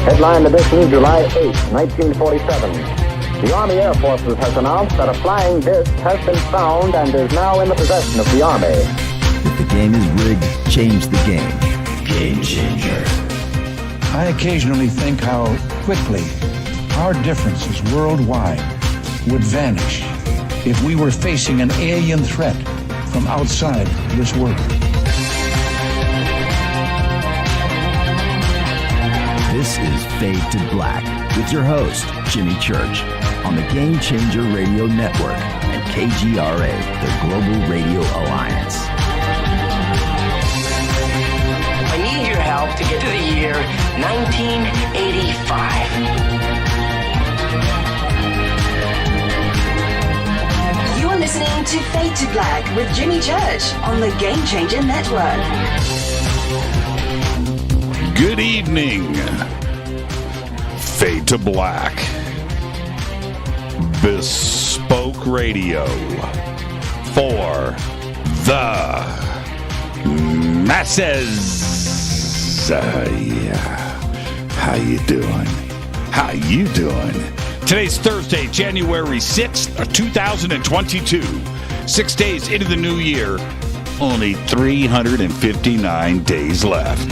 Headline edition, July 8, 1947. The Army Air Forces has announced that a flying disc has been found and is now in the possession of the Army. If the game is rigged, change the game. Game changer. I occasionally think how quickly our differences worldwide would vanish if we were facing an alien threat from outside this world. This is Fade to Black with your host, Jimmy Church, on the Game Changer Radio Network and KGRA, the Global Radio Alliance. I need your help to get to the year 1985. You're listening to Fade to Black with Jimmy Church on the Game Changer Network. Good evening. Fade to Black. Bespoke radio for the masses. Yeah. How you doing? How you doing? Today's Thursday, January 6th, 2022. 6 days into the new year. Only 359 days left.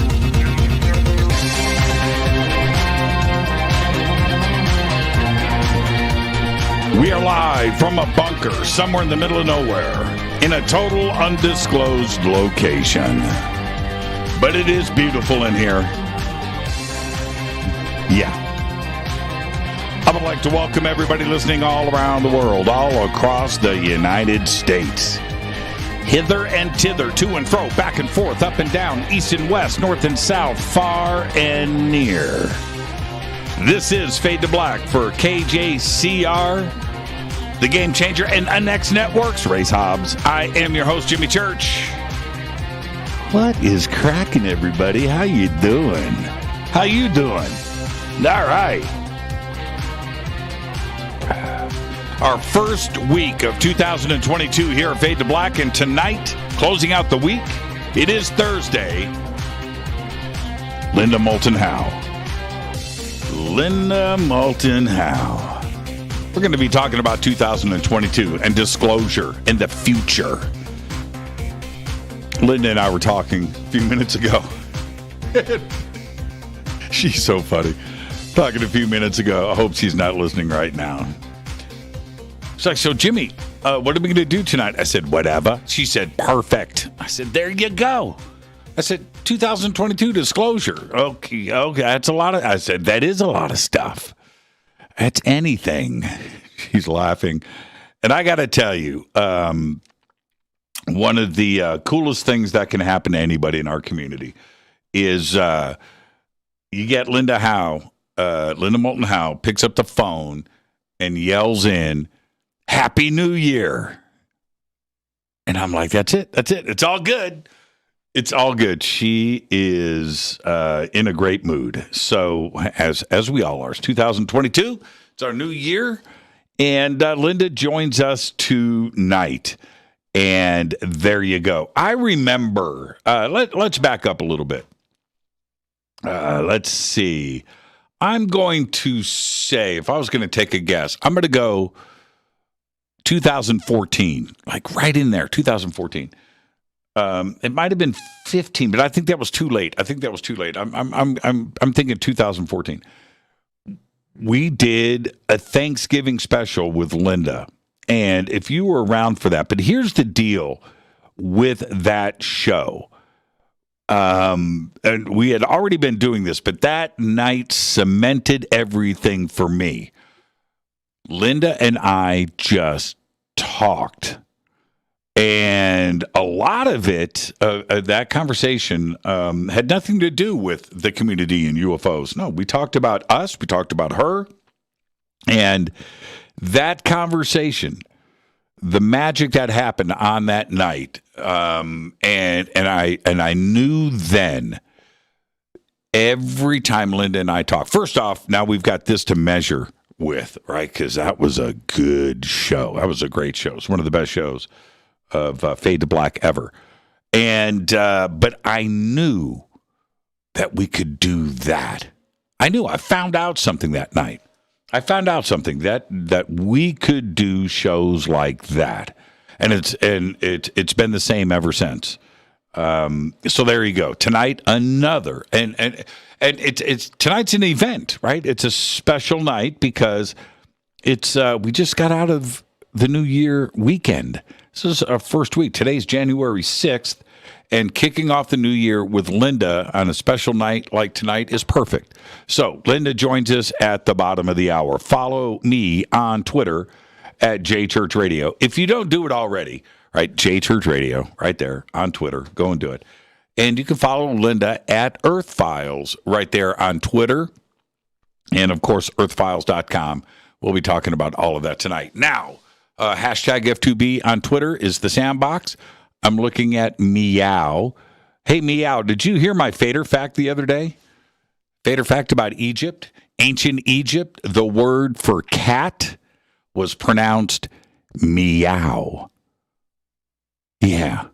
We are live from a bunker somewhere in the middle of nowhere in a total undisclosed location. But it is beautiful in here. Yeah. I would like to welcome everybody listening all around the world, all across the United States. Hither and thither, to and fro, back and forth, up and down, east and west, north and south, far and near. This is Fade to Black for KJCR, the Game Changer, and NX Networks. Race Hobbs. I am your host, Jimmy Church. What is cracking, everybody? How you doing? How you doing? All right. Our first week of 2022 here at Fade to Black, and tonight, closing out the week, it is Thursday. Moulton Howe. Linda Moulton Howe. We're going to be talking about 2022 and disclosure in the future. Linda and I were talking a few minutes ago. She's so funny. Talking a few minutes ago. I hope she's not listening right now. She's like, so Jimmy, what are we going to do tonight? I said, whatever. She said, perfect. I said, there you go. I said, 2022 disclosure. Okay, that's a lot of, I said, that is a lot of stuff. That's anything. She's laughing. And I got to tell you, one of the coolest things that can happen to anybody in our community is you get Linda Moulton Howe picks up the phone and yells in, Happy New Year. And I'm like, that's it. It's all good. It's all good. She is in a great mood. So as we all are, it's 2022. It's our new year. And Linda joins us tonight. And there you go. I remember, let's back up a little bit. Let's see. I'm going to say, if I was going to take a guess, I'm going to go 2014, like right in there, 2014. It might have been 15, but I think that was too late. I'm thinking 2014. We did a Thanksgiving special with Linda, and if you were around for that, but here's the deal with that show. And we had already been doing this, but that night cemented everything for me. Linda and I just talked. And a lot of it, that conversation, had nothing to do with the community and UFOs. No, we talked about us. We talked about her. And that conversation, the magic that happened on that night, and I knew then, every time Linda and I talk, first off, now we've got this to measure with, right? Because that was a good show. That was a great show. It's one of the best shows of Fade to Black ever. And but I knew that we could do that. I knew I found out something that night. I found out something that we could do shows like that, and it's been the same ever since. So there you go. Tonight, another, and it's tonight's an event, right? It's a special night because it's we just got out of the New Year weekend. This is our first week. Today's January 6th, and kicking off the new year with Linda on a special night like tonight is perfect. So Linda joins us at the bottom of the hour. Follow me on Twitter at JChurchRadio. If you don't do it already, right, JChurchRadio, right there on Twitter. Go and do it. And you can follow Linda at Earth Files right there on Twitter. And, of course, earthfiles.com. We'll be talking about all of that tonight. Now, hashtag F2B on Twitter is the sandbox. I'm looking at Meow. Hey, Meow, did you hear my Fader fact the other day? Fader fact about Egypt. Ancient Egypt, the word for cat was pronounced meow. Yeah.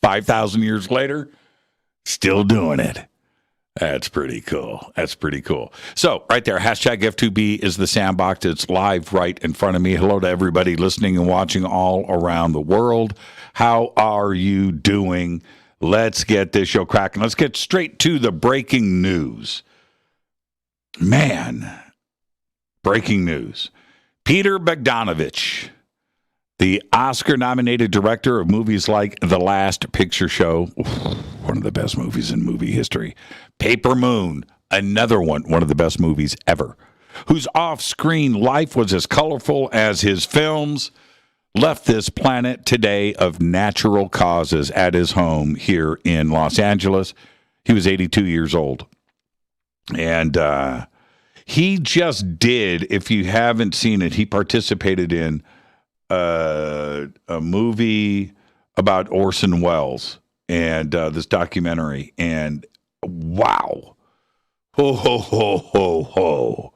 5,000 years later, still doing it. That's pretty cool. That's pretty cool. So right there, hashtag F2B is the sandbox. It's live right in front of me. Hello to everybody listening and watching all around the world. How are you doing? Let's get this show cracking. Let's get straight to the breaking news. Man, breaking news. Peter Bogdanovich, the Oscar-nominated director of movies like The Last Picture Show, one of the best movies in movie history. Paper Moon, another one of the best movies ever, whose off-screen life was as colorful as his films, left this planet today of natural causes at his home here in Los Angeles. He was 82 years old. And he just did, if you haven't seen it, he participated in a movie about Orson Welles and this documentary, and wow, ho ho ho ho ho,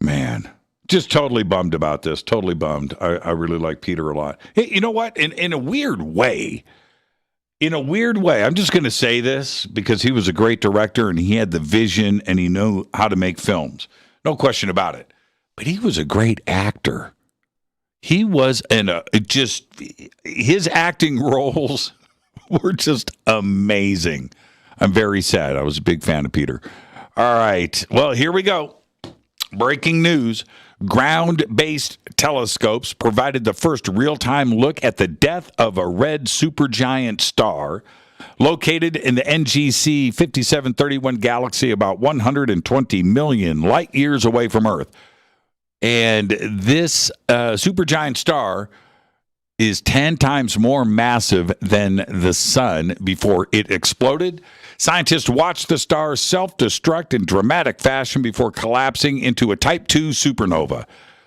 man, just totally bummed about this. Totally bummed. I really like Peter a lot. Hey, you know what? In a weird way, I'm just going to say this because he was a great director and he had the vision and he knew how to make films, no question about it. But he was a great actor. He was his acting roles were just amazing. I'm very sad. I was a big fan of Peter. All right. Well, here we go. Breaking news. Ground-based telescopes provided the first real-time look at the death of a red supergiant star located in the NGC 5731 galaxy about 120 million light years away from Earth. And this supergiant star is 10 times more massive than the sun before it exploded. Scientists watched the star self-destruct in dramatic fashion before collapsing into a Type 2 supernova,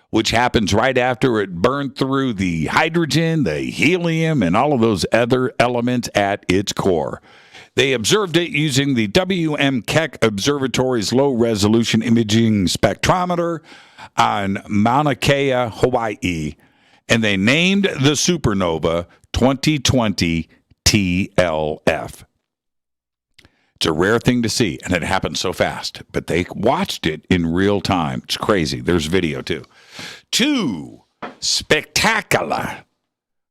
which happens right after it burned through the hydrogen, the helium, and all of those other elements at its core. They observed it using the W.M. Keck Observatory's low-resolution imaging spectrometer on Mauna Kea, Hawaii, and they named the supernova 2020 TLF. It's a rare thing to see, and it happened so fast, but they watched it in real time. It's crazy. There's video, too. 2 spectacular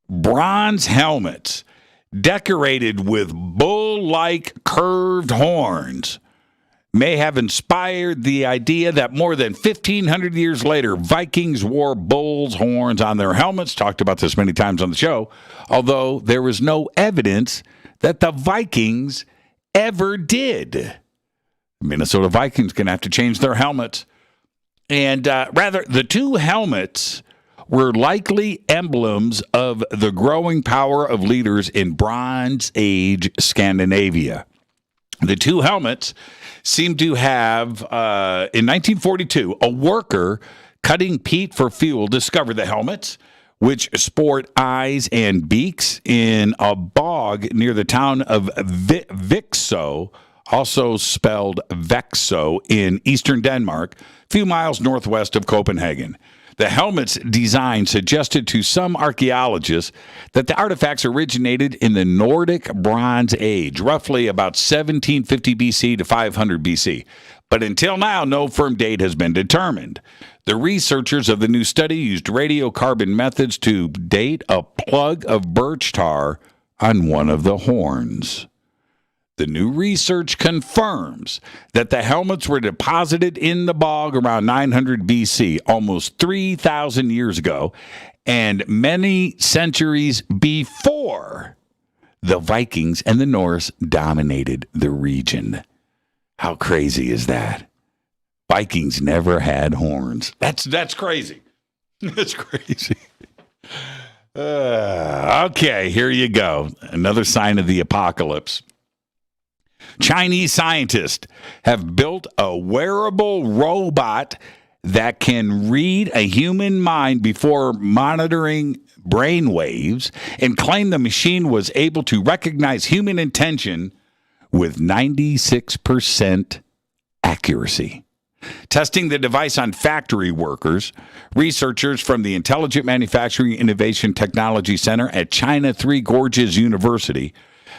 bronze helmets decorated with bull-like curved horns may have inspired the idea that more than 1,500 years later, Vikings wore bull's horns on their helmets. Talked about this many times on the show, although there was no evidence that the Vikings ever did. The Minnesota Vikings going to have to change their helmets. And rather, the 2 helmets were likely emblems of the growing power of leaders in Bronze Age Scandinavia. The 2 helmets seem to have, in 1942, a worker cutting peat for fuel discovered the helmets, which sport eyes and beaks, in a bog near the town of Vikso, also spelled Vexo, in eastern Denmark, a few miles northwest of Copenhagen. The helmet's design suggested to some archaeologists that the artifacts originated in the Nordic Bronze Age, roughly about 1750 BC to 500 BC. But until now, no firm date has been determined. The researchers of the new study used radiocarbon methods to date a plug of birch tar on one of the horns. The new research confirms that the helmets were deposited in the bog around 900 BC, almost 3,000 years ago, and many centuries before the Vikings and the Norse dominated the region. How crazy is that? Vikings never had horns. That's crazy. That's crazy. Okay, here you go. Another sign of the apocalypse. Chinese scientists have built a wearable robot that can read a human mind before monitoring brain waves and claim the machine was able to recognize human intention with 96% accuracy. Testing the device on factory workers, researchers from the Intelligent Manufacturing Innovation Technology Center at China Three Gorges University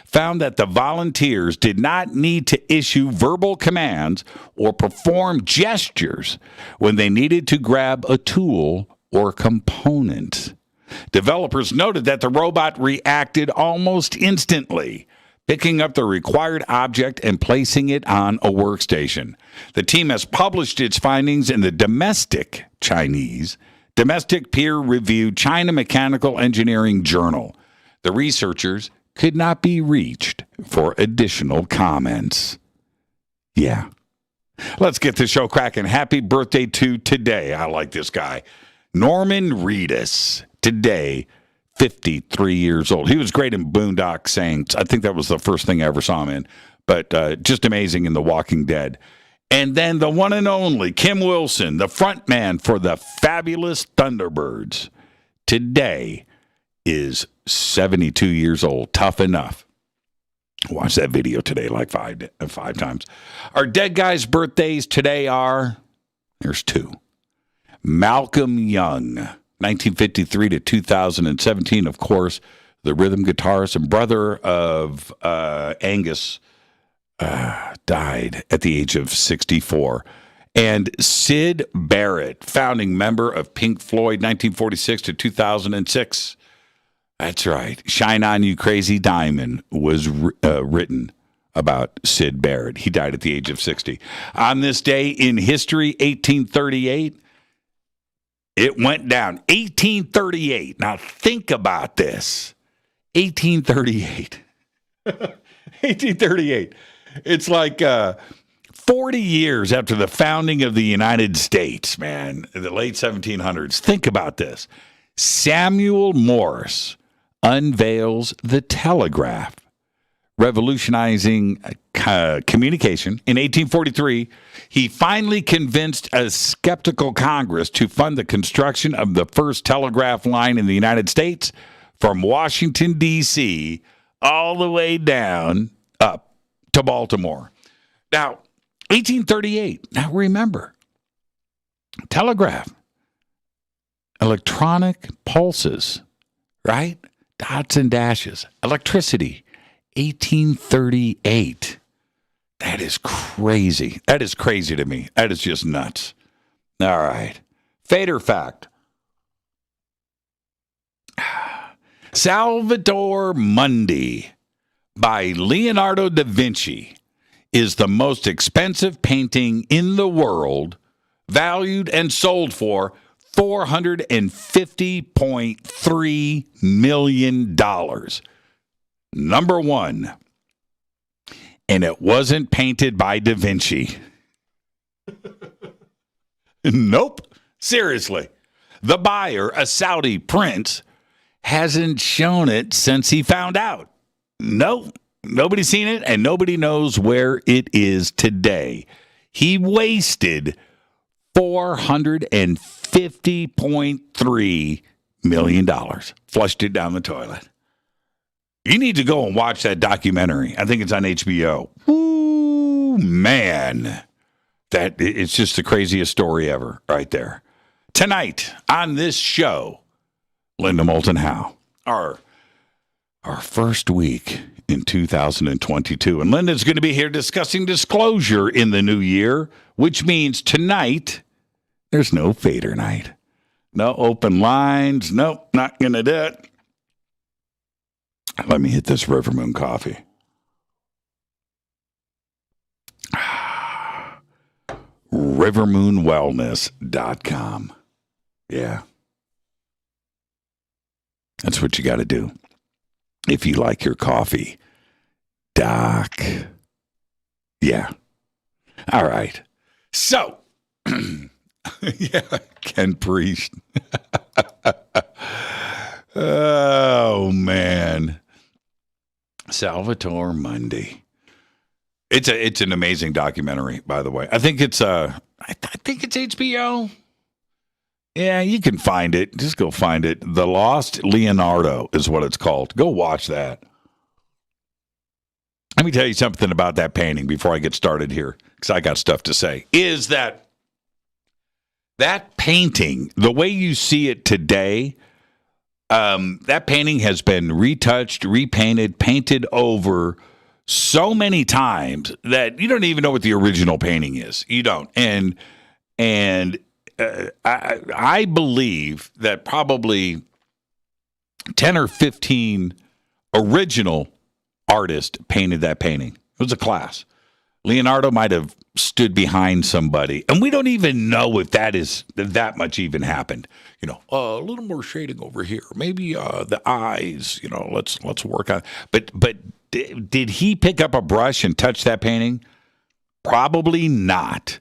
found that the volunteers did not need to issue verbal commands or perform gestures when they needed to grab a tool or component. Developers noted that the robot reacted almost instantly, picking up the required object and placing it on a workstation. The team has published its findings in the domestic peer-reviewed China Mechanical Engineering Journal. The researchers could not be reached for additional comments. Yeah. Let's get the show cracking. Happy birthday to today. I like this guy. Norman Reedus. Today, 53 years old. He was great in Boondock Saints. I think that was the first thing I ever saw him in. But just amazing in The Walking Dead. And then the one and only Kim Wilson, the front man for the fabulous Thunderbirds. Today is 72 years old. Tough enough. Watch that video today like five times. Our dead guys' birthdays today are, there's two. Malcolm Young, 1953 to 2017, of course, the rhythm guitarist and brother of Angus, died at the age of 64. And Syd Barrett, founding member of Pink Floyd, 1946 to 2006. That's right. Shine On You Crazy Diamond was written about Syd Barrett. He died at the age of 60. On this day in history, 1838, it went down. 1838. Now think about this. 1838. 1838. It's like 40 years after the founding of the United States, man, in the late 1700s. Think about this. Samuel Morse unveils the telegraph, revolutionizing communication. In 1843, he finally convinced a skeptical Congress to fund the construction of the first telegraph line in the United States from Washington, D.C., all the way down up to Baltimore. Now, 1838. Now, remember, telegraph, electronic pulses, right? Dots and dashes, electricity, 1838. That is crazy. That is crazy to me. That is just nuts. All right. Fader fact. Salvator Mundi by Leonardo da Vinci is the most expensive painting in the world, valued and sold for $450.3 million. Number one. And it wasn't painted by Da Vinci. Nope. Seriously. The buyer, a Saudi prince, hasn't shown it since he found out. Nope. Nobody's seen it, and nobody knows where it is today. He wasted $450.3 million. Flushed it down the toilet. You need to go and watch that documentary. I think it's on HBO. Ooh, man. It's just the craziest story ever right there. Tonight on this show, Linda Moulton Howe, our first week in 2022. And Linda's going to be here discussing disclosure in the new year, which means tonight there's no fader night. No open lines. Nope, not going to do it. Let me hit this River Moon coffee. rivermoonwellness.com. Yeah. That's what you got to do. If you like your coffee, Doc. Yeah. All right. So, yeah, Ken Priest. Oh, man. Salvatore Mundi. It's an amazing documentary, by the way. I think it's I think it's HBO. Yeah, you can find it. Just go find it. The Lost Leonardo is what it's called. Go watch that. Let me tell you something about that painting before I get started here, because I got stuff to say. Is that painting, the way you see it today, that painting has been retouched, repainted, painted over so many times that you don't even know what the original painting is. You don't. And I believe that probably 10 or 15 original artists painted that painting. It was a class. Leonardo might have stood behind somebody, and we don't even know if that much even happened. You know, a little more shading over here. Maybe the eyes. You know, let's work on. But did he pick up a brush and touch that painting? Probably not.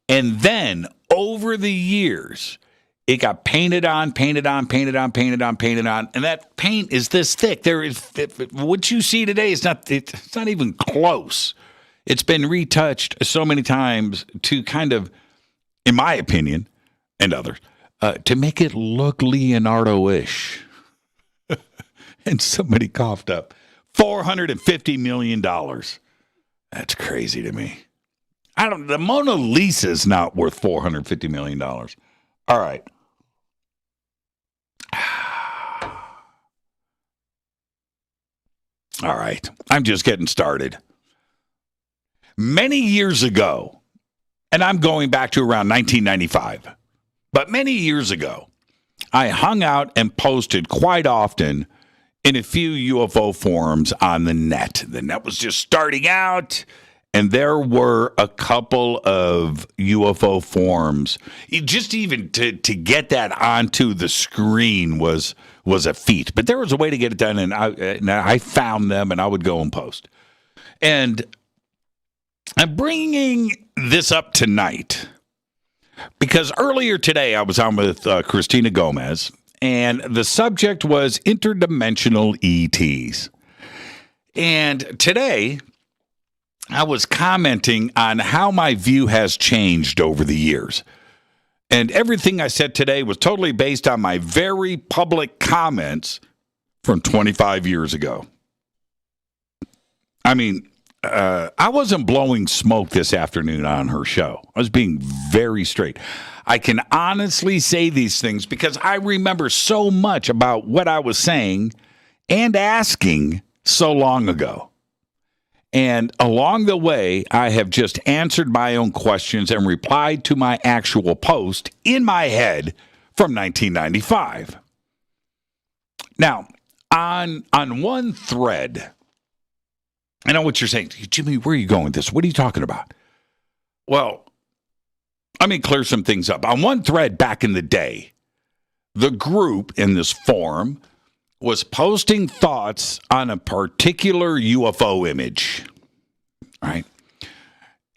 And then over the years, it got painted on, and that paint is this thick. What you see today is it's not even close. It's been retouched so many times to kind of, in my opinion, and others, to make it look Leonardo-ish. And somebody coughed up $450 million. That's crazy to me. The Mona Lisa is not worth $450 million. All right. All right. I'm just getting started. Many years ago, and I'm going back to around 1995, but many years ago, I hung out and posted quite often in a few UFO forums on the net. The net was just starting out. And there were a couple of UFO forums. Just even to get that onto the screen was a feat. But there was a way to get it done, and I found them, and I would go and post. And I'm bringing this up tonight because earlier today I was on with Christina Gomez, and the subject was interdimensional ETs. And today I was commenting on how my view has changed over the years. And everything I said today was totally based on my very public comments from 25 years ago. I mean, I wasn't blowing smoke this afternoon on her show. I was being very straight. I can honestly say these things because I remember so much about what I was saying and asking so long ago. And along the way, I have just answered my own questions and replied to my actual post in my head from 1995. Now, on one thread, I know what you're saying. Jimmy, where are you going with this? What are you talking about? Well, let me clear some things up. On one thread back in the day, the group in this forum was posting thoughts on a particular UFO image, right?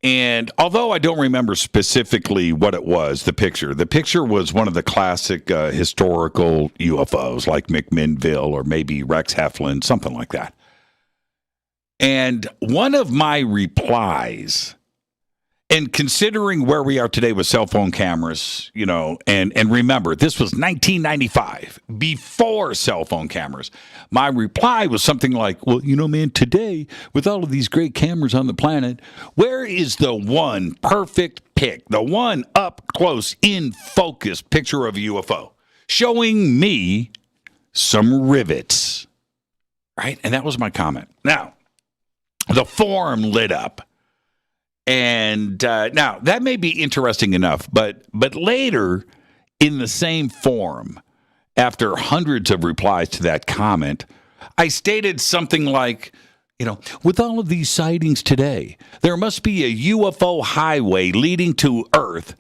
And although I don't remember specifically what it was, the picture was one of the classic historical UFOs like McMinnville or maybe Rex Heflin, something like that. And one of my replies, and considering where we are today with cell phone cameras, you know, and remember, this was 1995, before cell phone cameras. My reply was something like, well, you know, man, today, with all of these great cameras on the planet, where is the one perfect pick, the one up close in focus picture of a UFO, showing me some rivets. Right? And that was my comment. Now, the forum lit up. And now, that may be interesting enough, but later in the same forum, after hundreds of replies to that comment, I stated something like, with all of these sightings today, there must be a UFO highway leading to Earth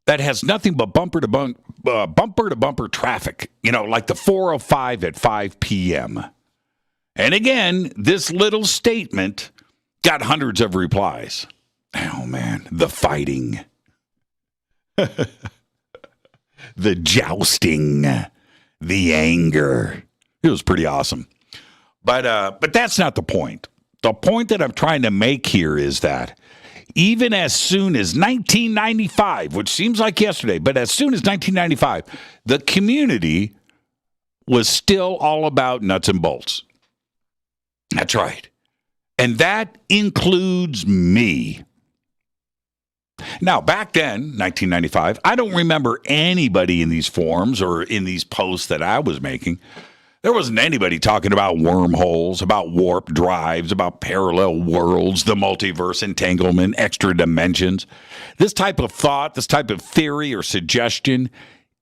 that has nothing but bumper to bumper traffic, like the 405 at 5 p.m. And again, this little statement got hundreds of replies. Oh, man, the fighting, the jousting, the anger. It was pretty awesome. But that's not the point. The point that I'm trying to make here is that even as soon as 1995, which seems like yesterday, but as soon as 1995, the community was still all about nuts and bolts. That's right. And that includes me. Now, back then, 1995, I don't remember anybody in these forums or in these posts that I was making. There wasn't anybody talking about wormholes, about warp drives, about parallel worlds, the multiverse, entanglement, extra dimensions. This type of thought, this type of theory or suggestion,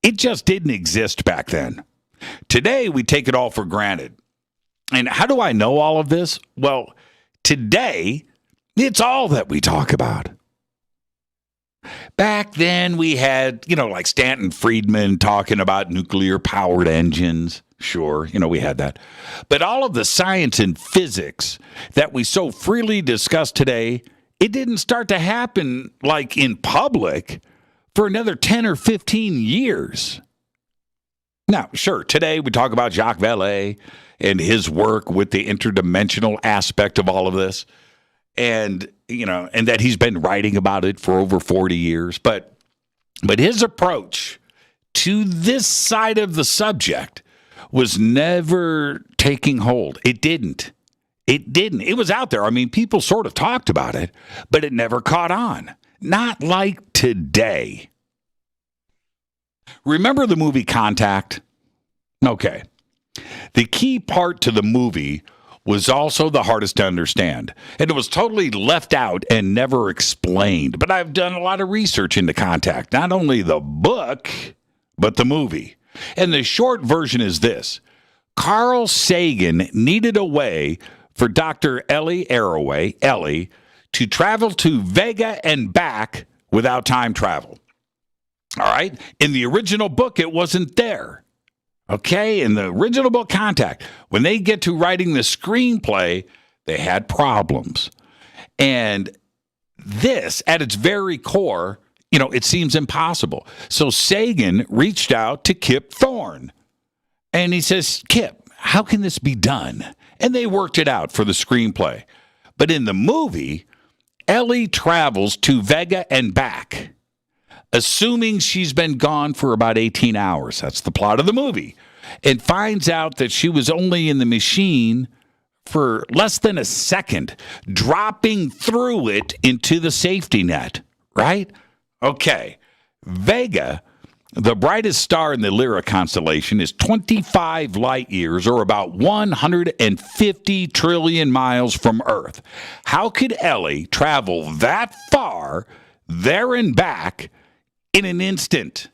it just didn't exist back then. Today, we take it all for granted. And how do I know all of this? Well, today, it's all that we talk about. Back then, we had, like Stanton Friedman talking about nuclear-powered engines. Sure, we had that. But all of the science and physics that we so freely discuss today, it didn't start to happen, like, in public for another 10 or 15 years. Now, sure, today we talk about Jacques Vallée and his work with the interdimensional aspect of all of this. And, and that he's been writing about it for over 40 years. But his approach to this side of the subject was never taking hold. It didn't. It was out there. I mean, people sort of talked about it, but it never caught on. Not like today. Remember the movie Contact? Okay. The key part to the movie was also the hardest to understand, and it was totally left out and never explained. But I've done a lot of research into Contact, not only the book, but the movie. And the short version is this. Carl Sagan needed a way for Dr. Ellie Arroway, Ellie, to travel to Vega and back without time travel. All right? In the original book, it wasn't there. Okay, in the original book, Contact, when they get to writing the screenplay, they had problems. And this, at its very core, it seems impossible. So Sagan reached out to Kip Thorne. And he says, Kip, how can this be done? And they worked it out for the screenplay. But in the movie, Ellie travels to Vega and back, assuming she's been gone for about 18 hours. That's the plot of the movie. And finds out that she was only in the machine for less than a second, dropping through it into the safety net, right? Okay. Vega, the brightest star in the Lyra constellation, is 25 light years, or about 150 trillion miles from Earth. How could Ellie travel that far, there and back, in an instant,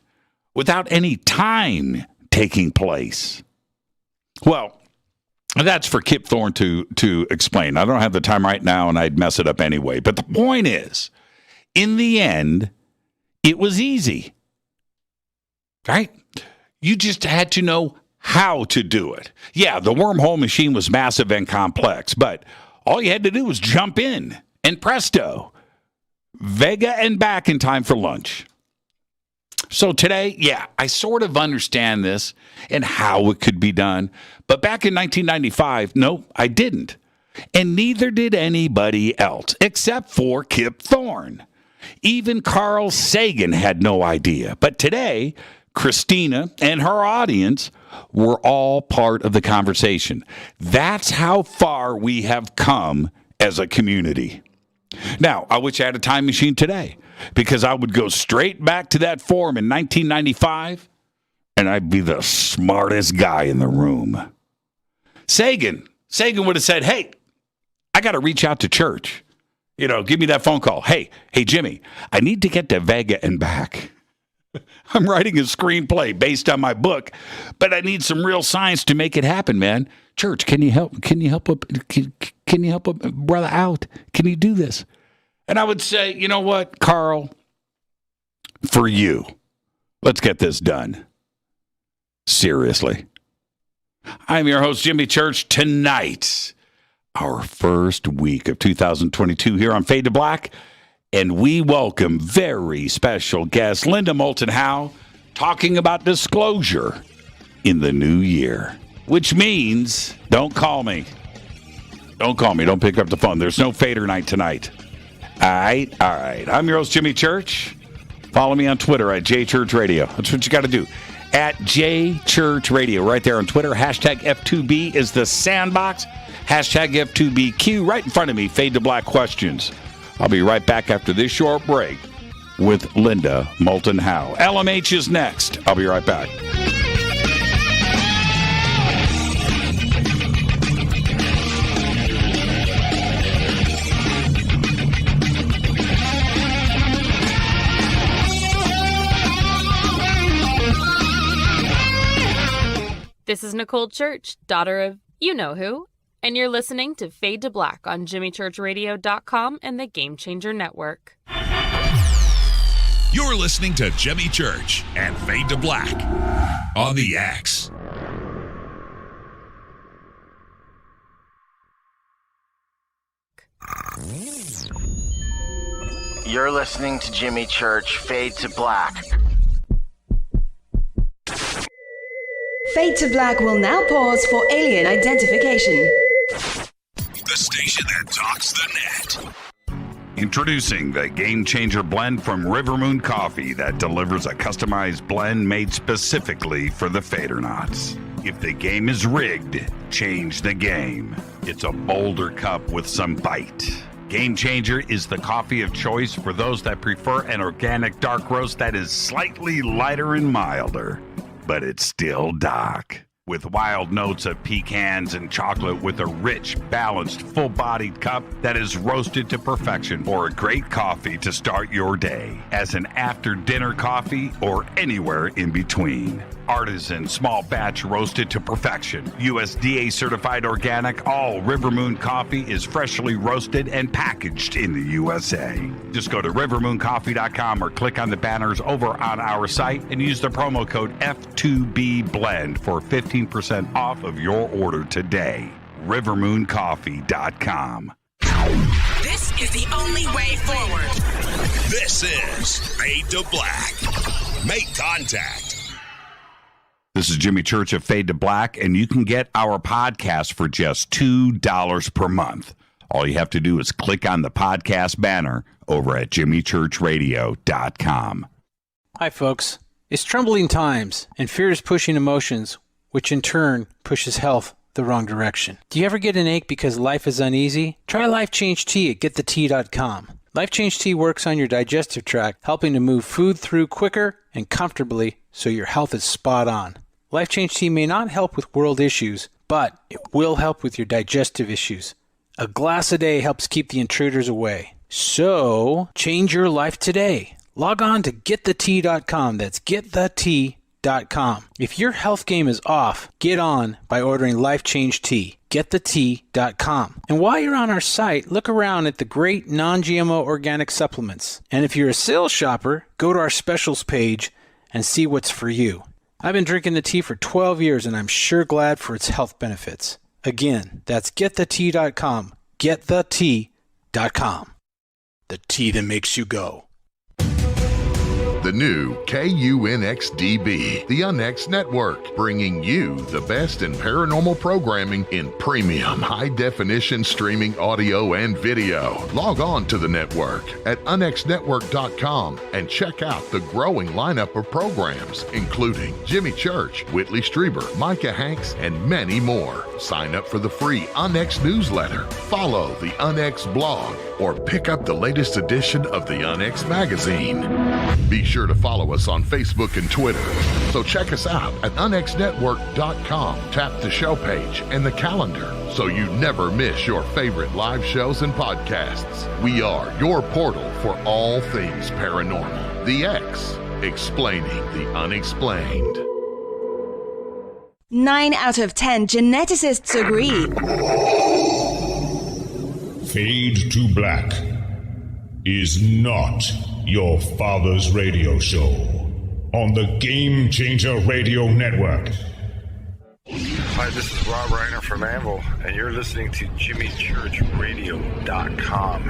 without any time taking place? Well, that's for Kip Thorne to explain. I don't have the time right now, and I'd mess it up anyway. But the point is, in the end, it was easy, right? You just had to know how to do it. Yeah, the wormhole machine was massive and complex, but all you had to do was jump in, and presto, Vega and back in time for lunch. So today, yeah, I sort of understand this and how it could be done. But back in 1995, no, I didn't. And neither did anybody else, except for Kip Thorne. Even Carl Sagan had no idea. But today, Christina and her audience were all part of the conversation. That's how far we have come as a community. Now, I wish I had a time machine today. because I would go straight back to that forum in 1995, and I'd be the smartest guy in the room. Sagan would have said, hey, I got to reach out to church. Give me that phone call. Hey, Jimmy, I need to get to Vega and back. I'm writing a screenplay based on my book, but I need some real science to make it happen, man. Church, can you help? Can you help a brother out? Can you do this? And I would say, you know what, Carl, for you, let's get this done. Seriously. I'm your host, Jimmy Church. Tonight, our first week of 2022 here on Fade to Black. And we welcome very special guest, Linda Moulton Howe, talking about disclosure in the new year. Which means, don't call me. Don't call me. Don't pick up the phone. There's no Fader night tonight. All right. I'm your host, Jimmy Church. Follow me on Twitter at JChurchRadio. That's what you got to do. At JChurchRadio. Right there on Twitter. Hashtag F2B is the sandbox. Hashtag F2BQ. Right in front of me. Fade to Black questions. I'll be right back after this short break with Linda Moulton Howe. LMH is next. I'll be right back. This is Nicole Church, daughter of you-know-who, and you're listening to Fade to Black on JimmyChurchRadio.com and the Game Changer Network. You're listening to Jimmy Church and Fade to Black on the X. You're listening to Jimmy Church, Fade to Black. Fade to Black will now pause for alien identification. The station that talks the net. Introducing the Game Changer blend from River Moon Coffee that delivers a customized blend made specifically for the Fadernauts. If the game is rigged, change the game. It's a bolder cup with some bite. Game Changer is the coffee of choice for those that prefer an organic dark roast that is slightly lighter and milder, but it's still dark. With wild notes of pecans and chocolate with a rich, balanced, full-bodied cup that is roasted to perfection for a great coffee to start your day, as an after-dinner coffee or anywhere in between. Artisan, small batch roasted to perfection. USDA certified organic, all River Moon coffee is freshly roasted and packaged in the USA. Just go to rivermooncoffee.com or click on the banners over on our site and use the promo code F2B Blend for 15% off of your order today. rivermooncoffee.com. This is the only way forward. This is Fade to Black. Make contact. This is Jimmy Church of Fade to Black, and you can get our podcast for just $2 per month. All you have to do is click on the podcast banner over at jimmychurchradio.com. Hi, folks. It's troubling times, and fear is pushing emotions, which in turn pushes health the wrong direction. Do you ever get an ache because life is uneasy? Try Life Change Tea at GetTheTea.com. Life Change Tea works on your digestive tract, helping to move food through quicker and comfortably so your health is spot on. Life Change Tea may not help with world issues, but it will help with your digestive issues. A glass a day helps keep the intruders away. So, change your life today. Log on to GetTheTea.com. That's GetTheTea.com. If your health game is off, get on by ordering Life Change Tea. GetTheTea.com. And while you're on our site, look around at the great non-GMO organic supplements. And if you're a sales shopper, go to our specials page and see what's for you. I've been drinking the tea for 12 years, and I'm sure glad for its health benefits. Again, that's GetTheTea.com. GetTheTea.com. The tea that makes you go. The new KUNXDB, the UNX Network, bringing you the best in paranormal programming in premium high-definition streaming audio and video. Log on to the network at unxnetwork.com and check out the growing lineup of programs, including Jimmy Church, Whitley Strieber, Micah Hanks, and many more. Sign up for the free UNX newsletter, follow the UNX blog, or pick up the latest edition of the UNX magazine. Be sure to follow us on Facebook and Twitter. So check us out at unxnetwork.com. Tap the show page and the calendar so you never miss your favorite live shows and podcasts. We are your portal for all things paranormal. The X, explaining the unexplained. 9 out of 10 geneticists agree. Fade to Black is not your father's radio show on the Game Changer Radio Network. Hi, this is Rob Reiner from Anvil, and you're listening to JimmyChurchRadio.com.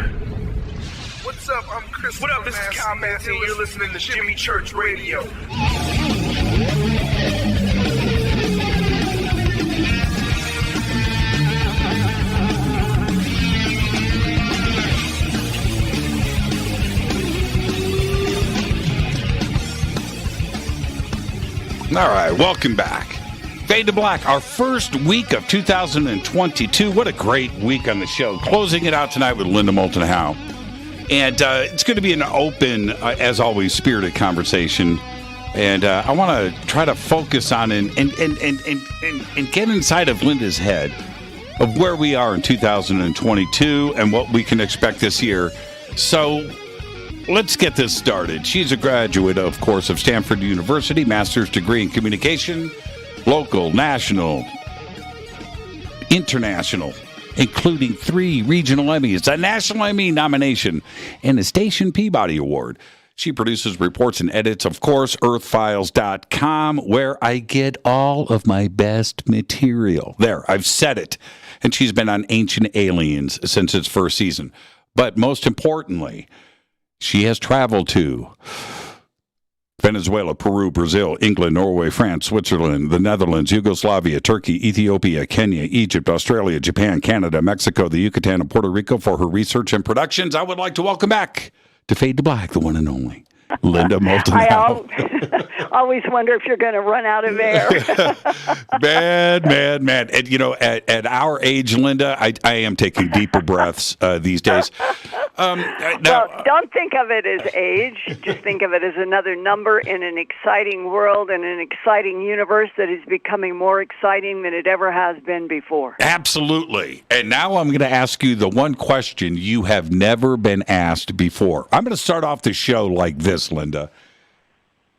What's up? I'm Chris. What up? This is Kyle Massey, and you're listening to Jimmy Church Radio. All right, welcome back. Fade to Black, our first week of 2022. What a great week on the show. Closing it out tonight with Linda Moulton Howe. And it's going to be an open, as always, spirited conversation. And I want to try to focus on and get inside of Linda's head of where we are in 2022 and what we can expect this year. So let's get this started. She's a graduate, of course, of Stanford University, master's degree in communication, local, national, international, including 3 regional Emmys, a National Emmy nomination, and a Station Peabody Award. She produces reports and edits, of course, earthfiles.com, where I get all of my best material. There, I've said it. And she's been on Ancient Aliens since its first season. But most importantly, she has traveled to Venezuela, Peru, Brazil, England, Norway, France, Switzerland, the Netherlands, Yugoslavia, Turkey, Ethiopia, Kenya, Egypt, Australia, Japan, Canada, Mexico, the Yucatan, and Puerto Rico for her research and productions. I would like to welcome back to Fade to Black, the one and only Linda Moulton Howe. I always wonder if you're going to run out of air. Man. And, you know, at our age, Linda, I am taking deeper breaths these days. Well, don't think of it as age. Just think of it as another number in an exciting world and an exciting universe that is becoming more exciting than it ever has been before. Absolutely. And now I'm going to ask you the one question you have never been asked before. I'm going to start off the show like this, Linda.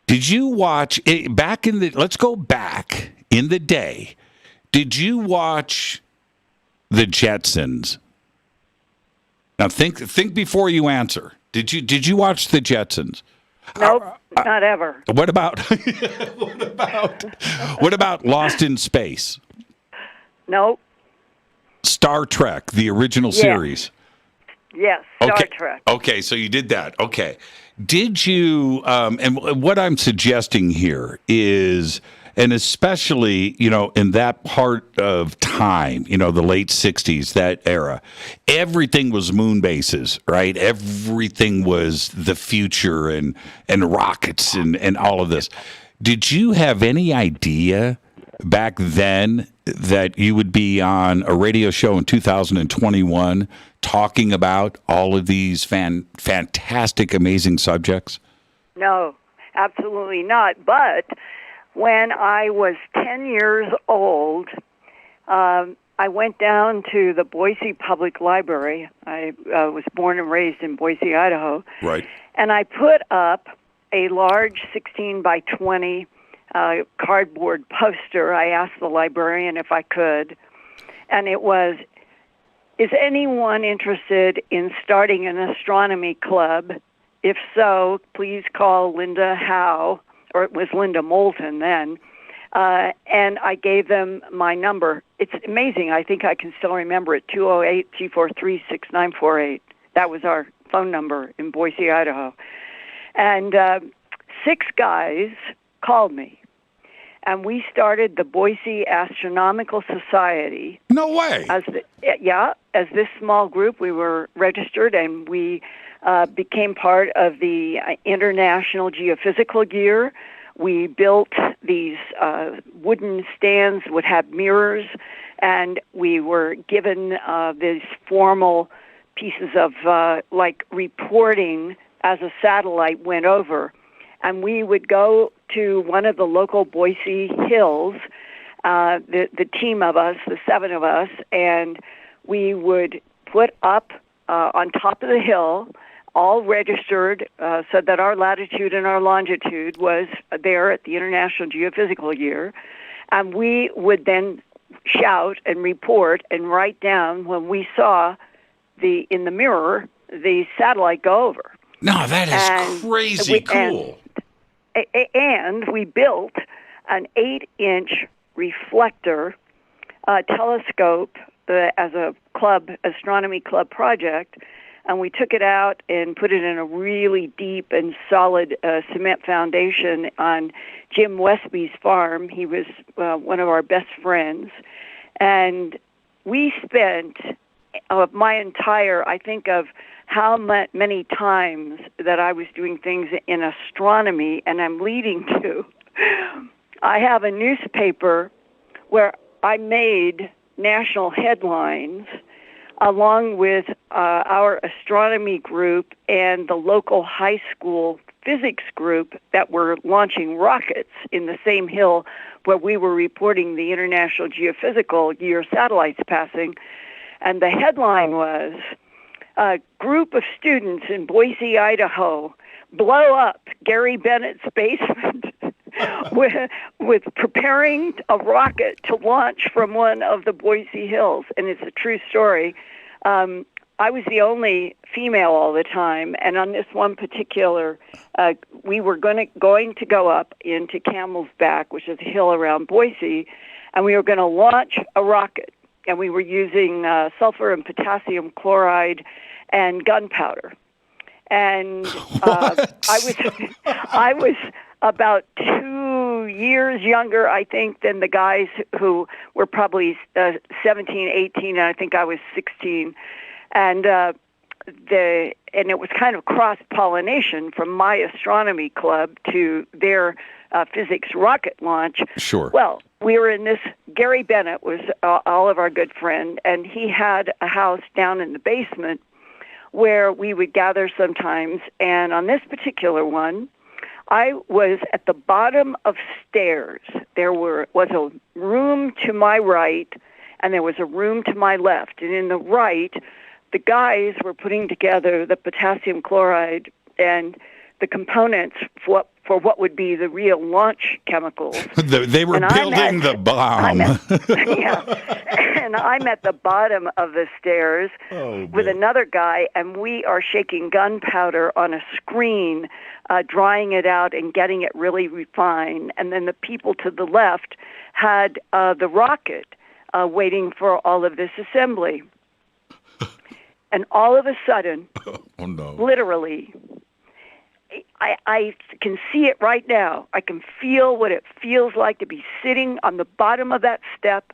Did you watch back in the? Let's go back in the day. Did you watch the Jetsons? Now think before you answer. Did you watch the Jetsons? Nope, not ever. What about what about Lost in Space? Nope. Star Trek, the original series. Yes, Star Trek. Okay, so you did that. Okay. Did you, and what I'm suggesting here is, and especially, you know, in that part of time, you know, the late 60s, that era, everything was moon bases, right? Everything was the future and rockets and all of this. Did you have any idea back then that you would be on a radio show in 2021 talking about all of these fantastic, amazing subjects? No, absolutely not. But when I was 10 years old, I went down to the Boise Public Library. I was born and raised in Boise, Idaho. Right. And I put up a large 16 by 20 cardboard poster. I asked the librarian if I could. And it was, is anyone interested in starting an astronomy club? If so, please call Linda Howe, or it was Linda Moulton then. And I gave them my number. It's amazing. I think I can still remember it, 208-343-6948. That was our phone number in Boise, Idaho. And 6 guys called me. And we started the Boise Astronomical Society. No way. As this small group, we were registered, and we became part of the International Geophysical Year. We built these wooden stands would have mirrors, And we were given these formal pieces of reporting as a satellite went over. And we would go to one of the local Boise hills, the team of us, the 7 of us, and we would put up on top of the hill, all registered so that our latitude and our longitude was there at the International Geophysical Year. And we would then shout and report and write down when we saw in the mirror the satellite go over. No, that is crazy cool. And we built an 8-inch reflector telescope as a astronomy club project, and we took it out and put it in a really deep and solid cement foundation on Jim Westby's farm. He was one of our best friends, and we spent my entire, I think of how many times that I was doing things in astronomy, and I'm leading to, I have a newspaper where I made national headlines along with our astronomy group and the local high school physics group that were launching rockets in the same hill where we were reporting the International Geophysical Year satellites passing. And the headline was, a group of students in Boise, Idaho, blow up Gary Bennett's basement with preparing a rocket to launch from one of the Boise hills. And it's a true story. I was the only female all the time, and on this one particular, we were going to go up into Camel's Back, which is a hill around Boise, and we were going to launch a rocket. And we were using sulfur and potassium chloride and gunpowder. And I was about 2 years younger, I think, than the guys who were probably 17, 18, and I think I was 16. And it was kind of cross-pollination from my astronomy club to their physics rocket launch. Sure. Well, we were in this, Gary Bennett was all of our good friend, and he had a house down in the basement where we would gather sometimes. And on this particular one, I was at the bottom of stairs. There was a room to my right, and there was a room to my left. And in the right, the guys were putting together the potassium chloride and the components for what would be the real launch chemicals. They were building the bomb. And I'm at the bottom of the stairs with another guy, and we are shaking gunpowder on a screen, drying it out and getting it really refined. And then the people to the left had the rocket waiting for all of this assembly. And all of a sudden, literally, I can see it right now. I can feel what it feels like to be sitting on the bottom of that step,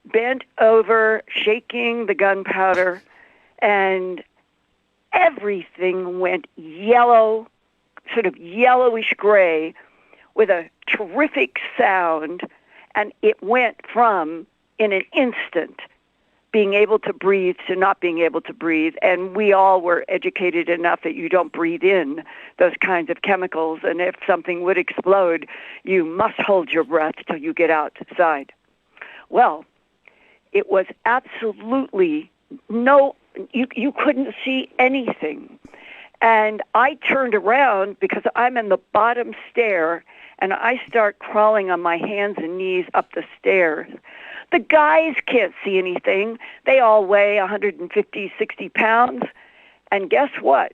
bent over, shaking the gunpowder, and everything went yellow, sort of yellowish gray, with a terrific sound, and it went from, in an instant, being able to breathe to not being able to breathe. And we all were educated enough that you don't breathe in those kinds of chemicals. And if something would explode, you must hold your breath till you get outside. Well, it was absolutely you couldn't see anything. And I turned around because I'm in the bottom stair, and I start crawling on my hands and knees up the stairs. The guys can't see anything. They all weigh 150, 60 pounds. And guess what?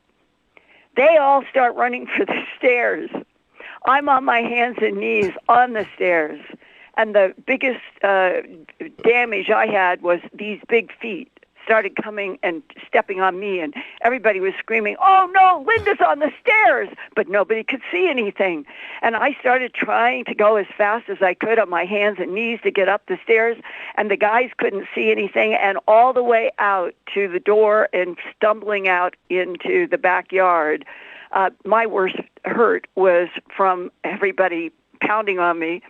They all start running for the stairs. I'm on my hands and knees on the stairs. And the biggest damage I had was these big feet started coming and stepping on me, and everybody was screaming, "Oh no, Linda's on the stairs!" But nobody could see anything. And I started trying to go as fast as I could on my hands and knees to get up the stairs, and the guys couldn't see anything, and all the way out to the door and stumbling out into the backyard. My worst hurt was from everybody pounding on me.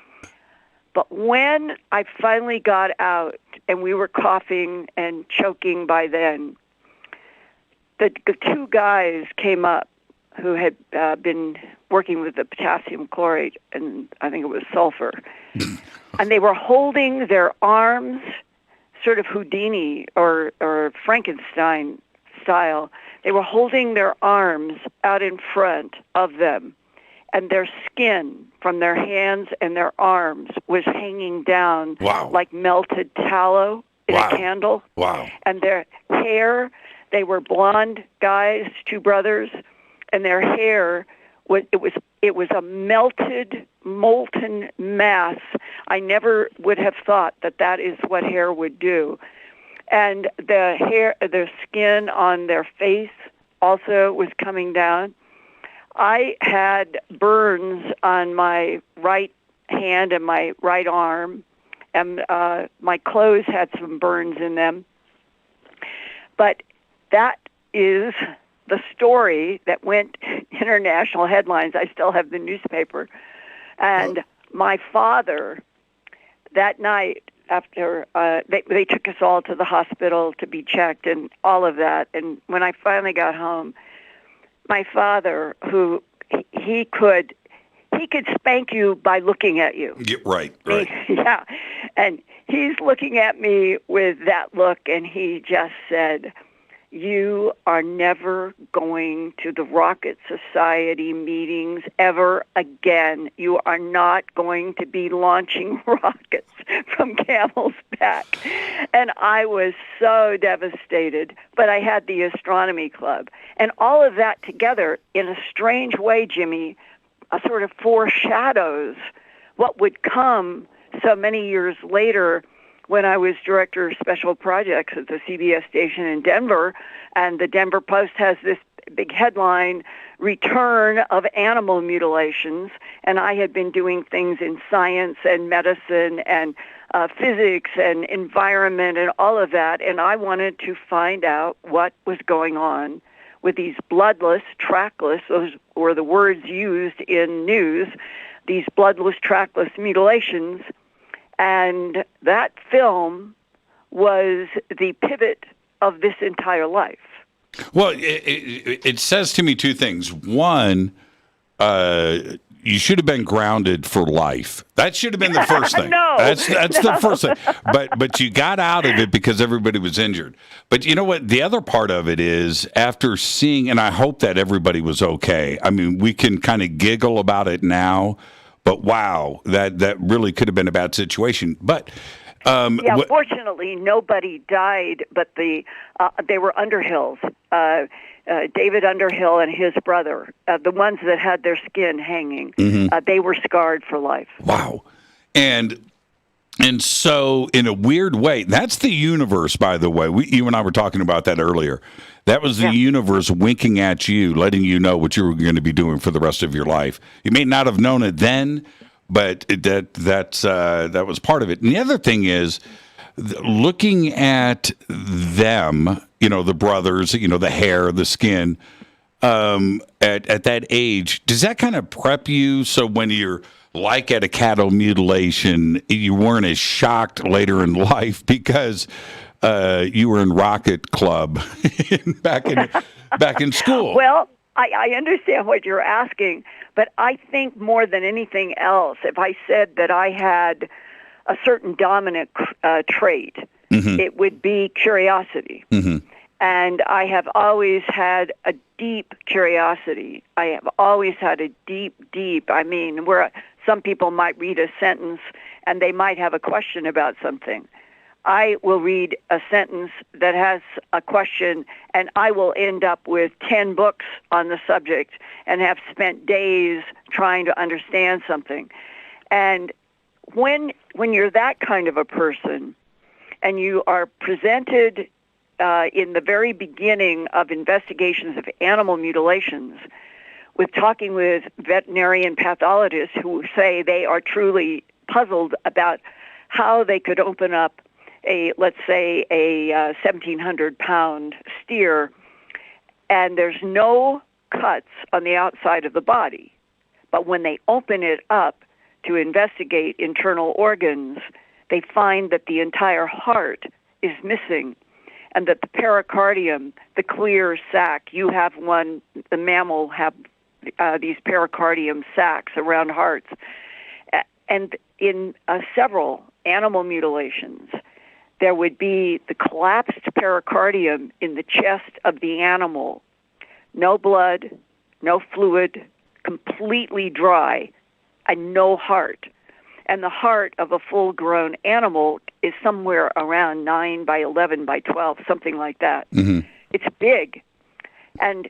But when I finally got out and we were coughing and choking by then. The two guys came up who had been working with the potassium chlorate, and I think it was sulfur. And they were holding their arms, sort of Houdini or Frankenstein style. They were holding their arms out in front of them, and their skin from their hands and their arms was hanging down like melted tallow in a candle. Wow. And their hair, they were blonde guys, two brothers, and their hair was a melted, molten mass. I never would have thought that is what hair would do. And their skin on their face also was coming down. I had burns on my right hand and my right arm, and my clothes had some burns in them. But that is the story that went international headlines. I still have the newspaper. And my father, that night, after they took us all to the hospital to be checked and all of that. And when I finally got home, my father, who he could spank you by looking at you. Yeah, right. Yeah. And he's looking at me with that look, and he just said, "You are never going to the Rocket Society meetings ever again. You are not going to be launching rockets from Camel's back." And I was so devastated. But I had the astronomy club. And all of that together, in a strange way, Jimmy, sort of foreshadows what would come so many years later when I was director of special projects at the CBS station in Denver, and the Denver Post has this big headline, "Return of Animal Mutilations," and I had been doing things in science and medicine and physics and environment and all of that, and I wanted to find out what was going on with these bloodless, trackless, those were the words used in news, these bloodless, trackless mutilations. And that film was the pivot of this entire life. Well, it says to me two things. One, you should have been grounded for life. That should have been the first thing. No, that's the first thing. But you got out of it because everybody was injured. But you know what? The other part of it is after seeing, and I hope that everybody was okay. I mean, we can kind of giggle about it now. But wow, that really could have been a bad situation. But fortunately, nobody died. But they were Underhills, David Underhill and his brother, the ones that had their skin hanging. They were scarred for life. Wow, and so in a weird way, that's the universe. By the way, you and I were talking about that earlier. That was the universe winking at you, letting you know what you were going to be doing for the rest of your life. You may not have known it then, but that was part of it. And the other thing is, looking at them, the brothers, the hair, the skin, at that age, does that kind of prep you so when you're like at a cattle mutilation, you weren't as shocked later in life because you were in Rocket Club back in school? Well, I understand what you're asking, but I think more than anything else, if I said that I had a certain dominant trait, it would be curiosity. And I have always had a deep curiosity. I have always had a deep, I mean, where some people might read a sentence and they might have a question about something. I will read a sentence that has a question, and I will end up with 10 books on the subject and have spent days trying to understand something. And when you're that kind of a person and you are presented in the very beginning of investigations of animal mutilitions with talking with veterinarian pathologists who say they are truly puzzled about how they could open up let's say a 1,700-pound steer, and there's no cuts on the outside of the body. But when they open it up to investigate internal organs, they find that the entire heart is missing, and that the pericardium, the clear sac, you have one, the mammal have these pericardium sacs around hearts. And in several animal mutilations, there would be the collapsed pericardium in the chest of the animal. No blood, no fluid, completely dry, and no heart. And the heart of a full-grown animal is somewhere around 9 by 11 by 12, something like that. Mm-hmm. It's big. And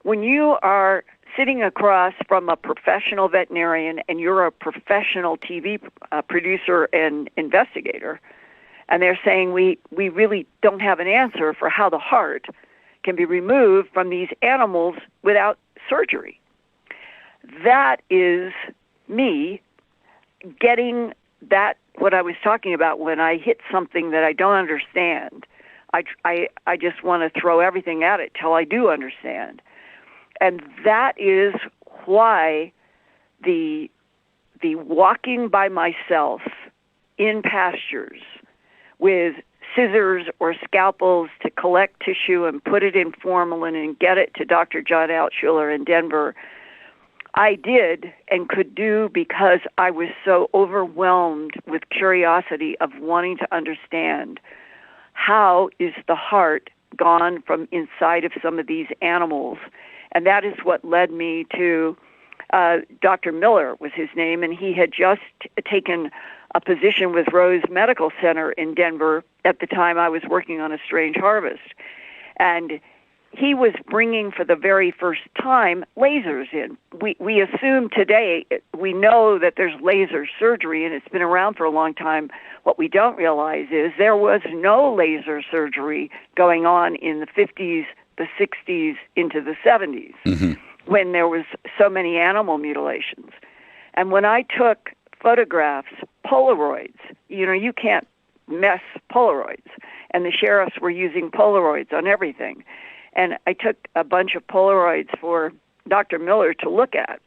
when you are sitting across from a professional veterinarian and you're a professional TV producer and investigator, and they're saying we really don't have an answer for how the heart can be removed from these animals without surgery. That is me getting that, what I was talking about when I hit something that I don't understand. I just want to throw everything at it till I do understand. And that is why the walking by myself in pastures with scissors or scalpels to collect tissue and put it in formalin and get it to Dr. John Altshuler in Denver, I did and could do because I was so overwhelmed with curiosity of wanting to understand how is the heart gone from inside of some of these animals. And that is what led me to Dr. Miller was his name, and he had just taken a position with Rose Medical Center in Denver at the time I was working on A Strange Harvest. And he was bringing for the very first time lasers in. We assume today, we know that there's laser surgery, and it's been around for a long time. What we don't realize is there was no laser surgery going on in the 50s, the 60s, into the 70s, when there was so many animal mutilations. And when I took photographs, Polaroids, you can't mess Polaroids, and the sheriffs were using Polaroids on everything. And I took a bunch of Polaroids for Dr. Miller to look at.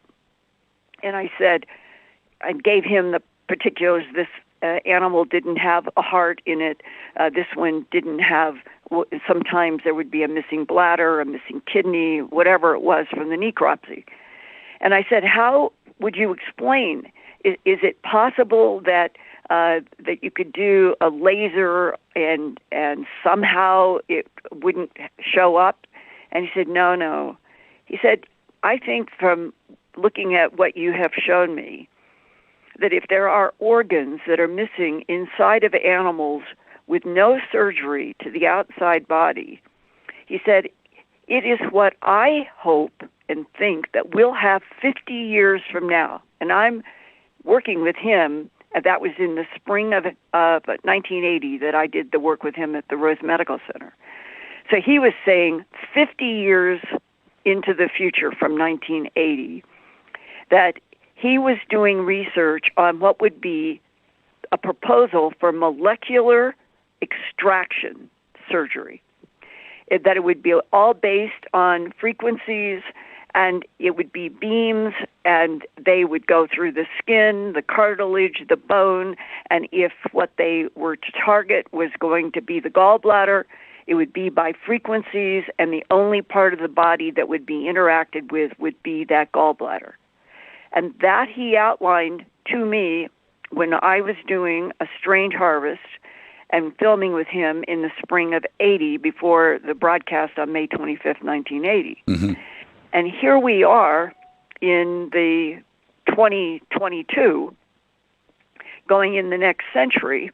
And I said, I gave him the particulars. This animal didn't have a heart in it. This one didn't have, sometimes there would be a missing bladder, a missing kidney, whatever it was from the necropsy. And I said, how would you explain? Is it possible that that you could do a laser and somehow it wouldn't show up? And he said, no. He said, I think from looking at what you have shown me, that if there are organs that are missing inside of animals with no surgery to the outside body, he said, it is what I hope and think that we'll have 50 years from now. And I'm working with him. That was in the spring of 1980 that I did the work with him at the Rose Medical Center. So he was saying 50 years into the future from 1980 that he was doing research on what would be a proposal for molecular extraction surgery, that it would be all based on frequencies, and it would be beams, and they would go through the skin, the cartilage, the bone, and if what they were to target was going to be the gallbladder, it would be by frequencies, and the only part of the body that would be interacted with would be that gallbladder. And that he outlined to me when I was doing A Strange Harvest and filming with him in the spring of 80 before the broadcast on May 25th, 1980. Mm-hmm. And here we are in the 2022, going in the next century.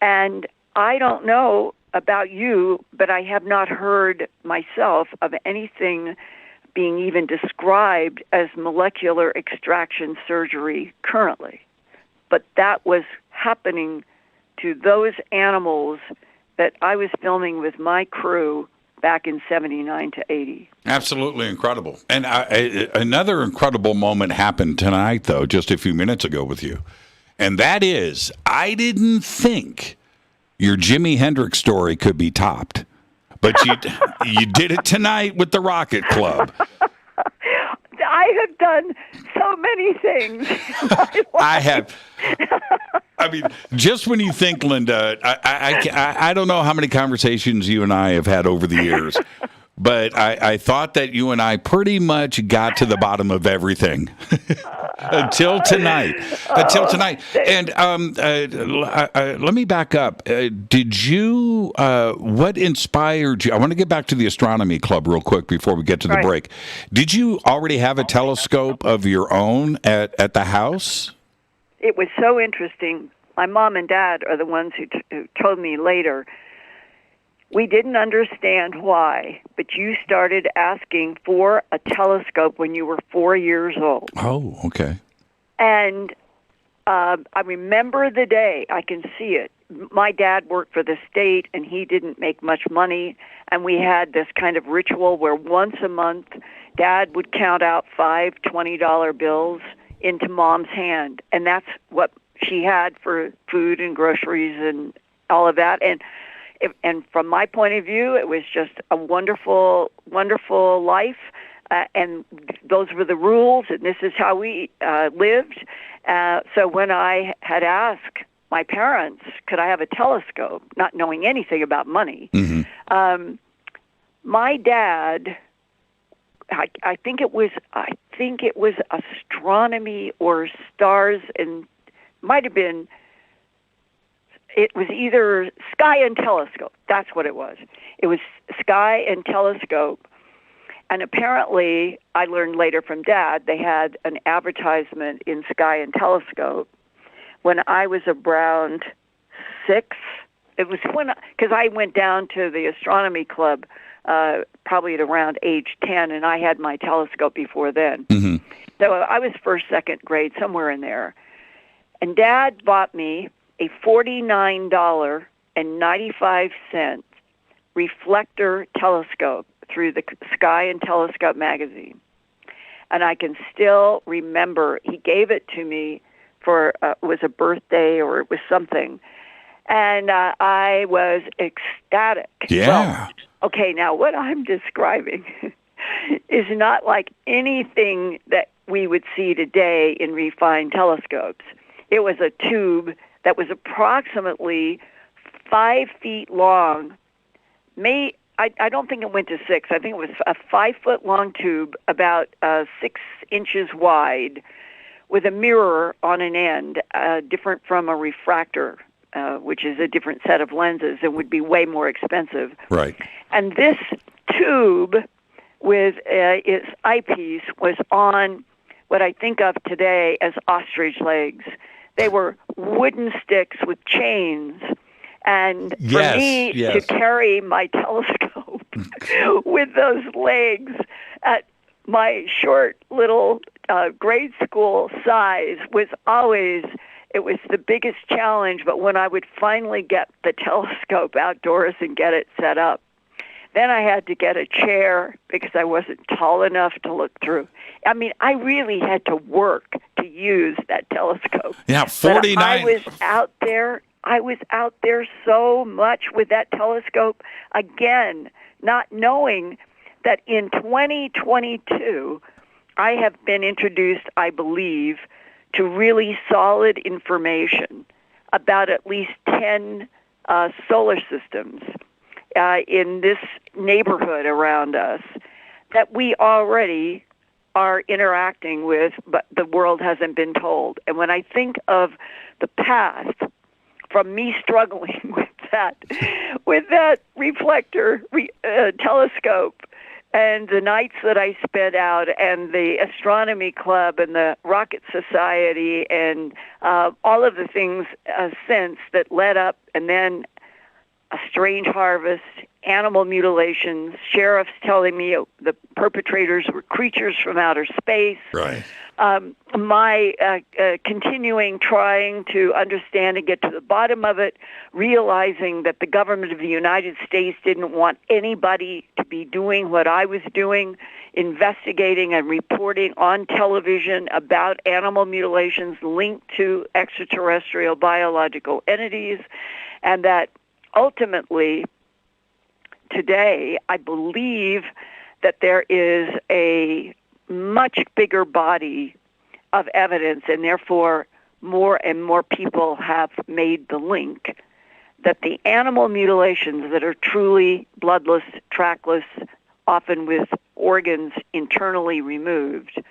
And I don't know about you, but I have not heard myself of anything being even described as molecular extraction surgery currently. But that was happening to those animals that I was filming with my crew back in 79 to 80. Absolutely incredible. And another incredible moment happened tonight, though, just a few minutes ago with you. And that is, I didn't think your Jimi Hendrix story could be topped. But you did it tonight with the Rocket Club. I have done so many things. I have. I mean, just when you think, Linda, I don't know how many conversations you and I have had over the years, but I thought that you and I pretty much got to the bottom of everything until tonight. And let me back up. Did you? What inspired you? I want to get back to the astronomy club real quick before we get to the break. Did you already have a telescope of your own at the house? It was so interesting. My mom and dad are the ones who told me later. We didn't understand why, but you started asking for a telescope when you were 4 years old. Oh, okay. And I remember the day. I can see it. My dad worked for the state, and he didn't make much money. And we had this kind of ritual where once a month, Dad would count out 5 $20 bills into Mom's hand. And that's what she had for food and groceries and all of that. And from my point of view, it was just a wonderful, wonderful life. And those were the rules, and this is how we lived. So when I had asked my parents, could I have a telescope, not knowing anything about money, my dad, I think it was astronomy or stars, and might have been. It was either Sky and Telescope. That's what it was. It was Sky and Telescope. And apparently, I learned later from Dad, they had an advertisement in Sky and Telescope when I was around 6. It was because I went down to the astronomy club probably at around age 10, and I had my telescope before then. Mm-hmm. So I was first, second grade, somewhere in there. And Dad bought me a $49.95 reflector telescope through the Sky and Telescope magazine. And I can still remember he gave it to me for, it was a birthday or it was something. And I was ecstatic. Yeah. Well, okay, now what I'm describing is not like anything that we would see today in refined telescopes. It was a tube that was approximately 5 feet long. I don't think it went to 6. I think it was a 5-foot-long tube, about 6 inches wide, with a mirror on an end, different from a refractor, which is a different set of lenses and would be way more expensive. Right. And this tube with its eyepiece was on what I think of today as ostrich legs. They were wooden sticks with chains. And for me to carry my telescope with those legs at my short little grade school size was always, it was the biggest challenge. But when I would finally get the telescope outdoors and get it set up, then I had to get a chair because I wasn't tall enough to look through. I mean, I really had to work to use that telescope. Yeah, 49. But I was out there so much with that telescope, again, not knowing that in 2022, I have been introduced, I believe, to really solid information about at least 10 solar systems in this neighborhood around us that we already are interacting with, but the world hasn't been told. And when I think of the past, from me struggling with that reflector telescope, and the nights that I spent out, and the astronomy club, and the Rocket Society, and all of the things since that led up, and then a strange harvest, animal mutilations, sheriffs telling me the perpetrators were creatures from outer space. Right. My continuing trying to understand and get to the bottom of it, realizing that the government of the United States didn't want anybody to be doing what I was doing, investigating and reporting on television about animal mutilations linked to extraterrestrial biological entities, and that ultimately, today, I believe that there is a much bigger body of evidence and therefore more and more people have made the link that the animal mutilations that are truly bloodless, trackless, often with organs internally removed,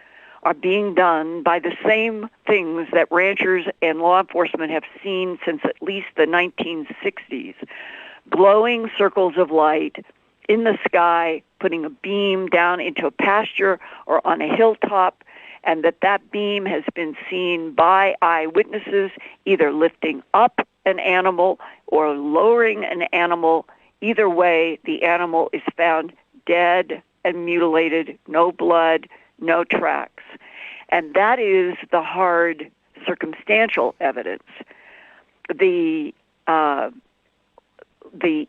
are being done by the same things that ranchers and law enforcement have seen since at least the 1960s. Glowing circles of light in the sky, putting a beam down into a pasture or on a hilltop, and that beam has been seen by eyewitnesses either lifting up an animal or lowering an animal. Either way, the animal is found dead and mutilated, no blood, no tracks. And that is the hard circumstantial evidence. The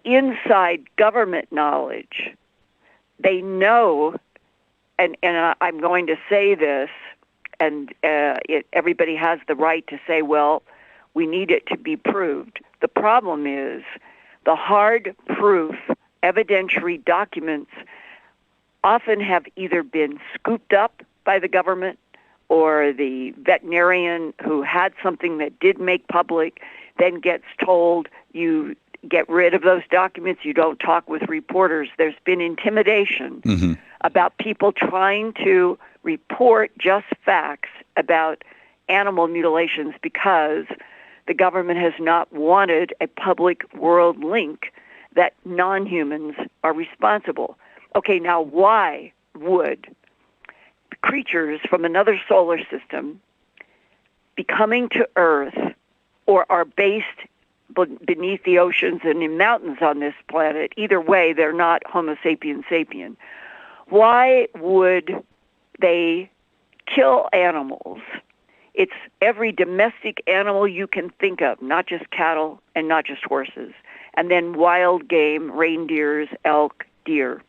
inside government knowledge, they know, and I'm going to say this, and everybody has the right to say, well, we need it to be proved. The problem is the hard proof evidentiary documents often have either been scooped up by the government or the veterinarian who had something that did make public then gets told, you get rid of those documents, you don't talk with reporters. There's been intimidation about people trying to report just facts about animal mutilations because the government has not wanted a public world link that non-humans are responsible. Okay, now why would creatures from another solar system be coming to Earth or are based beneath the oceans and in mountains on this planet? Either way, they're not Homo sapiens sapien. Why would they kill animals? It's every domestic animal you can think of, not just cattle and not just horses. And then wild game, reindeers, elk, deer.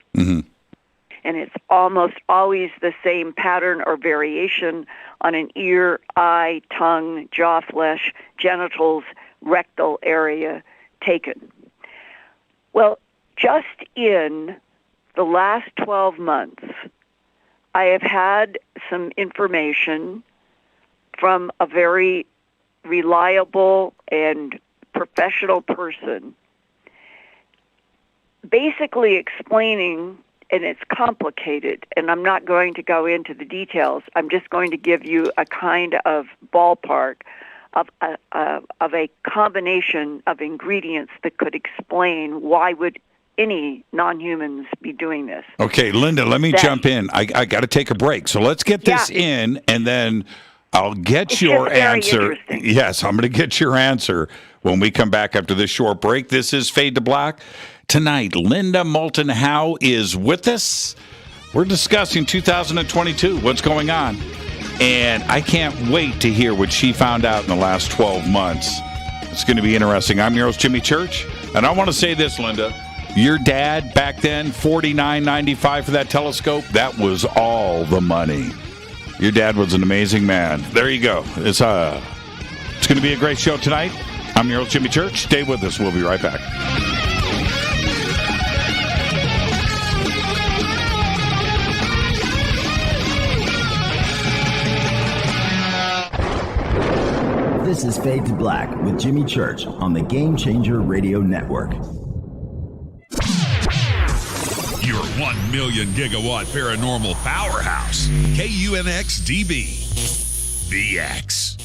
And it's almost always the same pattern or variation on an ear, eye, tongue, jaw flesh, genitals, rectal area taken. Well, just in the last 12 months, I have had some information from a very reliable and professional person basically explaining, and it's complicated, and I'm not going to go into the details. I'm just going to give you a kind of ballpark of a combination of ingredients that could explain why would any non-humans be doing this. Okay, Linda, let me jump in. I got to take a break. So let's get this in, and then I'll get your answer. Yes, I'm going to get your answer when we come back after this short break. This is Fade to Black. Tonight, Linda Moulton Howe is with us. We're discussing 2022, what's going on. And I can't wait to hear what she found out in the last 12 months. It's going to be interesting. I'm your host, Jimmy Church. And I want to say this, Linda. Your dad back then, $49.95 for that telescope, that was all the money. Your dad was an amazing man. There you go. It's going to be a great show tonight. I'm your host, Jimmy Church. Stay with us. We'll be right back. This is Fade to Black with Jimmy Church on the Game Changer Radio Network. Your 1 million gigawatt paranormal powerhouse, KUNX-DB, The X.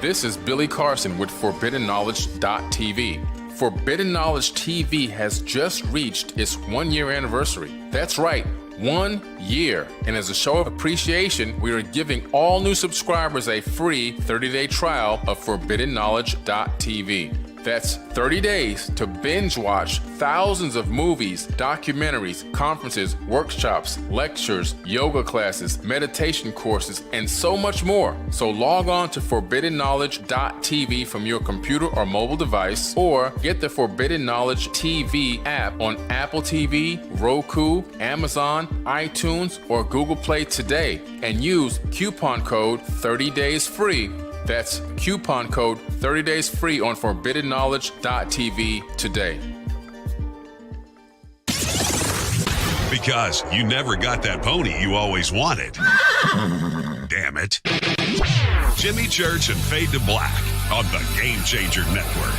This is Billy Carson with ForbiddenKnowledge.tv. Forbidden Knowledge TV has just reached its 1-year anniversary. That's right, 1 year. And as a show of appreciation, we are giving all new subscribers a free 30-day trial of ForbiddenKnowledge.tv. That's 30 days to binge watch thousands of movies, documentaries, conferences, workshops, lectures, yoga classes, meditation courses, and so much more. So log on to ForbiddenKnowledge.tv from your computer or mobile device, or get the Forbidden Knowledge TV app on Apple TV, Roku, Amazon, iTunes, or Google Play today, and use coupon code 30daysfree. That's coupon code 30 days free on ForbiddenKnowledge.tv today. Because you never got that pony you always wanted. Damn it. Jimmy Church and Fade to Black on the Game Changer Network.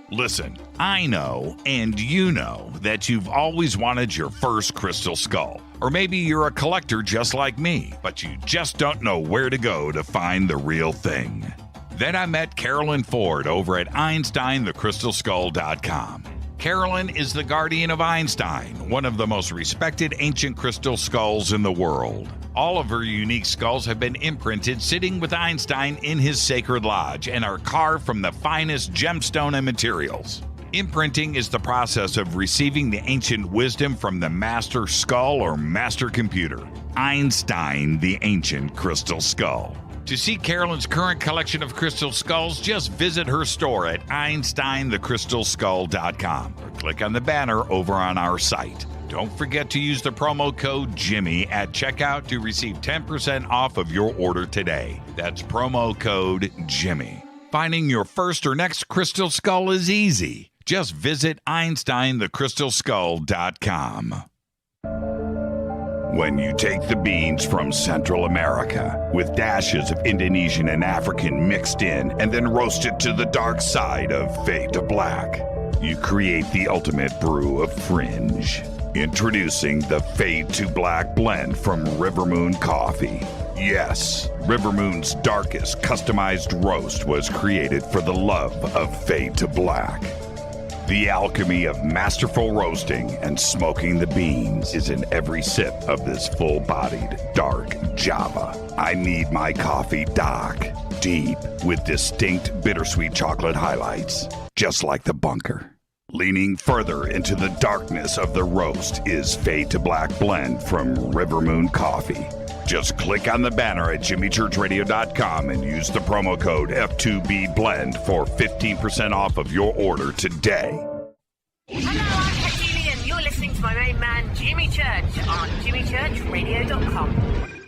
Listen, I know, and you know, that you've always wanted your first crystal skull. Or maybe you're a collector just like me, but you just don't know where to go to find the real thing. Then I met Carolyn Ford over at EinsteinTheCrystalSkull.com. Carolyn is the guardian of Einstein, one of the most respected ancient crystal skulls in the world. All of her unique skulls have been imprinted sitting with Einstein in his sacred lodge and are carved from the finest gemstone and materials. Imprinting is the process of receiving the ancient wisdom from the master skull or master computer. Einstein, the ancient crystal skull. To see Carolyn's current collection of crystal skulls, just visit her store at EinsteinTheCrystalSkull.com or click on the banner over on our site. Don't forget to use the promo code Jimmy at checkout to receive 10% off of your order today. That's promo code Jimmy. Finding your first or next crystal skull is easy. Just visit EinsteinTheCrystalSkull.com. When you take the beans from Central America with dashes of Indonesian and African mixed in and then roast it to the dark side of Fade to Black, you create the ultimate brew of fringe. Introducing the Fade to Black blend from River Moon Coffee. Yes, River Moon's darkest customized roast was created for the love of Fade to Black. The alchemy of masterful roasting and smoking the beans is in every sip of this full-bodied, dark Java. I need my coffee dark, deep, with distinct bittersweet chocolate highlights, just like the bunker. Leaning further into the darkness of the roast is Fade to Black blend from River Moon Coffee. Just click on the banner at jimmychurchradio.com and use the promo code F2B blend for 15% off of your order today. Hello, I'm Katie and you're listening to my main man, Jimmy Church, on jimmychurchradio.com.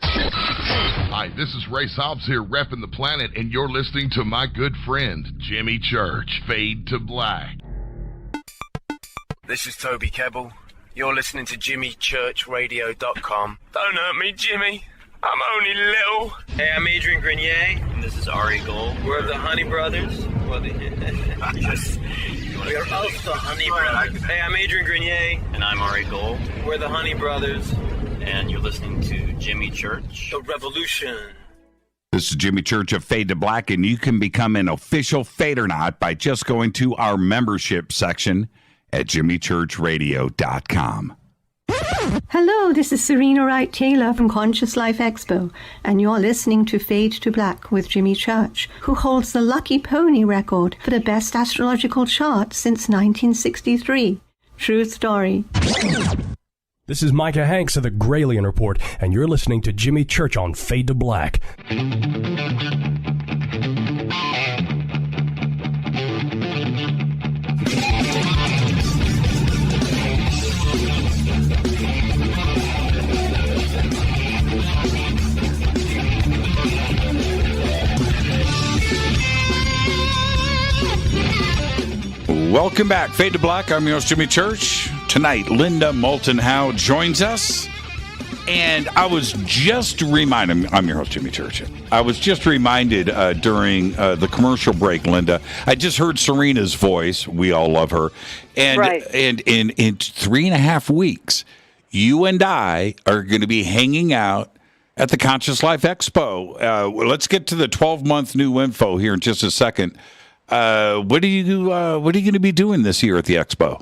Hi, this is Ray Hobbs here, repping the planet, and you're listening to my good friend, Jimmy Church, Fade to Black. This is Toby Kebbell. You're listening to jimmychurchradio.com. Don't hurt me, Jimmy. I'm only little. Hey, I'm Adrian Grenier. And this is Ari Gold. We're the Honey Brothers. We're of the Honey Brothers. Hey, I'm Adrian Grenier. And I'm Ari Gold. We're the Honey Brothers. And you're listening to Jimmy Church. The Revolution. This is Jimmy Church of Fade to Black, and you can become an official Fadernaut by just going to our membership section at jimmychurchradio.com. Hello, this is Serena Wright Taylor from Conscious Life Expo, and you're listening to Fade to Black with Jimmy Church, who holds the Lucky Pony record for the best astrological chart since 1963. True story. This is Micah Hanks of the Gralien Report, and you're listening to Jimmy Church on Fade to Black. Welcome back. Fade to Black. I'm your host, Jimmy Church. Tonight, Linda Moulton Howe joins us. And I was just reminded, I'm your host, Jimmy Church. I was just reminded during the commercial break, Linda, I just heard Serena's voice. We all love her. And, right. And in 3.5 weeks, you and I are going to be hanging out at the Conscious Life Expo. Let's get to the 12-month new info here in just a second. What are you going to be doing this year at the Expo?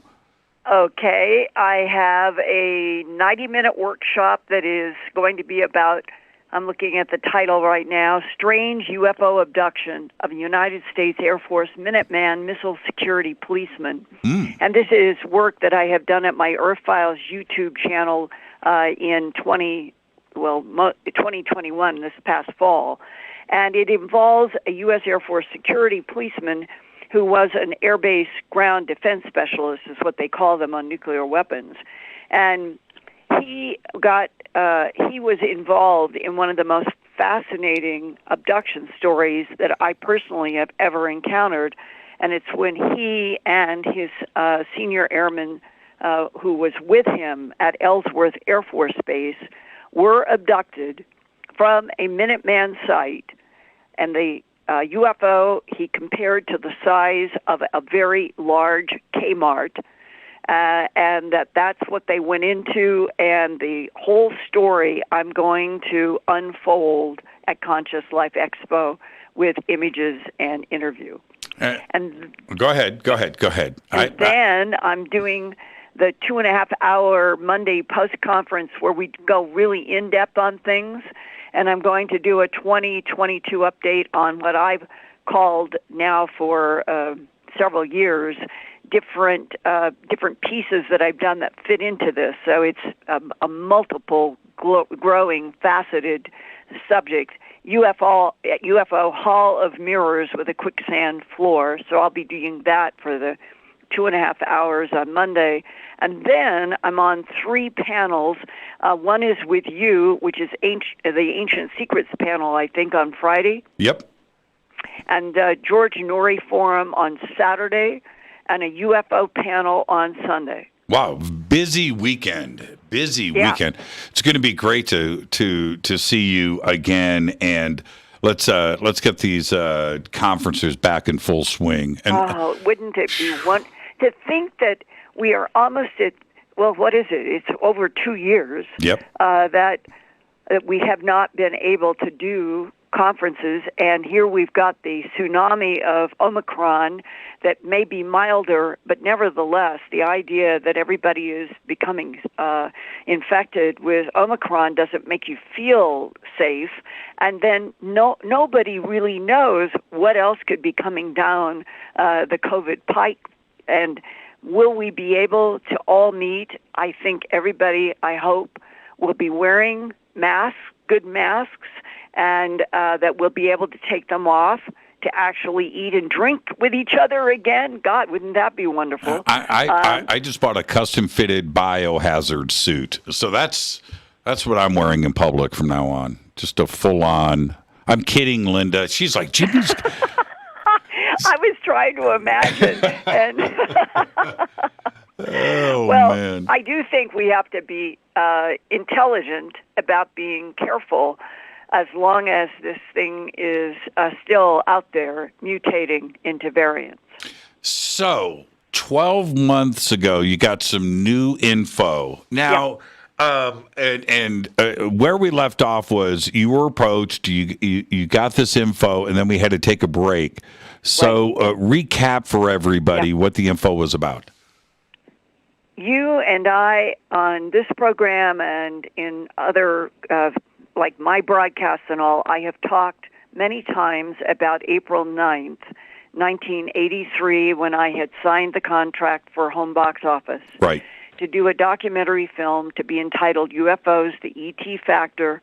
Okay, I have a 90-minute workshop that is going to be about, I'm looking at the title right now, Strange UFO Abduction of a United States Air Force Minuteman Missile Security Policeman. And this is work that I have done at my Earth Files YouTube channel in 2021, this past fall. And it involves a U.S. Air Force security policeman who was an airbase ground defense specialist, is what they call them on nuclear weapons. And he was involved in one of the most fascinating abduction stories that I personally have ever encountered. And it's when he and his senior airman who was with him at Ellsworth Air Force Base were abducted from a Minuteman site, and the UFO he compared to the size of a very large Kmart, and that's what they went into, and the whole story I'm going to unfold at Conscious Life Expo with images and interview. And Go ahead. And then I'm doing the 2.5-hour Monday post-conference where we go really in-depth on things, and I'm going to do a 2022 update on what I've called now for several years different pieces that I've done that fit into this. So it's a multiple growing, faceted subject. UFO Hall of Mirrors with a quicksand floor. So I'll be doing that for the 2.5 hours on Monday. And then I'm on 3 panels. One is with you, which is the Ancient Secrets panel, I think, on Friday. Yep. And George Norrie Forum on Saturday, and a UFO panel on Sunday. Wow, busy weekend. Weekend. It's going to be great to see you again, and let's get these conferences back in full swing. And wouldn't it be one to think that we are almost at, well, what is it? It's over 2 years. Yep. That we have not been able to do conferences, and here we've got the tsunami of Omicron that may be milder, but nevertheless, the idea that everybody is becoming infected with Omicron doesn't make you feel safe, and then nobody really knows what else could be coming down the COVID pike, and will we be able to all meet? I think everybody, I hope, will be wearing masks, good masks, and that we'll be able to take them off to actually eat and drink with each other again. God, wouldn't that be wonderful? I just bought a custom-fitted biohazard suit, so that's what I'm wearing in public from now on. Just a full-on. I'm kidding, Linda. She's like, Jimmy's. I was trying to imagine, and man. I do think we have to be intelligent about being careful, as long as this thing is still out there mutating into variants. So, 12 months ago, you got some new info. Now, where we left off was you were approached, you got this info, and then we had to take a break. So, recap for everybody what the info was about. You and I, on this program and in other like my broadcasts and all, I have talked many times about April 9th, 1983, when I had signed the contract for Home Box Office to do a documentary film to be entitled UFOs, the ET Factor,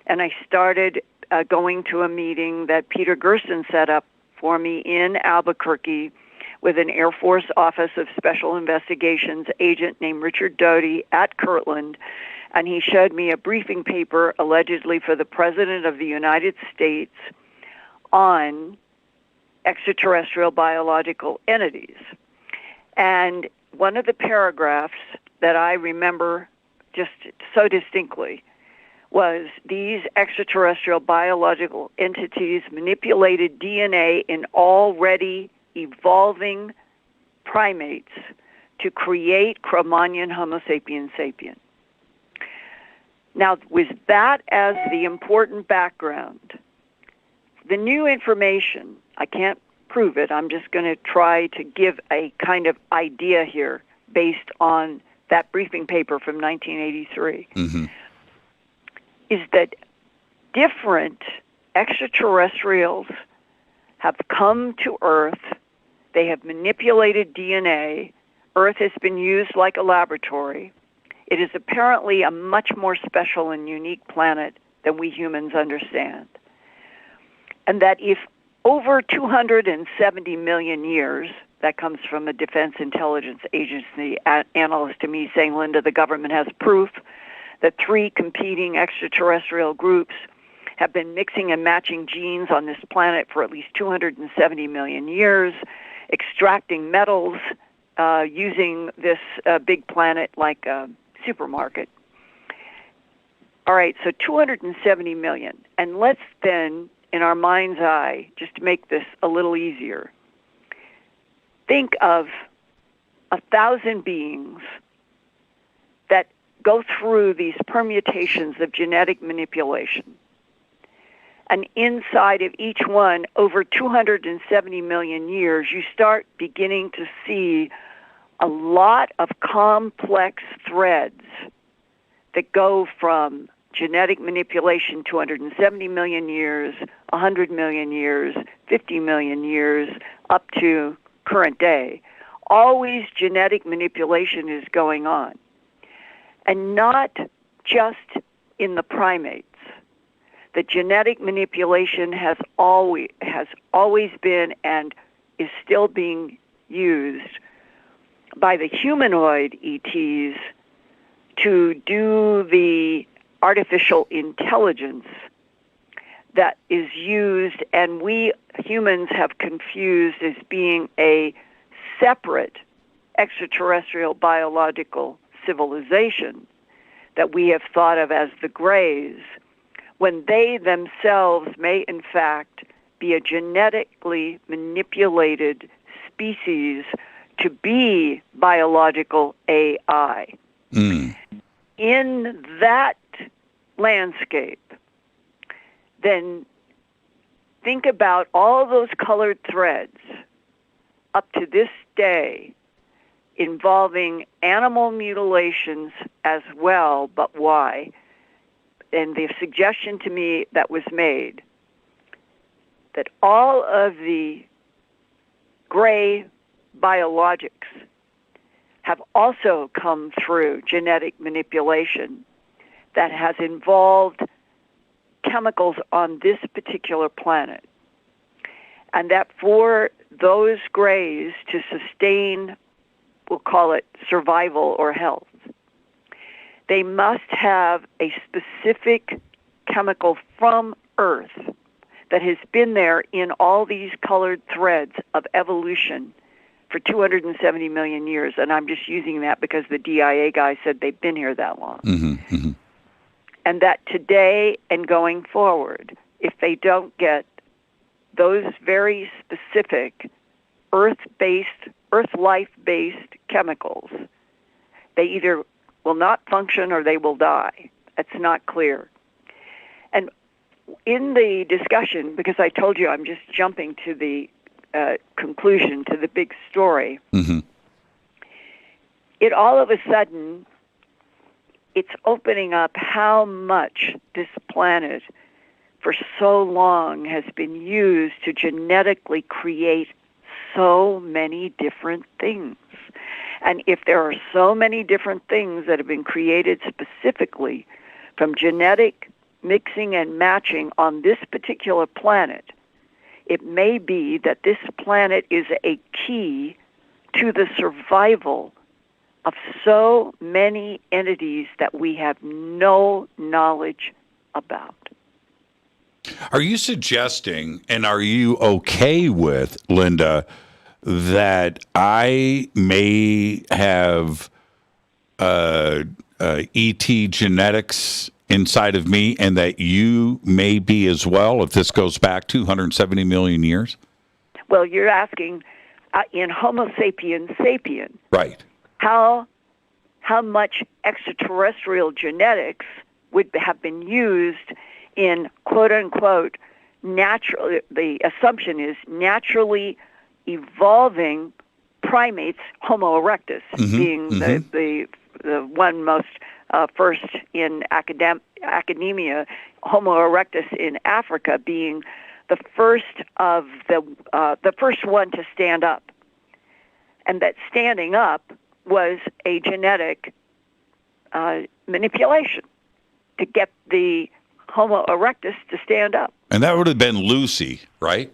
and I started going to a meeting that Peter Gersten set up for me in Albuquerque with an Air Force Office of Special Investigations agent named Richard Doty at Kirtland, and he showed me a briefing paper allegedly for the President of the United States on extraterrestrial biological entities. And one of the paragraphs that I remember just so distinctly was these extraterrestrial biological entities manipulated DNA in already evolving primates to create Cro-Magnon Homo sapiens sapien. Now, with that as the important background, the new information, I can't prove it, I'm just going to try to give a kind of idea here based on that briefing paper from 1983, is that different extraterrestrials have come to Earth. They have manipulated DNA. Earth has been used like a laboratory. It is apparently a much more special and unique planet than we humans understand. And that if over 270 million years, that comes from a Defense Intelligence Agency analyst to me saying, Linda, the government has proof that 3 competing extraterrestrial groups have been mixing and matching genes on this planet for at least 270 million years, extracting metals, using this big planet like a supermarket. All right, so 270 million. And let's then, in our mind's eye, just to make this a little easier, think of 1,000 beings that go through these permutations of genetic manipulation. And inside of each one, over 270 million years, you start beginning to see a lot of complex threads that go from genetic manipulation 270 million years, 100 million years, 50 million years, up to current day. Always genetic manipulation is going on. And not just in the primates. The genetic manipulation has always been and is still being used by the humanoid ETs to do the artificial intelligence that is used, and we humans have confused as being a separate extraterrestrial biological civilization that we have thought of as the Greys, when they themselves may in fact be a genetically manipulated species to be biological AI. In that landscape, then think about all those colored threads up to this day involving animal mutilations as well, but why? And the suggestion to me that was made that all of the gray biologics have also come through genetic manipulation that has involved chemicals on this particular planet. And that for those grays to sustain, we'll call it survival or health, they must have a specific chemical from Earth that has been there in all these colored threads of evolution for 270 million years. And I'm just using that because the DIA guy said they've been here that long. And that today and going forward, if they don't get those very specific Earth-based, Earth-life-based chemicals, they either will not function or they will die. It's not clear. And in the discussion, because I told you I'm just jumping to the conclusion, to the big story, it all of a sudden, it's opening up how much this planet for so long has been used to genetically create so many different things. And if there are so many different things that have been created specifically from genetic mixing and matching on this particular planet, it may be that this planet is a key to the survival of so many entities that we have no knowledge about. Are you suggesting, and are you okay with, Linda, that I may have ET genetics inside of me and that you may be as well if this goes back 270 million years? Well, you're asking in Homo sapiens sapien. Right. How much extraterrestrial genetics would have been used in quote-unquote natural, the assumption is naturally evolving primates, Homo erectus being the one most first in academia, Homo erectus in Africa being the first of the first one to stand up. And that standing up was a genetic manipulation to get the Homo erectus to stand up. And that would have been Lucy, right?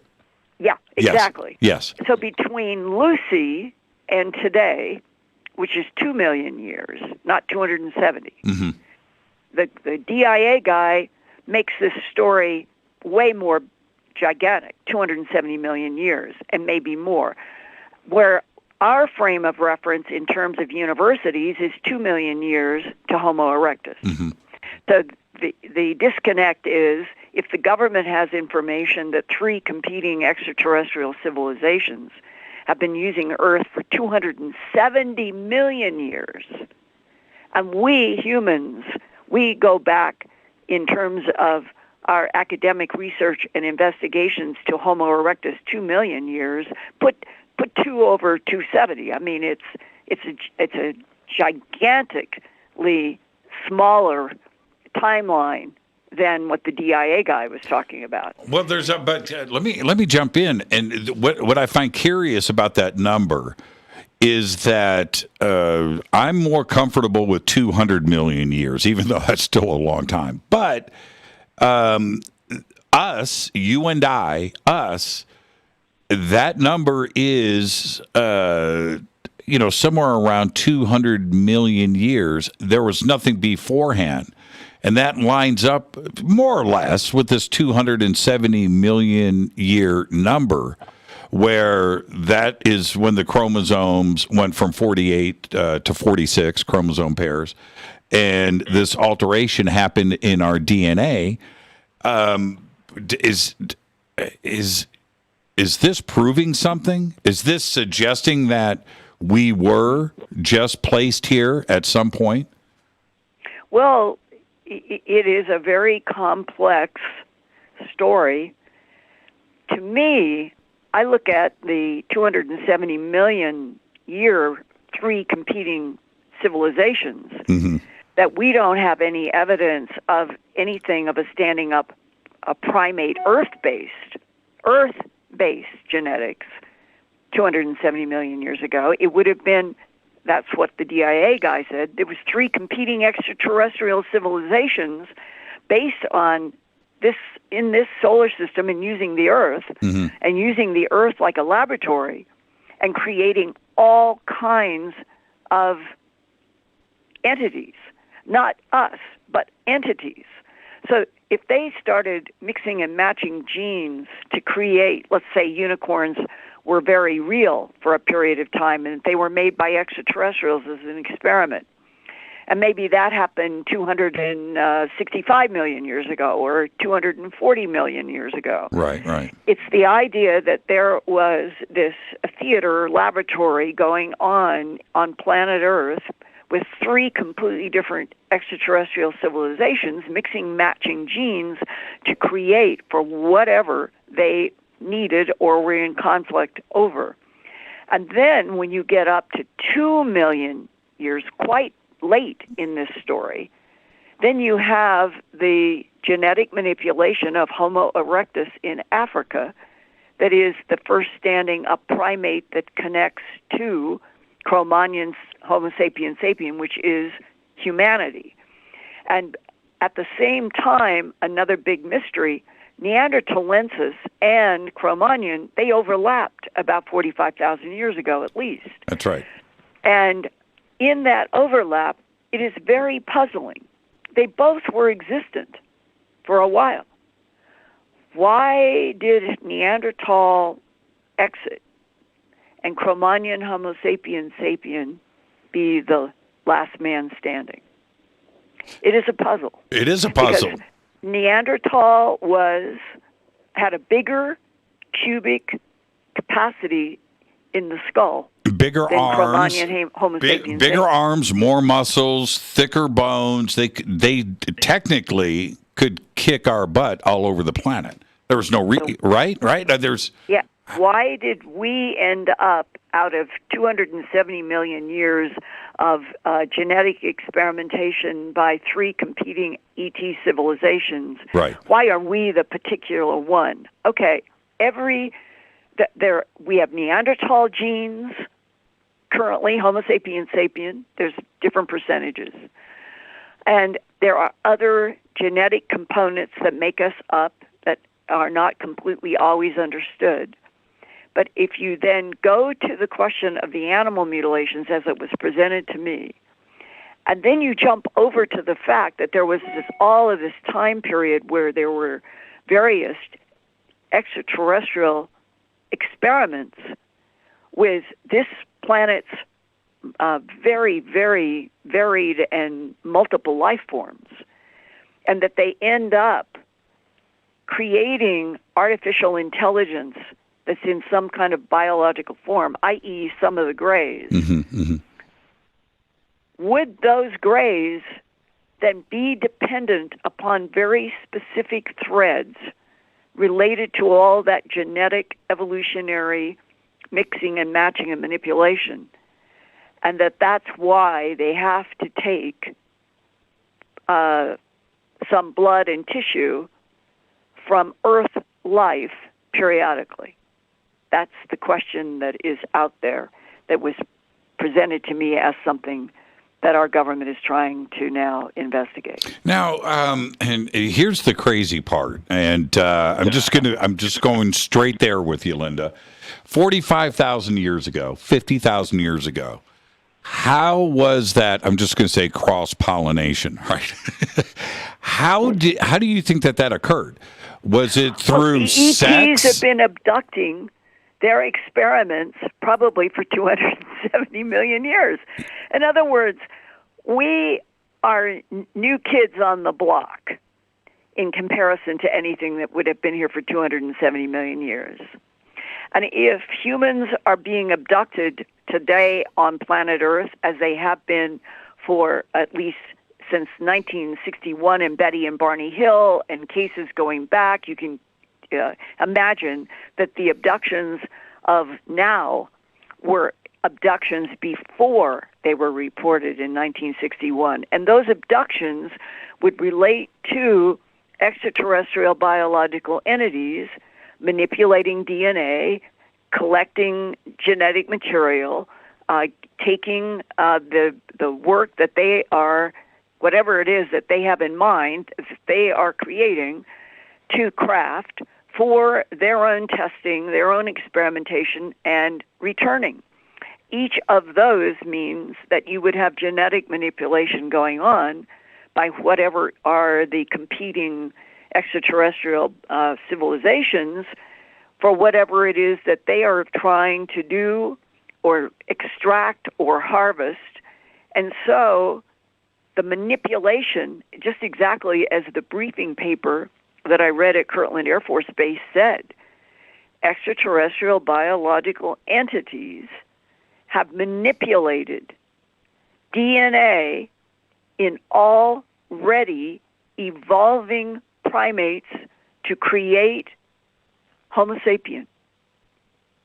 Yeah, exactly. Yes. So between Lucy and today, which is 2 million years, not 270, the DIA guy makes this story way more gigantic, 270 million years, and maybe more, where our frame of reference in terms of universities is 2 million years to Homo erectus. So the disconnect is if the government has information that 3 competing extraterrestrial civilizations have been using Earth for 270 million years, and we humans, we go back in terms of our academic research and investigations to Homo erectus 2 million years, put 2 over 270. I mean, it's a gigantically smaller timeline than what the DIA guy was talking about. Well, but let me jump in, and what I find curious about that number is that I'm more comfortable with 200 million years, even though that's still a long time. But us, you and I, that number is somewhere around 200 million years. There was nothing beforehand. And that lines up more or less with this 270 million year number, where that is when the chromosomes went from 48 to 46 chromosome pairs, and this alteration happened in our DNA. Is this proving something? Is this suggesting that we were just placed here at some point? Well, it is a very complex story. To me, I look at the 270 million year 3 competing civilizations that we don't have any evidence of anything of a standing up a primate Earth-based genetics 270 million years ago. It would have been, that's what the DIA guy said, there was 3 competing extraterrestrial civilizations based on this, in this solar system, and using the Earth, and using the Earth like a laboratory, and creating all kinds of entities, not us, but entities. So if they started mixing and matching genes to create, let's say unicorns were very real for a period of time, and they were made by extraterrestrials as an experiment, and maybe that happened 265 million years ago or 240 million years ago. Right. It's the idea that there was this theater laboratory going on planet Earth with 3 completely different extraterrestrial civilizations mixing, matching genes to create for whatever they needed or were in conflict over. And then when you get up to 2 million years, quite late in this story, then you have the genetic manipulation of Homo erectus in Africa that is the first standing up primate that connects to Cro-Magnon's Homo sapiens sapien, which is humanity. And at the same time, another big mystery, Neanderthalensis and Cro-Magnon, they overlapped about 45,000 years ago at least. That's right. And in that overlap, it is very puzzling. They both were existent for a while. Why did Neanderthal exit and Cro-Magnon Homo sapiens sapien be the last man standing? It is a puzzle. It is a puzzle. Because Neanderthal had a bigger cubic capacity in the skull. Bigger than arms, Cro-Magnon Homo sapiens. bigger arms, more muscles, thicker bones. They technically could kick our butt all over the planet. There was no right. Yeah. Why did we end up out of 270 million years of genetic experimentation by 3 competing ET civilizations? Right. Why are we the particular one? Okay, we have Neanderthal genes currently, Homo sapiens sapien. There's different percentages. And there are other genetic components that make us up that are not completely always understood. But if you then go to the question of the animal mutilations as it was presented to me, and then you jump over to the fact that there was all of this time period where there were various extraterrestrial experiments with this planet's very, very varied and multiple life forms. and that they end up creating artificial intelligence that's in some kind of biological form, i.e. some of the grays, would those grays then be dependent upon very specific threads related to all that genetic evolutionary mixing and matching and manipulation, and that's why they have to take some blood and tissue from Earth life periodically? That's the question that is out there that was presented to me as something that our government is trying to now investigate. Now, and here's the crazy part, and I'm just going straight there with you, Linda. 45,000 years ago, 50,000 years ago, how was that? I'm just going to say cross-pollination, right? How do you think that occurred? Was it through sex? ETs have been abducting their experiments probably for 270 million years. In other words, we are new kids on the block in comparison to anything that would have been here for 270 million years. And if humans are being abducted today on planet Earth, as they have been for at least since 1961 in Betty and Barney Hill, and cases going back, you can imagine that the abductions of now were abductions before they were reported in 1961. And those abductions would relate to extraterrestrial biological entities manipulating DNA, collecting genetic material, taking the work that they are, whatever it is that they have in mind, they are creating to craft for their own testing, their own experimentation, and returning. Each of those means that you would have genetic manipulation going on by whatever are the competing extraterrestrial civilizations for whatever it is that they are trying to do or extract or harvest. And so the manipulation, just exactly as the briefing paper that I read at Kirtland Air Force Base said, extraterrestrial biological entities have manipulated DNA in already evolving primates to create Homo sapien.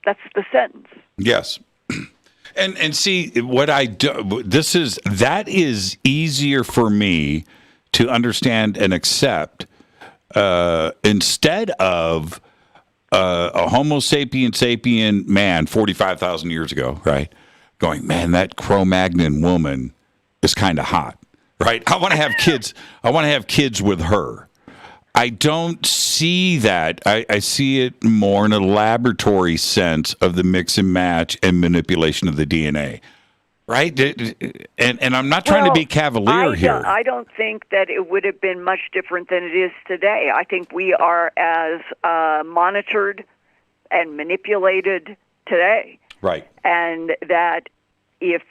That's the sentence. Yes. And see what I do. That is easier for me to understand and accept instead of a Homo sapien man 45,000 years ago, right? Going, man, that Cro-Magnon woman is kind of hot, right? I want to have kids. I want to have kids with her. I don't see that. I see it more in a laboratory sense of the mix and match and manipulation of the DNA, right? And I'm not trying to be cavalier here. I don't think that it would have been much different than it is today. I think we are as monitored and manipulated today. Right. And that if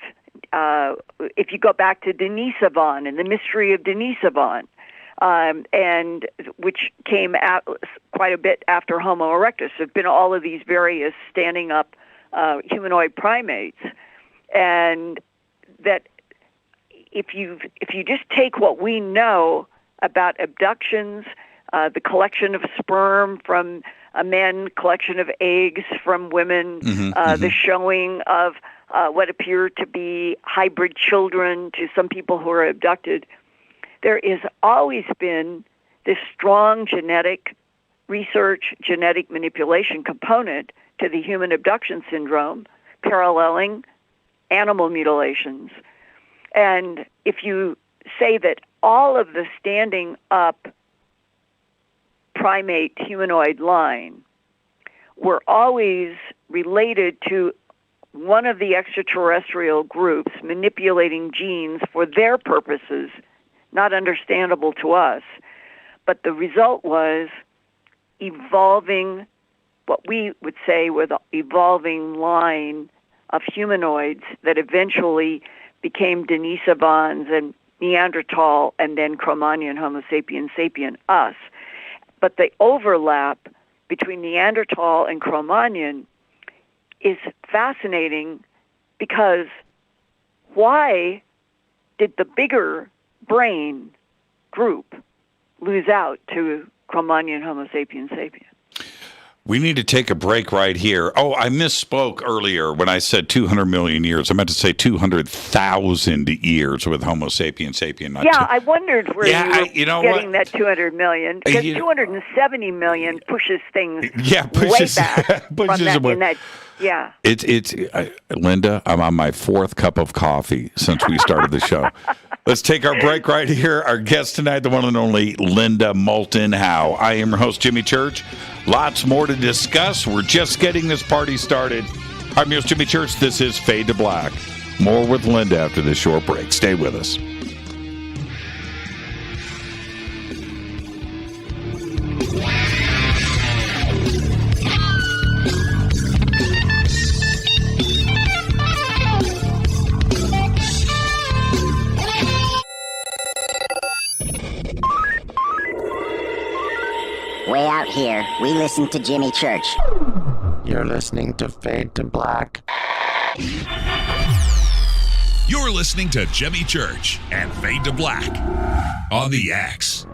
you go back to Denisovans and the mystery of Denisovans, and which came out quite a bit after Homo erectus. There have been all of these various standing up humanoid primates, and that if you just take what we know about abductions, the collection of sperm from men, collection of eggs from women, the showing of what appear to be hybrid children to some people who are abducted, there has always been this strong genetic research, genetic manipulation component to the human abduction syndrome, paralleling animal mutilations. And if you say that all of the standing up primate humanoid line were always related to one of the extraterrestrial groups manipulating genes for their purposes, not understandable to us, but the result was evolving, what we would say were the evolving line of humanoids that eventually became Denisovans and, Neanderthal and then Cro-Magnon, Homo sapien sapien, us. But the overlap between Neanderthal and Cro-Magnon is fascinating because why did the bigger brain group lose out to Cro-Magnon, Homo sapien sapien? We need to take a break right here. Oh, I misspoke earlier when I said 200 million years. I meant to say 200,000 years with Homo sapien sapien. I wondered where you were getting that 200 million, because 270 million pushes things way back from that. Yeah. It's Linda, I'm on my fourth cup of coffee since we started the show. Let's take our break right here. Our guest tonight, the one and only Linda Moulton Howe. I am your host, Jimmy Church. Lots more to discuss. We're just getting this party started. I'm your host, Jimmy Church. This is Fade to Black. More with Linda after this short break. Stay with us. Way out here, we listen to Jimmy Church. You're listening to Fade to Black. You're listening to Jimmy Church and Fade to Black on the X.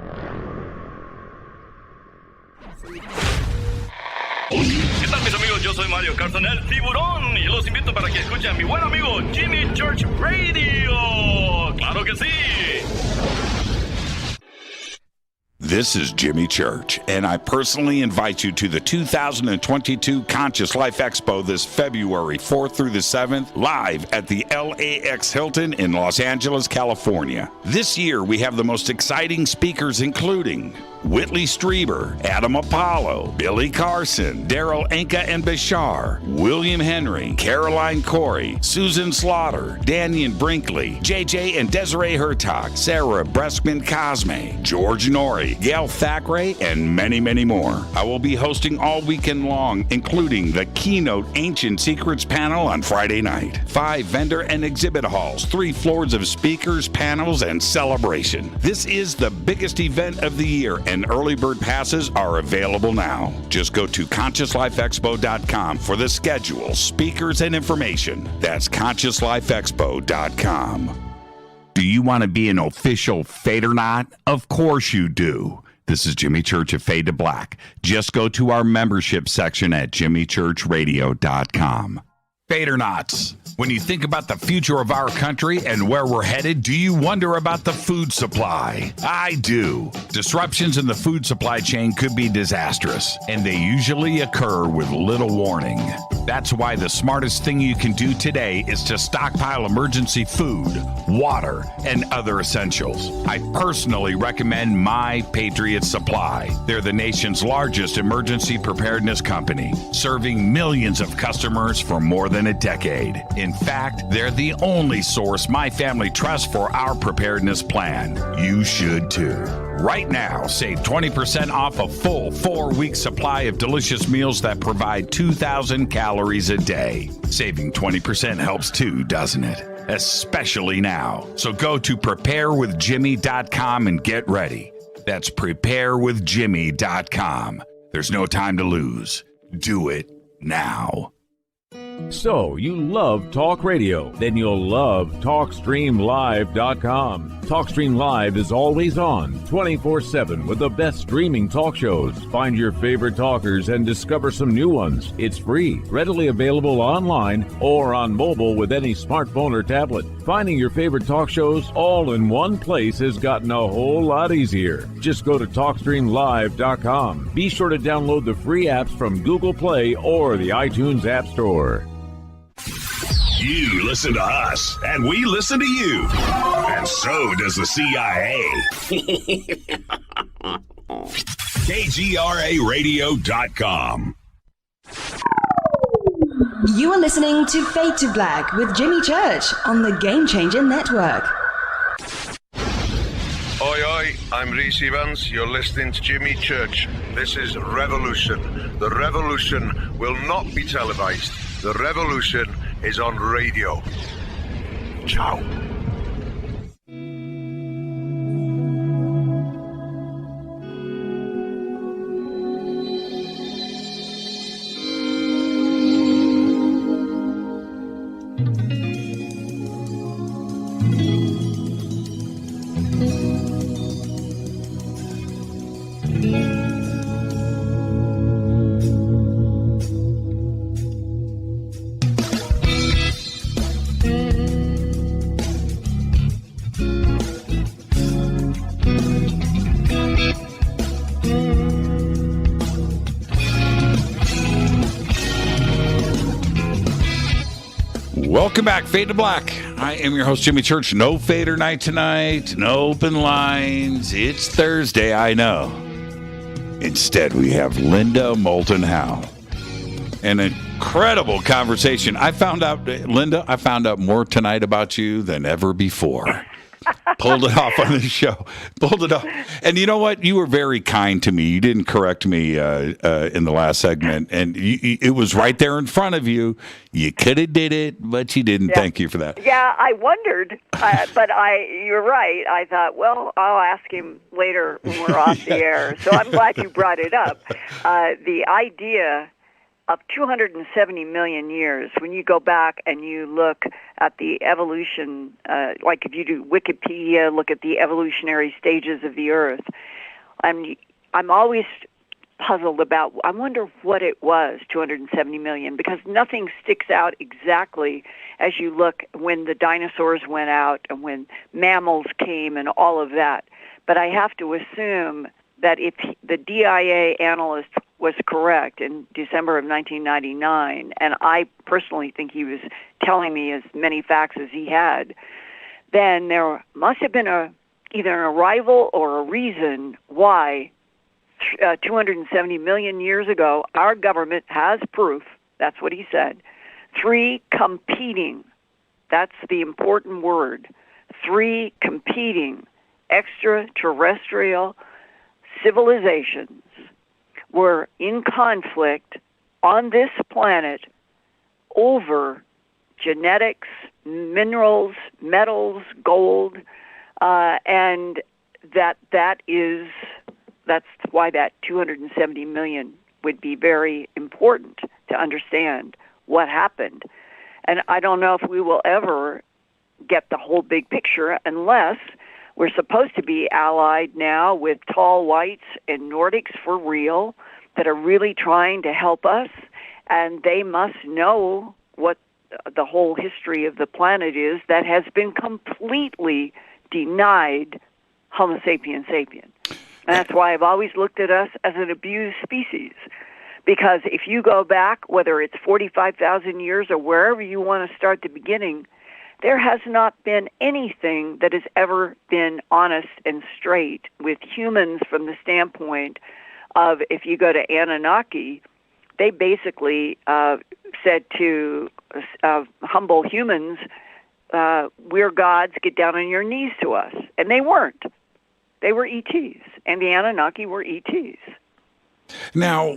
¿Qué tal, mis amigos? Yo soy Mario Carson, el tiburón, y los invito para que escuchen a mi buen amigo Jimmy Church Radio. ¡Claro que sí! This is Jimmy Church, and I personally invite you to the 2022 Conscious Life Expo this February 4th through the 7th, live at the LAX Hilton in Los Angeles, California. This year, we have the most exciting speakers, including Whitley Strieber, Adam Apollo, Billy Carson, Daryl Anka and Bashar, William Henry, Caroline Corey, Susan Slaughter, Daniel Brinkley, JJ and Desiree Hertog, Sarah Breskman Cosme, George Norrie, Gail Thackeray, and many, many more. I will be hosting all weekend long, including the keynote Ancient Secrets panel on Friday night, 5 vendor and exhibit halls, 3 floors of speakers, panels, and celebration. This is the biggest event of the year, and early bird passes are available now. Just go to ConsciousLifeExpo.com for the schedule, speakers, and information. That's ConsciousLifeExpo.com. Do you want to be an official Fadernaut? Of course you do. This is Jimmy Church of Fade to Black. Just go to our membership section at JimmyChurchRadio.com. Fadernauts. When you think about the future of our country and where we're headed, do you wonder about the food supply? I do. Disruptions in the food supply chain could be disastrous, and they usually occur with little warning. That's why the smartest thing you can do today is to stockpile emergency food, water, and other essentials. I personally recommend My Patriot Supply. They're the nation's largest emergency preparedness company, serving millions of customers for more than a decade. In fact, they're the only source my family trusts for our preparedness plan. You should too. Right now, save 20% off a full 4-week supply of delicious meals that provide 2,000 calories a day. Saving 20% helps too, doesn't it? Especially now. So go to preparewithjimmy.com and get ready. That's preparewithjimmy.com. There's no time to lose. Do it now. So, you love talk radio? Then you'll love TalkStreamLive.com. TalkStream Live is always on, 24/7, with the best streaming talk shows. Find your favorite talkers and discover some new ones. It's free, readily available online or on mobile with any smartphone or tablet. Finding your favorite talk shows all in one place has gotten a whole lot easier. Just go to TalkStreamLive.com. Be sure to download the free apps from Google Play or the iTunes App Store. You listen to us, and we listen to you. And so does the CIA. KGRARadio.com. You are listening to Fade to Black with Jimmy Church on the Game Changer Network. Oi, oi, I'm Reese Evans. You're listening to Jimmy Church. This is Revolution. The revolution will not be televised. The revolution is on radio. Ciao. Welcome back, Fade to Black. I am your host, Jimmy Church. No fader night tonight, no open lines. It's Thursday, I know. Instead, we have Linda Moulton Howe. An incredible conversation. Linda, I found out more tonight about you than ever before. Pulled it off on the show. Pulled it off. And you know what? You were very kind to me. You didn't correct me in the last segment. And it was right there in front of you. You could have did it, but you didn't. Yeah. Thank you for that. Yeah, I wondered. But you're right. I thought, well, I'll ask him later when we're off the air. So I'm glad you brought it up. The idea of 270 million years, when you go back and you look at the evolution, like if you do Wikipedia, look at the evolutionary stages of the Earth, I'm always puzzled about, I wonder what it was, 270 million, because nothing sticks out exactly as you look when the dinosaurs went out and when mammals came and all of that. But I have to assume that if the DIA analyst was correct in December of 1999, and I personally think he was telling me as many facts as he had, then there must have been either an arrival or a reason why 270 million years ago, our government has proof, that's what he said, 3 competing, that's the important word, 3 competing extraterrestrial civilizations were in conflict on this planet over genetics, minerals, metals, gold, and that's why that 270 million would be very important to understand what happened. And I don't know if we will ever get the whole big picture unless we're supposed to be allied now with tall whites and Nordics for real that are really trying to help us, and they must know what the whole history of the planet is that has been completely denied Homo sapiens sapien. And that's why I've always looked at us as an abused species. Because if you go back, whether it's 45,000 years or wherever you want to start the beginning, there has not been anything that has ever been honest and straight with humans from the standpoint of, if you go to Anunnaki, they basically said to humble humans, we're gods, get down on your knees to us. And they weren't. They were ETs, and the Anunnaki were ETs. Now,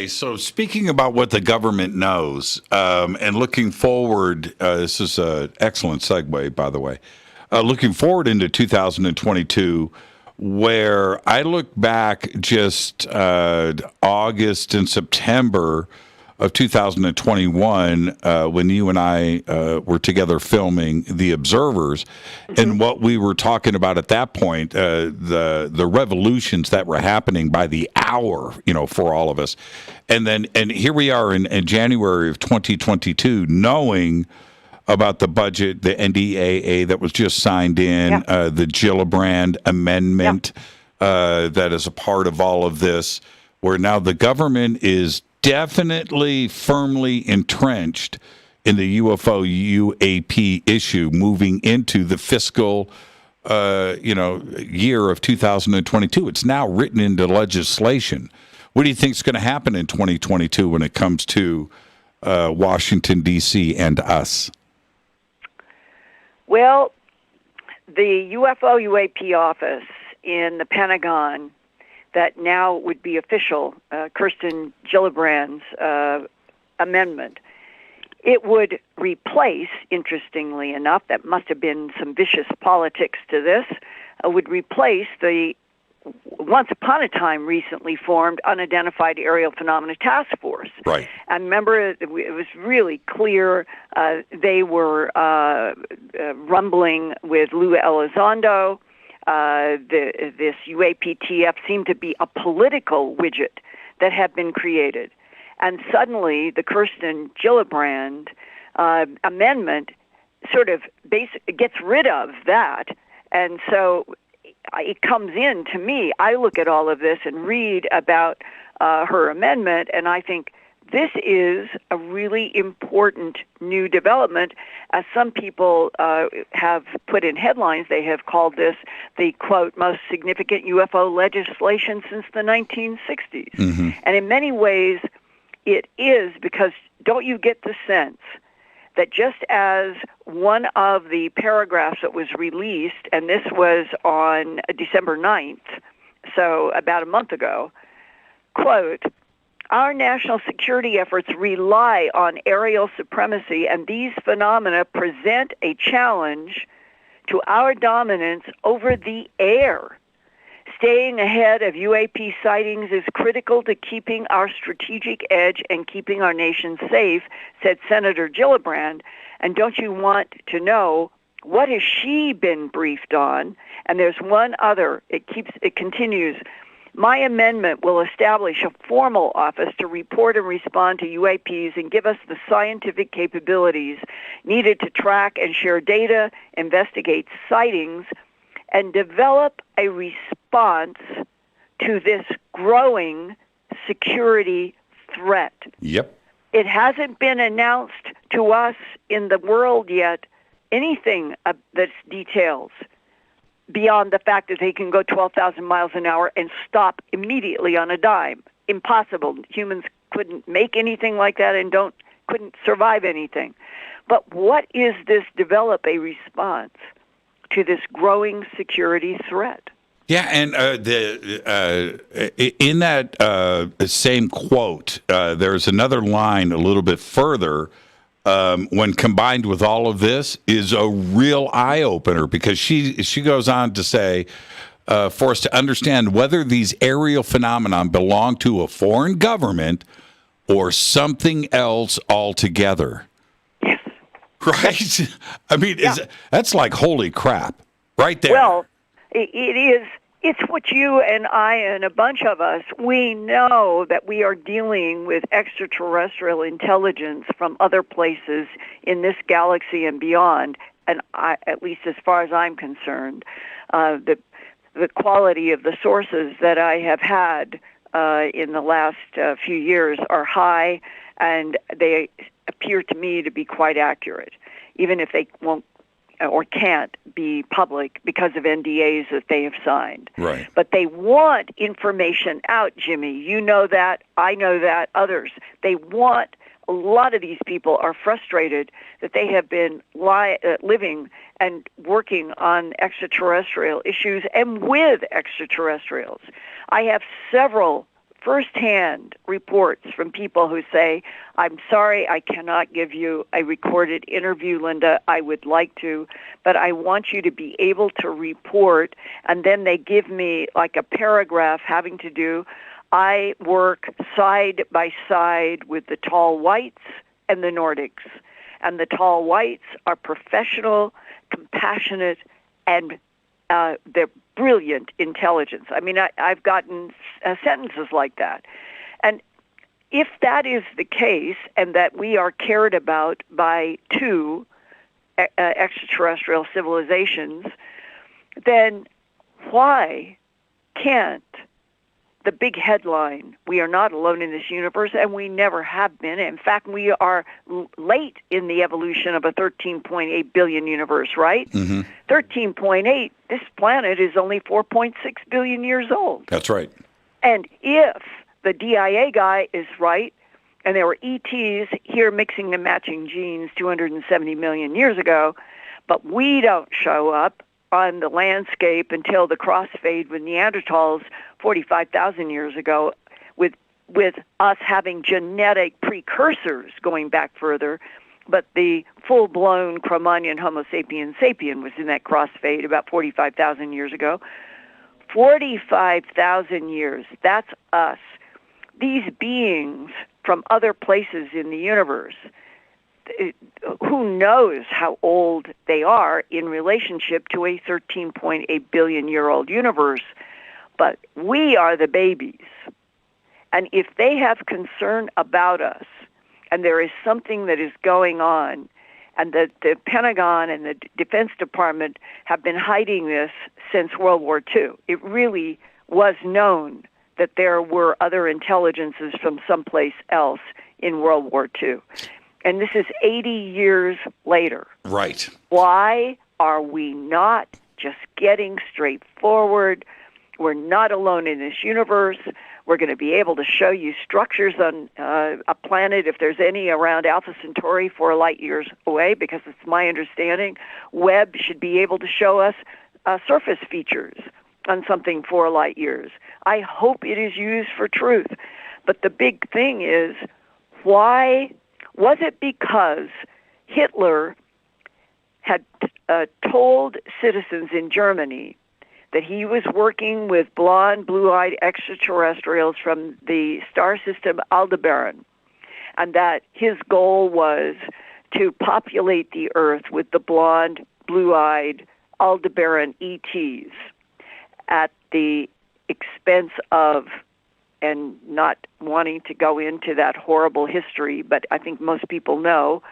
so speaking about what the government knows, and looking forward, this is an excellent segue, by the way, looking forward into 2022, where I look back just August and September of 2021, when you and I were together filming The Observers, and what we were talking about at that point, the revolutions that were happening by the hour, for all of us. And here we are in January of 2022, knowing about the budget, the NDAA that was just signed in, the Gillibrand Amendment that is a part of all of this, where now the government is definitely firmly entrenched in the UFO UAP issue moving into the fiscal year of 2022. It's now written into legislation. What do you think is going to happen in 2022 when it comes to Washington, D.C. and us? Well, the UFO UAP office in the Pentagon that now would be official, Kirsten Gillibrand's amendment, it would replace, interestingly enough, that must have been some vicious politics to this, would replace the once upon a time recently formed Unidentified Aerial Phenomena Task Force. Right. I remember it was really clear they were rumbling with Lou Elizondo. This UAPTF seemed to be a political widget that had been created. And suddenly the Kirsten Gillibrand amendment sort of gets rid of that. And so it comes in to me. I look at all of this and read about her amendment, and I think this is a really important new development. As some people have put in headlines, they have called this the, quote, most significant UFO legislation since the 1960s. Mm-hmm. And in many ways, it is, because don't you get the sense that just as one of the paragraphs that was released, and this was on December 9th, so about a month ago, quote, our national security efforts rely on aerial supremacy, and these phenomena present a challenge to our dominance over the air. Staying ahead of UAP sightings is critical to keeping our strategic edge and keeping our nation safe, said Senator Gillibrand. And don't you want to know, what has she been briefed on? And there's one other. It continues. My amendment will establish a formal office to report and respond to UAPs and give us the scientific capabilities needed to track and share data, investigate sightings, and develop a response to this growing security threat. Yep. It hasn't been announced to us in the world yet anything that's details beyond the fact that they can go 12,000 miles an hour and stop immediately on a dime. Impossible. Humans couldn't make anything like that and couldn't survive anything. But what is this develop a response to this growing security threat? Yeah, and in that same quote, there's another line a little bit further. When combined with all of this, is a real eye opener, because she goes on to say, for us to understand whether these aerial phenomenon belong to a foreign government or something else altogether. Yes. Right? I mean, that's like holy crap right there. Well, it is. It's what you and I and a bunch of us, we know that we are dealing with extraterrestrial intelligence from other places in this galaxy and beyond. And at least as far as I'm concerned, the quality of the sources that I have had in the last few years are high, and they appear to me to be quite accurate, even if they won't or can't be public because of NDAs that they have signed. Right. But they want information out, Jimmy. You know that. I know that. Others. They want, a lot of these people are frustrated that they have been living and working on extraterrestrial issues and with extraterrestrials. I have several first-hand reports from people who say, I'm sorry, I cannot give you a recorded interview, Linda. I would like to, but I want you to be able to report. And then they give me like a paragraph having to do, I work side by side with the tall whites and the Nordics. And the tall whites are professional, compassionate, and they're brilliant intelligence. I mean, I've gotten sentences like that. And if that is the case, and that we are cared about by two extraterrestrial civilizations, then why can't the big headline, we are not alone in this universe, and we never have been. In fact, we are late in the evolution of a 13.8 billion universe, right? Mm-hmm. 13.8, this planet is only 4.6 billion years old. That's right. And if the DIA guy is right, and there were ETs here mixing and matching genes 270 million years ago, but we don't show up on the landscape until the crossfade with Neanderthals 45,000 years ago, with us having genetic precursors going back further, but the full-blown Cro-Magnon Homo sapien sapien was in that crossfade about 45,000 years ago. 45,000 years, that's us. These beings from other places in the universe, who knows how old they are in relationship to a 13.8 billion-year-old universe, but we are the babies. And if they have concern about us, and there is something that is going on, and the Pentagon and the Defense Department have been hiding this since World War II. It really was known that there were other intelligences from someplace else in World War II. And this is 80 years later. Right. Why are we not just getting straightforward? We're not alone in this universe. We're going to be able to show you structures on a planet, if there's any, around Alpha Centauri 4 light years away, because it's my understanding Webb should be able to show us surface features on something 4 light years. I hope it is used for truth. But the big thing is, why was it because Hitler had told citizens in Germany that he was working with blonde, blue-eyed extraterrestrials from the star system Aldebaran, and that his goal was to populate the Earth with the blonde, blue-eyed Aldebaran ETs at the expense of, and not wanting to go into that horrible history, but I think most people know,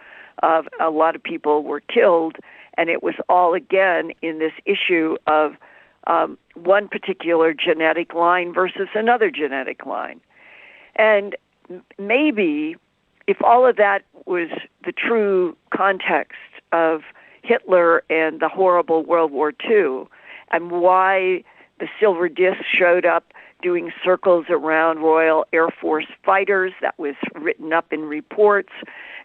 of a lot of people were killed, and it was all, again, in this issue of one particular genetic line versus another genetic line. And maybe if all of that was the true context of Hitler and the horrible World War II, and why the silver disc showed up doing circles around Royal Air Force fighters, that was written up in reports,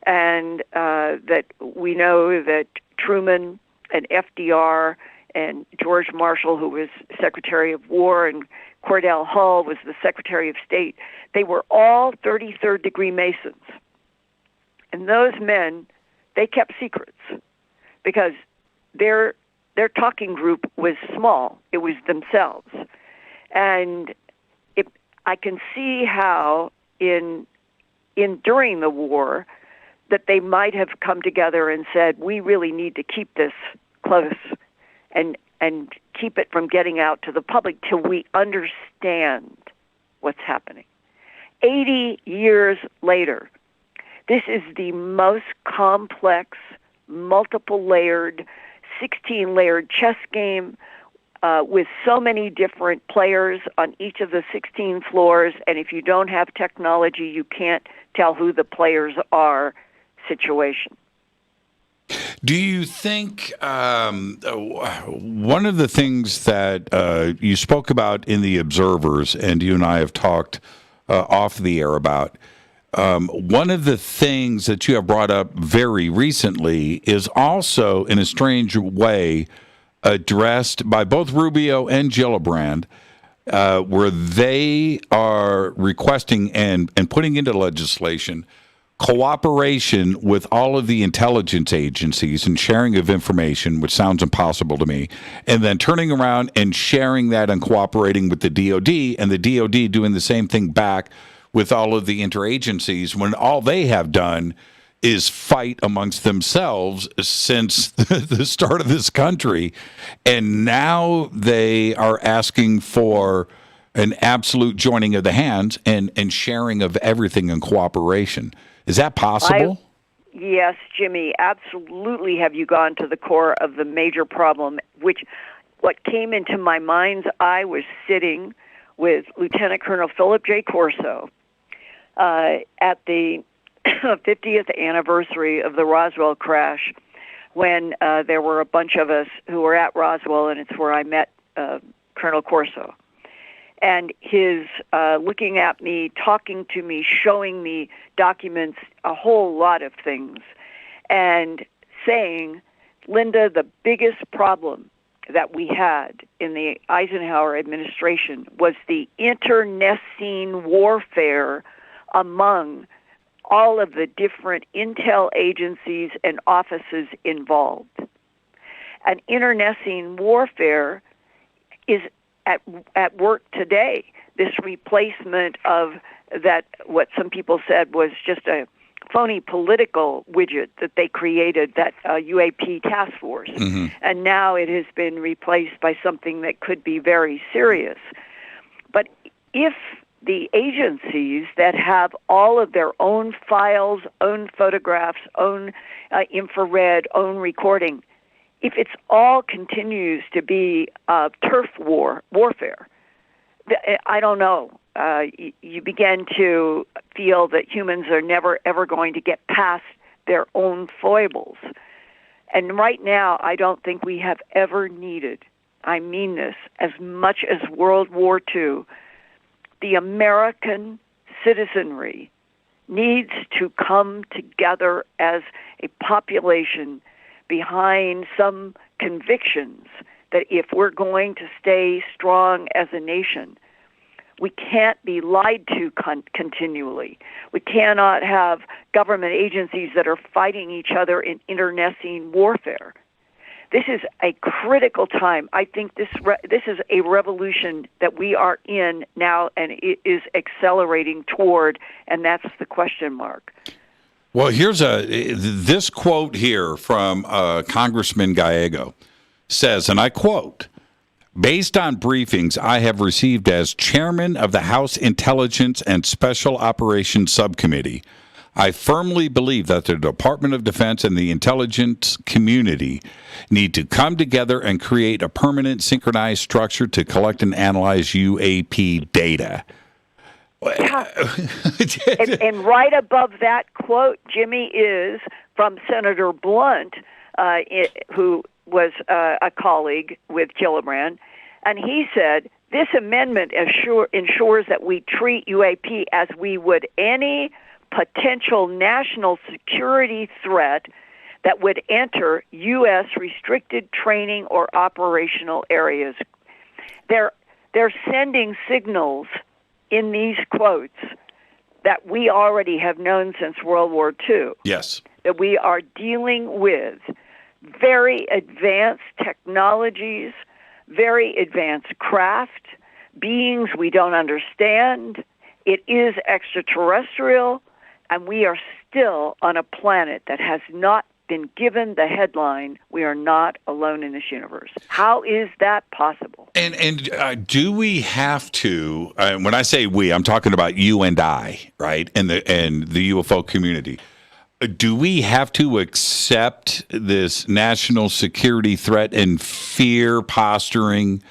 and that we know that Truman and FDR and George Marshall, who was Secretary of War, and Cordell Hull was the Secretary of State, they were all 33rd degree Masons. And those men, they kept secrets because their talking group was small. It was themselves. And I can see how during the war that they might have come together and said, we really need to keep this close and keep it from getting out to the public till we understand what's happening. 80 years later, this is the most complex, multiple-layered, 16-layered chess game with so many different players on each of the 16 floors, and if you don't have technology, you can't tell who the players are situation. Do you think one of the things that you spoke about in The Observers, and you and I have talked off the air about, one of the things that you have brought up very recently is also, in a strange way, addressed by both Rubio and Gillibrand, where they are requesting and putting into legislation cooperation with all of the intelligence agencies and sharing of information, which sounds impossible to me, and then turning around and sharing that and cooperating with the DOD, and the DOD doing the same thing back with all of the interagencies, when all they have done is fight amongst themselves since the start of this country. And now they are asking for an absolute joining of the hands and sharing of everything and cooperation. Is that possible? Yes, Jimmy, absolutely. Have you gone to the core of the major problem, which what came into my mind's eye was sitting with Lieutenant Colonel Philip J. Corso at the 50th anniversary of the Roswell crash, when there were a bunch of us who were at Roswell, and it's where I met Colonel Corso. And his looking at me, talking to me, showing me documents, a whole lot of things, and saying, Linda, the biggest problem that we had in the Eisenhower administration was the internecine warfare among all of the different intel agencies and offices involved. And internecine warfare is at work today. This replacement of that, what some people said was just a phony political widget that they created, that UAP task force. Mm-hmm. And now it has been replaced by something that could be very serious. But if the agencies that have all of their own files, own photographs, own infrared, own recording, if it's all continues to be turf warfare, I don't know. You begin to feel that humans are never, ever going to get past their own foibles. And right now, I don't think we have ever needed, I mean this, as much as World War II, the American citizenry needs to come together as a population behind some convictions that if we're going to stay strong as a nation, we can't be lied to continually. We cannot have government agencies that are fighting each other in internecine warfare. This is a critical time. I think this is a revolution that we are in now, and it is accelerating toward, and that's the question mark. Well, here's this quote here from Congressman Gallego says, and I quote, "Based on briefings I have received as chairman of the House Intelligence and Special Operations Subcommittee, I firmly believe that the Department of Defense and the intelligence community need to come together and create a permanent synchronized structure to collect and analyze UAP data." Yeah. and right above that quote, Jimmy, is from Senator Blunt, who was a colleague with Gillibrand, and he said, "This amendment ensures that we treat UAP as we would any potential national security threat that would enter U.S. restricted training or operational areas." They're sending signals in these quotes that we already have known since World War II. Yes. That we are dealing with very advanced technologies, very advanced craft, beings we don't understand. It is extraterrestrial, and we are still on a planet that has not been given the headline, "We are not alone in this universe." How is that possible? And do we have to? When I say we, I'm talking about you and I, right? And the UFO community. Do we have to accept this national security threat and fear posturing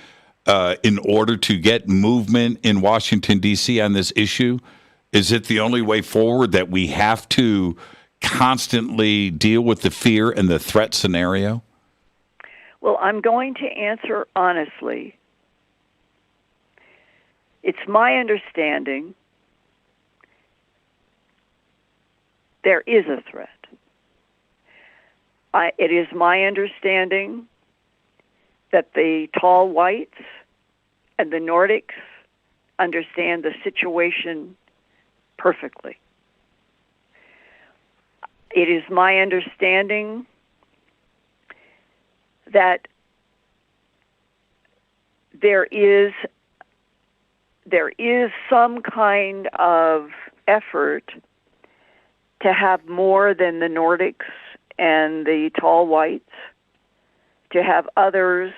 in order to get movement in Washington, D.C. on this issue? Is it the only way forward that we have to constantly deal with the fear and the threat scenario? Well, I'm going to answer honestly. It's my understanding there is a threat. It is my understanding that the tall whites and the Nordics understand the situation perfectly. It is my understanding that there is some kind of effort to have more than the Nordics and the tall whites, to have others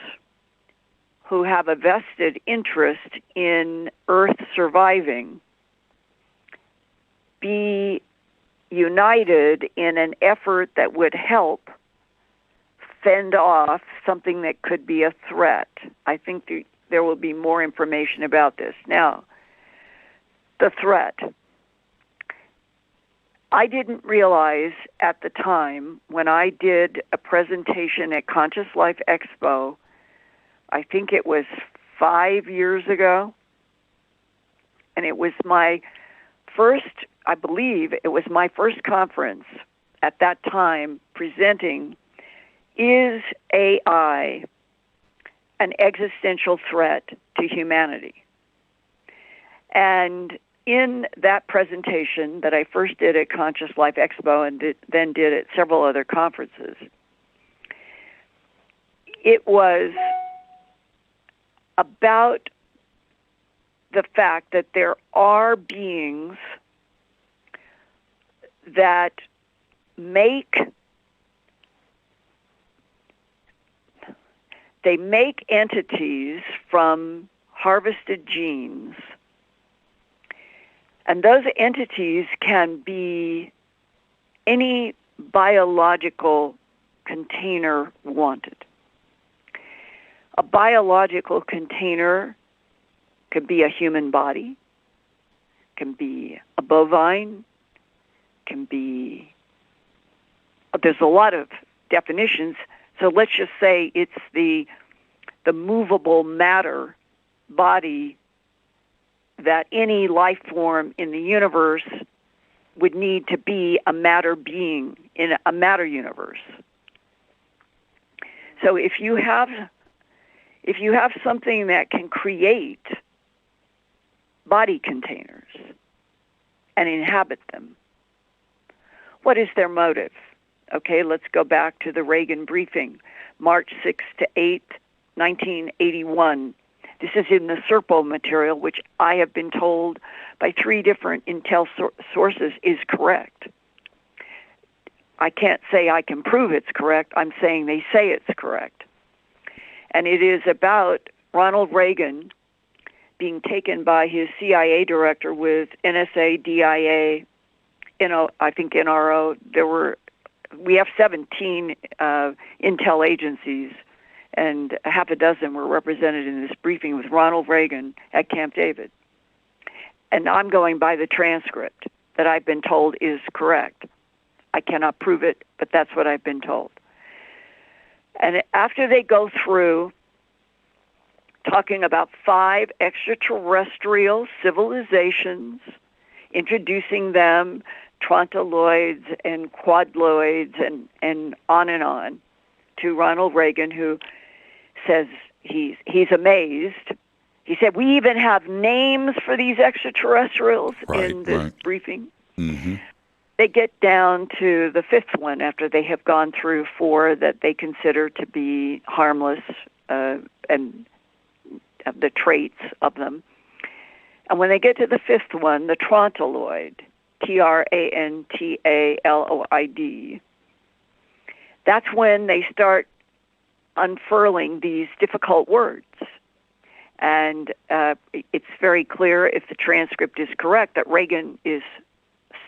who have a vested interest in Earth surviving be united in an effort that would help fend off something that could be a threat. I think there will be more information about this. Now, the threat. I didn't realize at the time when I did a presentation at Conscious Life Expo, I think it was 5 years ago, and it was my first, I believe it was my first conference at that time presenting, "Is AI an existential threat to humanity?" And in that presentation that I first did at Conscious Life Expo and then did at several other conferences, it was about the fact that there are beings that make entities from harvested genes, and those entities can be any biological container wanted. A biological container could be a human body, can be a bovine, can be, there's a lot of definitions. So let's just say it's the movable matter body that any life form in the universe would need to be a matter being in a matter universe. So if you have something that can create body containers and inhabit them, what is their motive? Okay, let's go back to the Reagan briefing, March 6 to 8, 1981. This is in the Serpo material, which I have been told by 3 different intel sources is correct. I can't say I can prove it's correct. I'm saying they say it's correct. And it is about Ronald Reagan being taken by his CIA director with NSA, DIA, I think NRO. We have 17 intel agencies, and a half a dozen were represented in this briefing with Ronald Reagan at Camp David. And I'm going by the transcript that I've been told is correct. I cannot prove it, but that's what I've been told. And after they go through talking about 5 extraterrestrial civilizations, introducing them, trontoloids and quadloids and on, to Ronald Reagan, who says he's amazed. He said, we even have names for these extraterrestrials in this briefing. Mm-hmm. They get down to the 5th one after they have gone through 4 that they consider to be harmless and the traits of them. And when they get to the 5th one, the trontaloid, Trantaloid, that's when they start unfurling these difficult words. And it's very clear, if the transcript is correct, that Reagan is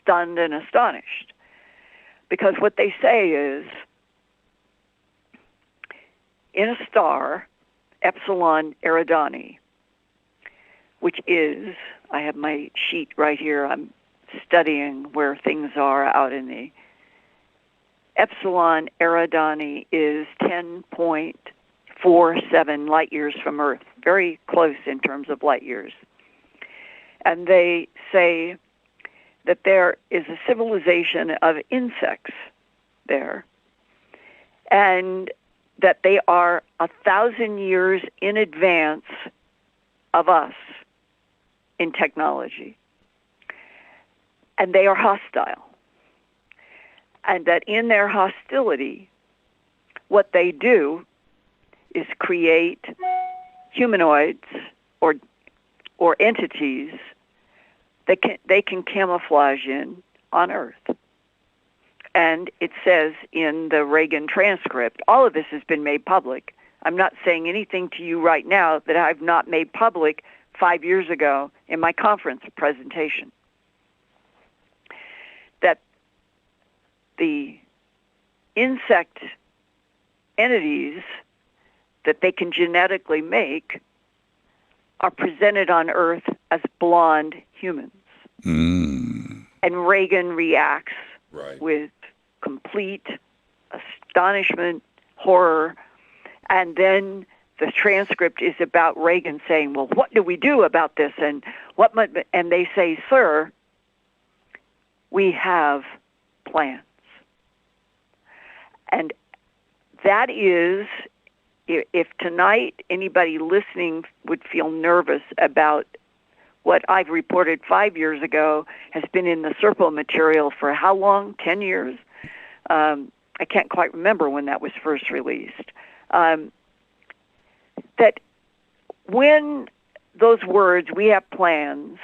stunned and astonished. Because what they say is, in a star, Epsilon Eridani, which is, I have my sheet right here, I'm studying where things are out in the Epsilon Eridani is 10.47 light years from Earth, very close in terms of light years. And they say that there is a civilization of insects there, and that they are 1,000 years in advance of us in technology. And they are hostile. And that in their hostility, what they do is create humanoids or entities that they can camouflage in on Earth. And it says in the Reagan transcript, all of this has been made public. I'm not saying anything to you right now that I've not made public 5 years ago in my conference presentation. That the insect entities that they can genetically make are presented on Earth as blonde humans. Mm. And Reagan reacts with complete astonishment, horror, and then the transcript is about Reagan saying, well, what do we do about this? And they say, sir, we have plans. And that is, if tonight anybody listening would feel nervous about what I've reported 5 years ago has been in the Serpo material for how long? 10 years? I can't quite remember when that was first released. That when those words, we have plans,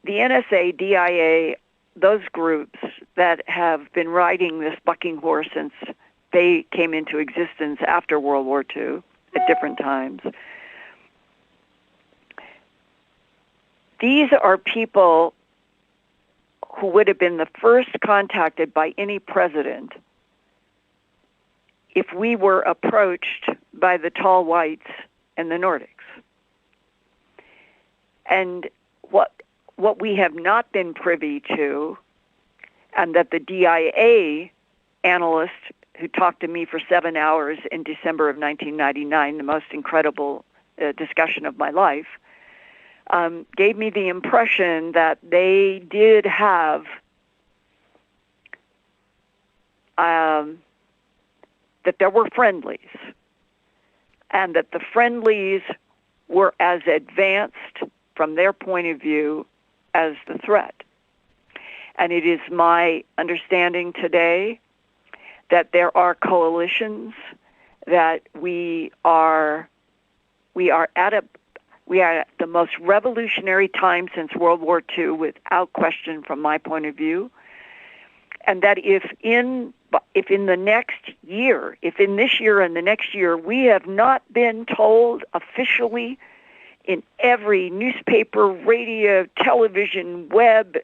the NSA, DIA, those groups that have been riding this bucking horse since they came into existence after World War II at different times, these are people who would have been the first contacted by any president if we were approached by the tall whites and the Nordics. And what we have not been privy to, and that the DIA analyst who talked to me for 7 hours in December of 1999, the most incredible discussion of my life, gave me the impression that they did have that there were friendlies, and that the friendlies were as advanced from their point of view as the threat. And it is my understanding today that there are coalitions, that we are at the most revolutionary time since World War II, without question, from my point of view, and that if in this year and the next year, we have not been told officially in every newspaper, radio, television, web,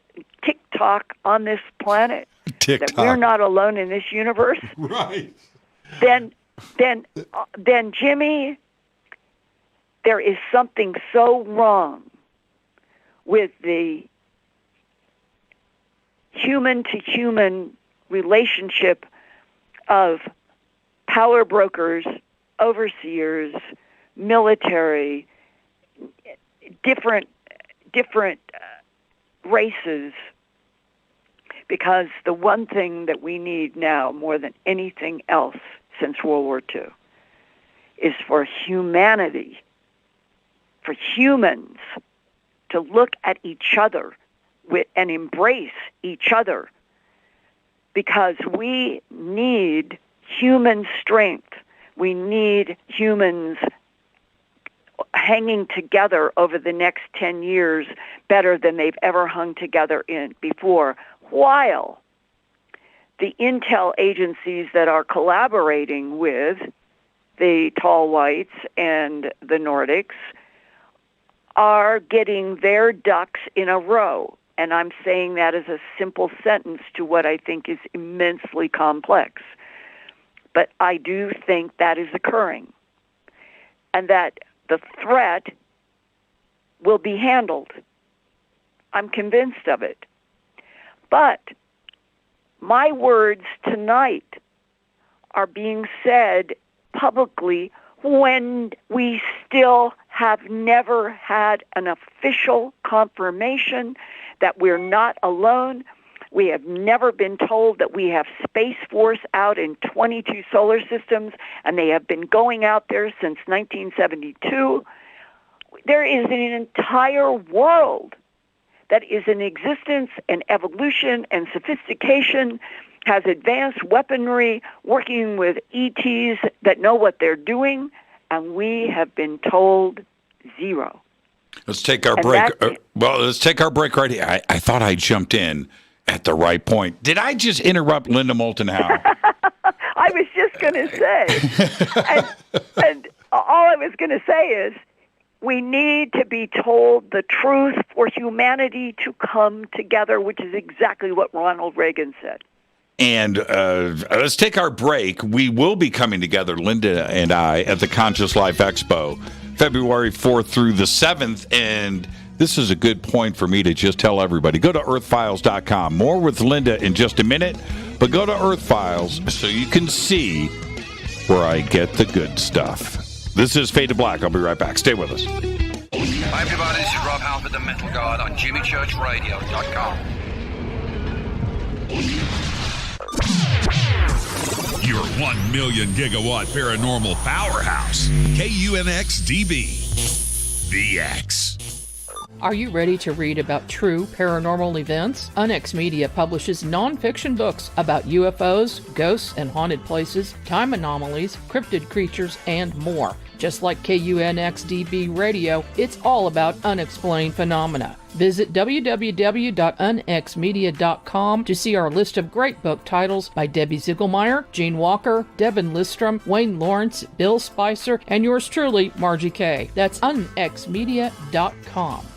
TikTok on this planet that we're not alone in this universe, right? Then Jimmy, there is something so wrong with the human-to-human relationship of power brokers, overseers, military, different races, because the one thing that we need now more than anything else since World War II is for humanity, for humans to look at each other and embrace each other, because we need human strength. We need humans hanging together over the next 10 years better than they've ever hung together before, while the intel agencies that are collaborating with the tall whites and the Nordics are getting their ducks in a row. And I'm saying that as a simple sentence to what I think is immensely complex. But I do think that is occurring, and that the threat will be handled. I'm convinced of it. But my words tonight are being said publicly when we still have never had an official confirmation that we're not alone. We have never been told that we have Space Force out in 22 solar systems, and they have been going out there since 1972. There is an entire world that is in existence and evolution and sophistication, has advanced weaponry, working with ETs that know what they're doing, and we have been told zero. Let's take our break. Let's take our break right here. I thought I jumped in at the right point. Did I just interrupt Linda Moulton Howe? I was just going to say, and all I was going to say is, we need to be told the truth for humanity to come together, which is exactly what Ronald Reagan said. And let's take our break. We will be coming together, Linda and I, at the Conscious Life Expo, February 4th through the 7th. And this is a good point for me to just tell everybody. Go to earthfiles.com. More with Linda in just a minute. But go to Earthfiles so you can see where I get the good stuff. This is Fade to Black. I'll be right back. Stay with us. Hi, everybody. This is Rob Halford, the Metal God, on JimmyChurchRadio.com. Your 1 million gigawatt paranormal powerhouse, KUNX-DB, The X. Are you ready to read about true paranormal events? UNX Media publishes nonfiction books about UFOs, ghosts and haunted places, time anomalies, cryptid creatures, and more. Just like KUNX-DB Radio, it's all about unexplained phenomena. Visit www.unxmedia.com to see our list of great book titles by Debbie Ziegelmeyer, Gene Walker, Devin Listrom, Wayne Lawrence, Bill Spicer, and yours truly, Margie Kay. That's unxmedia.com.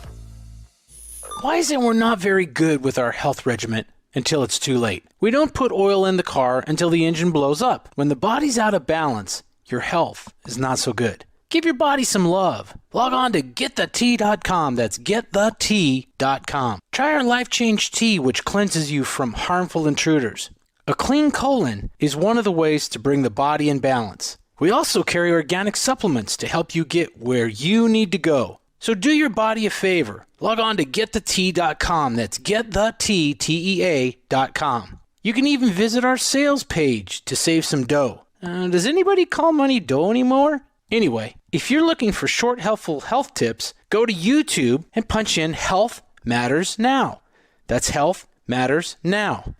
Why is it we're not very good with our health regimen until it's too late? We don't put oil in the car until the engine blows up. When the body's out of balance, your health is not so good. Give your body some love. Log on to getthetea.com. That's getthetea.com. Try our Life Change Tea, which cleanses you from harmful intruders. A clean colon is one of the ways to bring the body in balance. We also carry organic supplements to help you get where you need to go. So do your body a favor. Log on to getthetea.com. That's getthetea.com. You can even visit our sales page to save some dough. Does anybody call money dough anymore? Anyway, if you're looking for short, helpful health tips, go to YouTube and punch in Health Matters Now. That's Health Matters Now.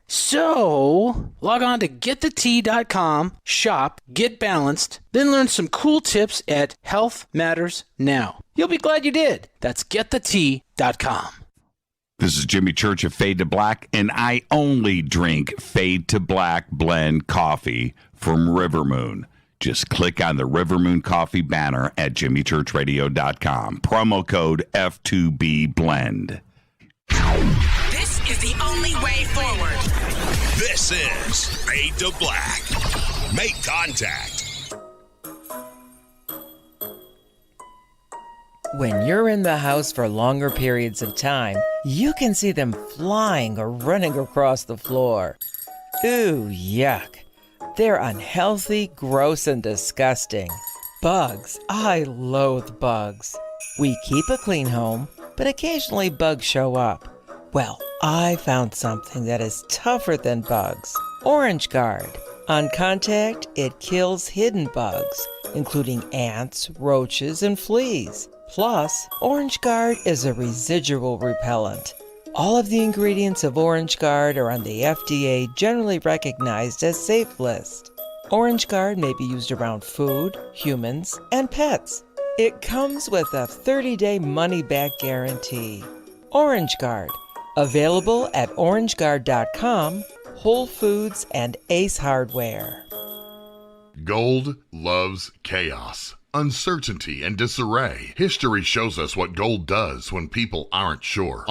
So, log on to getthetea.com, shop, get balanced, then learn some cool tips at Health Matters Now. You'll be glad you did. That's getthetea.com. This is Jimmy Church of Fade to Black, and I only drink Fade to Black blend coffee from River Moon. Just click on the River Moon Coffee banner at jimmychurchradio.com. Promo code F2B blend. This is the only way forward. This is Fade to Black. Make contact. When you're in the house for longer periods of time, you can see them flying or running across the floor. Ooh, yuck. They're unhealthy, gross, and disgusting. Bugs. I loathe bugs. We keep a clean home, but occasionally bugs show up. Well, I found something that is tougher than bugs. Orange Guard. On contact, it kills hidden bugs, including ants, roaches, and fleas. Plus, Orange Guard is a residual repellent. All of the ingredients of Orange Guard are on the FDA generally recognized as safe list. Orange Guard may be used around food, humans, and pets. It comes with a 30-day money-back guarantee. Orange Guard. Available at orangeguard.com, Whole Foods, and Ace Hardware. Gold loves chaos, uncertainty, and disarray. History shows us what gold does when people aren't sure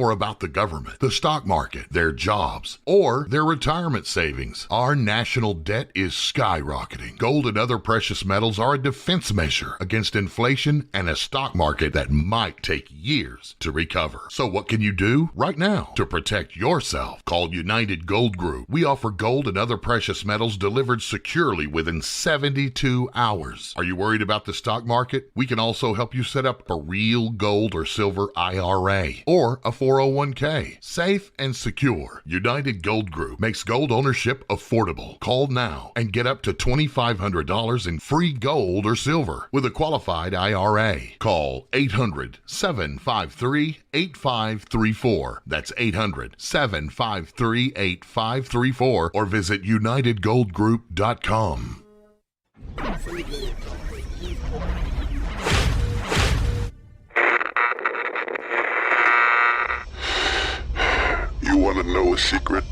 about the government, the stock market, their jobs, or their retirement savings. Our national debt is skyrocketing. Gold and other precious metals are a defense measure against inflation and a stock market that might take years to recover. So what can you do right now to protect yourself? Call United Gold Group. We offer gold and other precious metals delivered securely within 72 hours. Are you worried about the stock market? We can also help you set up a real gold or silver IRA or a 401k. Safe and secure. United Gold Group makes gold ownership affordable. Call now and get up to $2,500 in free gold or silver with a qualified IRA. Call 800-753-8534. That's 800-753-8534 or visit UnitedGoldGroup.com. You want to know a secret?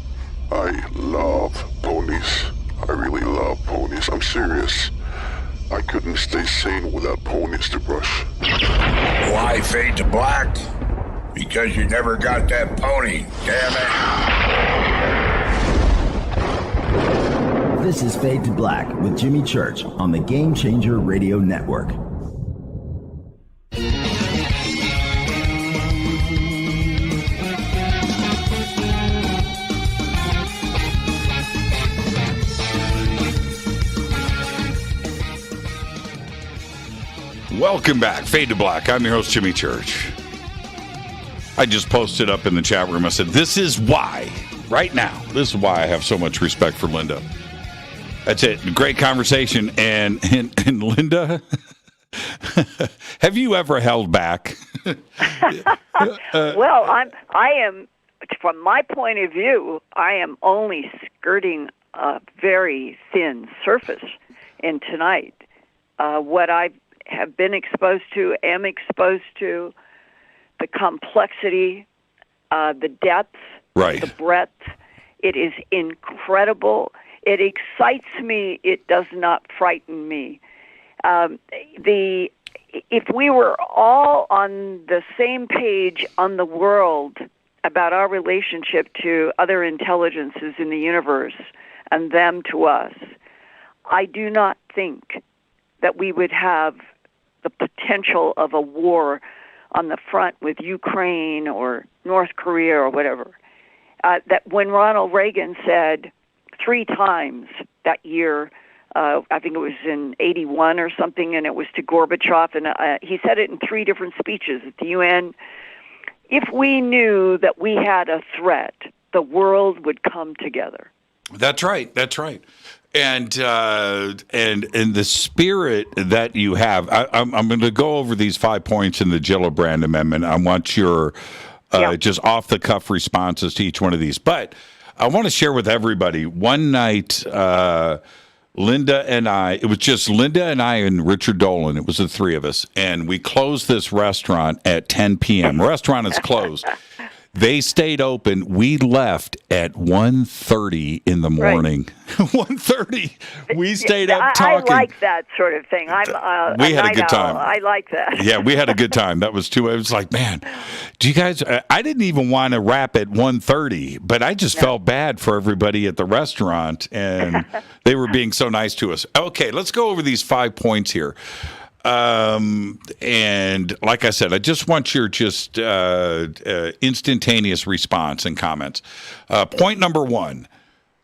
I love ponies. I really love ponies. I'm serious. I couldn't stay sane without ponies to brush. Why Fade to Black? Because you never got that pony, damn it. This is Fade to Black with Jimmy Church on the Game Changer Radio Network. Welcome back, Fade to Black. I'm your host, Jimmy Church. I just posted up in the chat room. I said, this is why, right now, this is why I have so much respect for Linda. That's it. Great conversation. And Linda, have you ever held back? Well, I am, from my point of view, I am only skirting a very thin surface in tonight. What I have been exposed to, am exposed to, the complexity, the depth, right, the breadth. It is incredible. It excites me. It does not frighten me. If we were all on the same page on the world about our relationship to other intelligences in the universe and them to us, I do not think that we would have the potential of a war on the front with Ukraine or North Korea or whatever. That when Ronald Reagan said 3 times that year, I think it was in 81 or something, and it was to Gorbachev, and he said it in 3 different speeches at the UN. If we knew that we had a threat, the world would come together. That's right. That's right. And the spirit that you have, I'm going to go over these 5 points in the Gillibrand Amendment. I want your just off the cuff responses to each one of these. But I want to share with everybody. One night, Linda and I, it was just Linda and I and Richard Dolan. It was the 3 of us, and we closed this restaurant at 10 p.m. Restaurant is closed. They stayed open. We left at 1:30 in the morning. Right. 1:30. We stayed up talking. I like that sort of thing. We had a good time. I like that. Yeah, we had a good time. That was too. It was like, man, do you guys? I didn't even want to wrap at 1:30, but I just felt bad for everybody at the restaurant, and they were being so nice to us. Okay, let's go over these 5 points here. And like I said, I just want your instantaneous response and comments. Point number 1,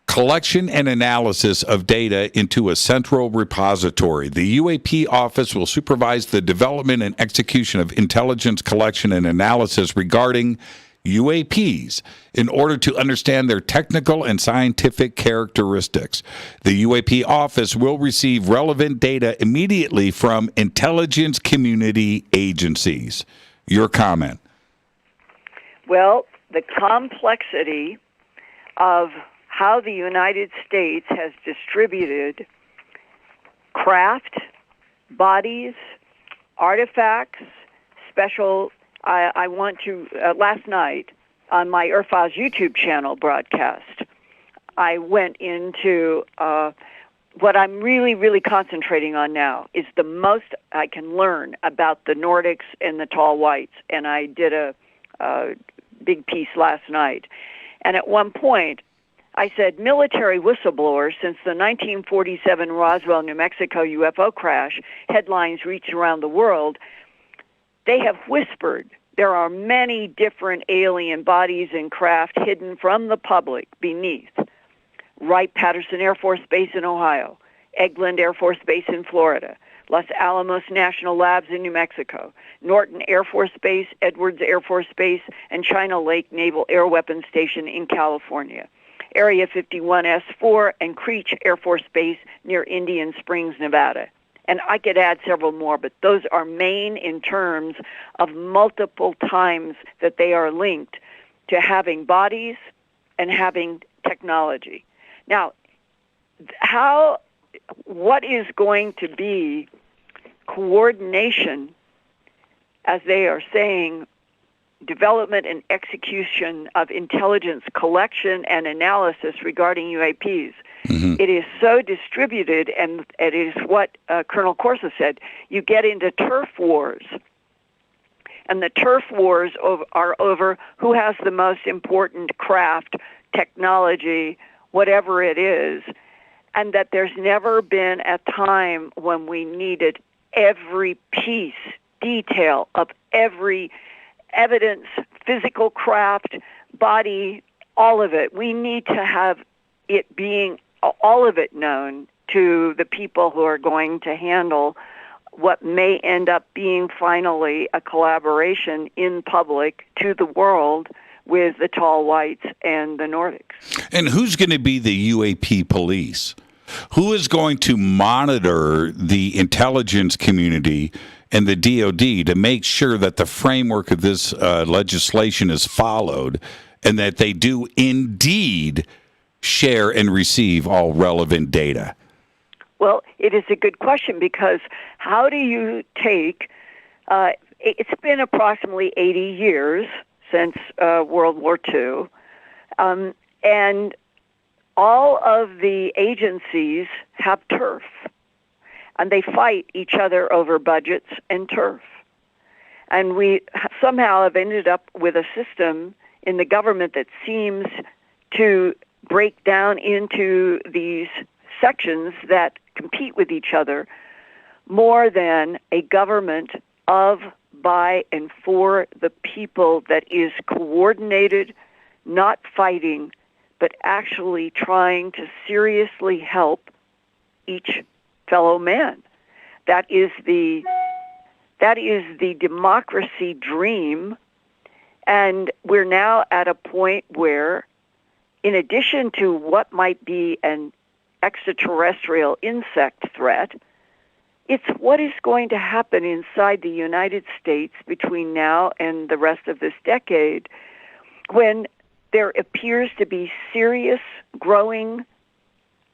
collection and analysis of data into a central repository. The UAP office will supervise the development and execution of intelligence collection and analysis regarding UAPs in order to understand their technical and scientific characteristics. The UAP office will receive relevant data immediately from intelligence community agencies. Your comment? Well, the complexity of how the United States has distributed craft, bodies, artifacts, special. I want to, last night on my Urfaz YouTube channel broadcast, I went into what I'm really, really concentrating on now is the most I can learn about the Nordics and the tall whites. And I did a big piece last night. And at one point, I said military whistleblowers since the 1947 Roswell, New Mexico UFO crash, headlines reached around the world. They have whispered there are many different alien bodies and craft hidden from the public beneath Wright-Patterson Air Force Base in Ohio, Eglin Air Force Base in Florida, Los Alamos National Labs in New Mexico, Norton Air Force Base, Edwards Air Force Base, and China Lake Naval Air Weapons Station in California, Area 51S4 and Creech Air Force Base near Indian Springs, Nevada. And I could add several more, but those are main in terms of multiple times that they are linked to having bodies and having technology. Now, what is going to be coordination, as they are saying, development and execution of intelligence collection and analysis regarding UAPs? Mm-hmm. It is so distributed, and it is what Colonel Corsa said. You get into turf wars, and the turf wars are over who has the most important craft, technology, whatever it is, and that there's never been a time when we needed every piece, detail of every evidence, physical craft, body, all of it. We need to have it being all of it known to the people who are going to handle what may end up being finally a collaboration in public to the world with the tall whites and the Nordics. And who's going to be the UAP police? Who is going to monitor the intelligence community and the DOD to make sure that the framework of this legislation is followed and that they do indeed share and receive all relevant data? Well, it is a good question, because how do you take, it's been approximately 80 years since World War II, and all of the agencies have turf, and they fight each other over budgets and turf. And we somehow have ended up with a system in the government that seems to break down into these sections that compete with each other, more than a government of, by, and for the people that is coordinated, not fighting, but actually trying to seriously help each fellow man. That is the democracy dream, and we're now at a point where, in addition to what might be an extraterrestrial insect threat, it's what is going to happen inside the United States between now and the rest of this decade, when there appears to be serious growing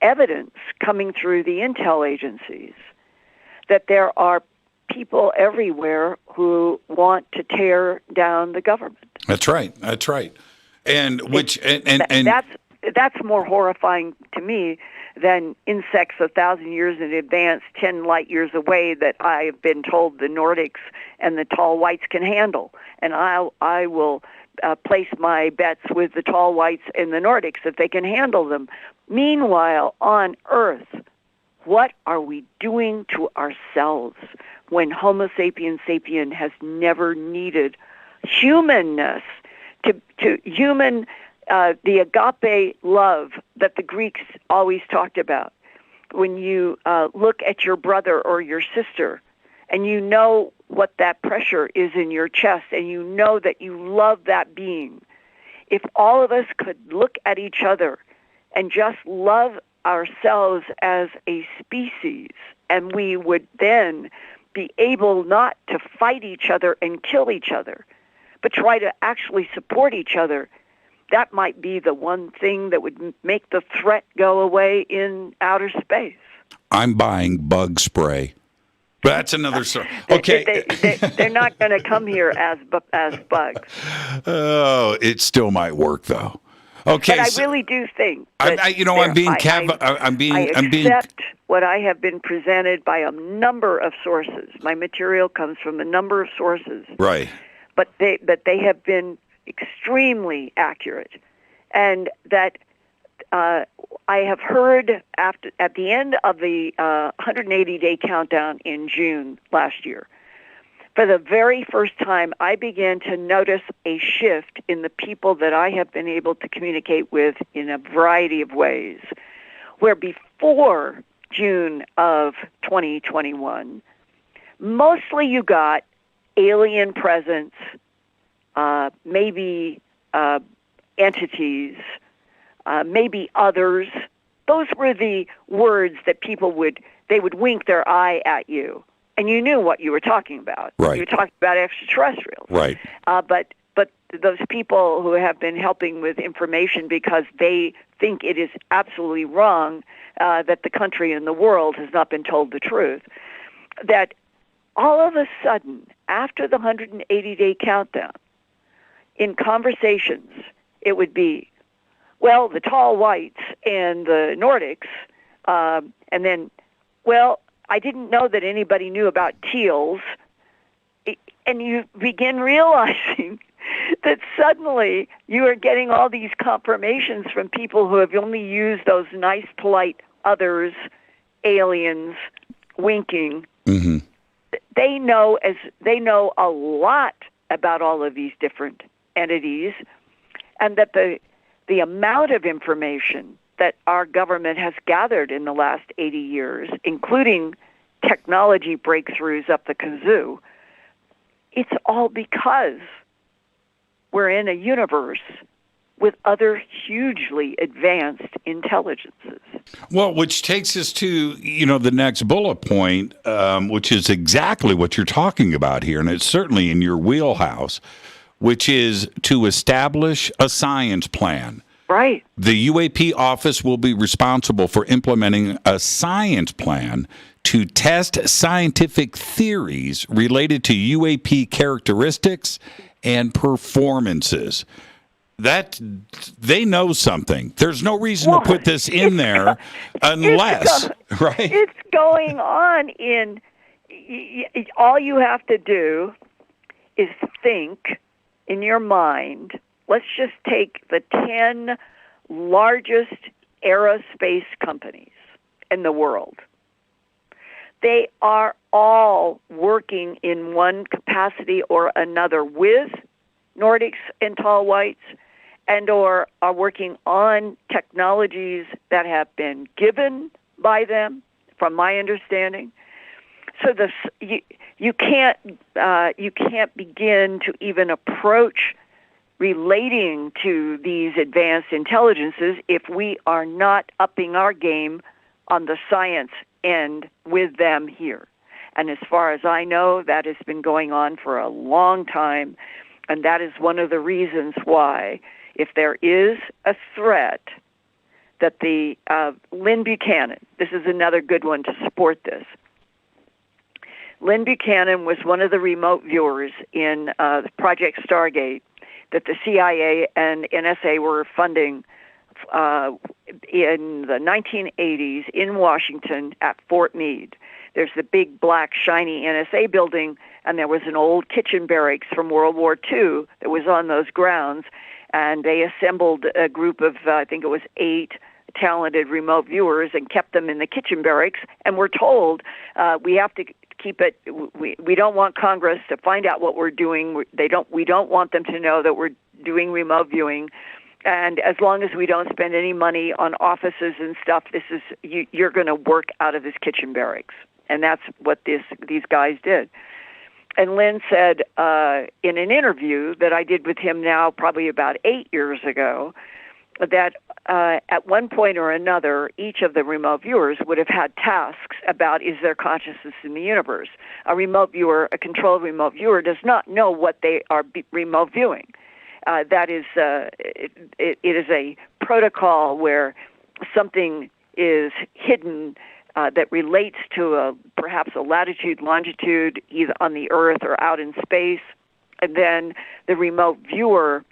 evidence coming through the intel agencies that there are people everywhere who want to tear down the government. That's right. That's right. And that's more horrifying to me than insects 1,000 years in advance, 10 light years away, that I have been told the Nordics and the tall whites can handle. And I will place my bets with the tall whites and the Nordics that they can handle them. Meanwhile, on Earth, what are we doing to ourselves when Homo sapiens sapien has never needed humanness to human, the agape love that the Greeks always talked about? When you look at your brother or your sister and you know what that pressure is in your chest and you know that you love that being, if all of us could look at each other and just love ourselves as a species, and we would then be able not to fight each other and kill each other, but try to actually support each other, that might be the one thing that would make the threat go away in outer space. I'm buying bug spray. That's another story. Okay. They're not going to come here as bugs. Oh, it still might work, though. Okay, but I really do think I accept what I have been presented by a number of sources. My material comes from a number of sources, right? But they have been extremely accurate, and that I have heard at the end of the 180-day countdown in June last year. For the very first time, I began to notice a shift in the people that I have been able to communicate with in a variety of ways, where before June of 2021, mostly you got alien presence, maybe entities, maybe others. Those were the words that people would wink their eye at you, and you knew what you were talking about. Right. You were talking about extraterrestrials. Right. But those people who have been helping with information because they think it is absolutely wrong that the country and the world has not been told the truth, that all of a sudden, after the 180-day countdown, in conversations, it would be, well, the tall whites and the Nordics, and then, well, I didn't know that anybody knew about teals. And you begin realizing that suddenly you are getting all these confirmations from people who have only used those nice, polite others, aliens, winking. Mm-hmm. They know a lot about all of these different entities, and that the amount of information that our government has gathered in the last 80 years, including technology breakthroughs up the kazoo, it's all because we're in a universe with other hugely advanced intelligences. Well, which takes us to, the next bullet point, which is exactly what you're talking about here, and it's certainly in your wheelhouse, which is to establish a science plan. Right. The UAP office will be responsible for implementing a science plan to test scientific theories related to UAP characteristics and performances. That they know something. There's no reason to put this in there unless, right? It's going on in. All you have to do is think in your mind. Let's just take the 10 largest aerospace companies in the world. They are all working in one capacity or another with Nordics and tall whites, and or are working on technologies that have been given by them, from my understanding. So you can't begin to even approach relating to these advanced intelligences if we are not upping our game on the science end with them here. And as far as I know, that has been going on for a long time, and that is one of the reasons why, if there is a threat, that the Lynn Buchanan, this is another good one to support this. Lynn Buchanan was one of the remote viewers in Project Stargate that the CIA and NSA were funding in the 1980s in Washington at Fort Meade. There's the big, black, shiny NSA building, and there was an old kitchen barracks from World War II that was on those grounds, and they assembled a group of, I think it was 8 talented remote viewers and kept them in the kitchen barracks, and were told, we have to keep it, we don't want Congress to find out what we're doing. We don't want them to know that we're doing remote viewing. And as long as we don't spend any money on offices and stuff, you're going to work out of this kitchen barracks. And that's what these guys did. And Lynn said in an interview that I did with him now probably about 8 years ago, that at one point or another, each of the remote viewers would have had tasks about, is there consciousness in the universe? A controlled remote viewer does not know what they are remote viewing. That is, it is a protocol where something is hidden that relates to perhaps a latitude, longitude, either on the Earth or out in space, and then the remote viewer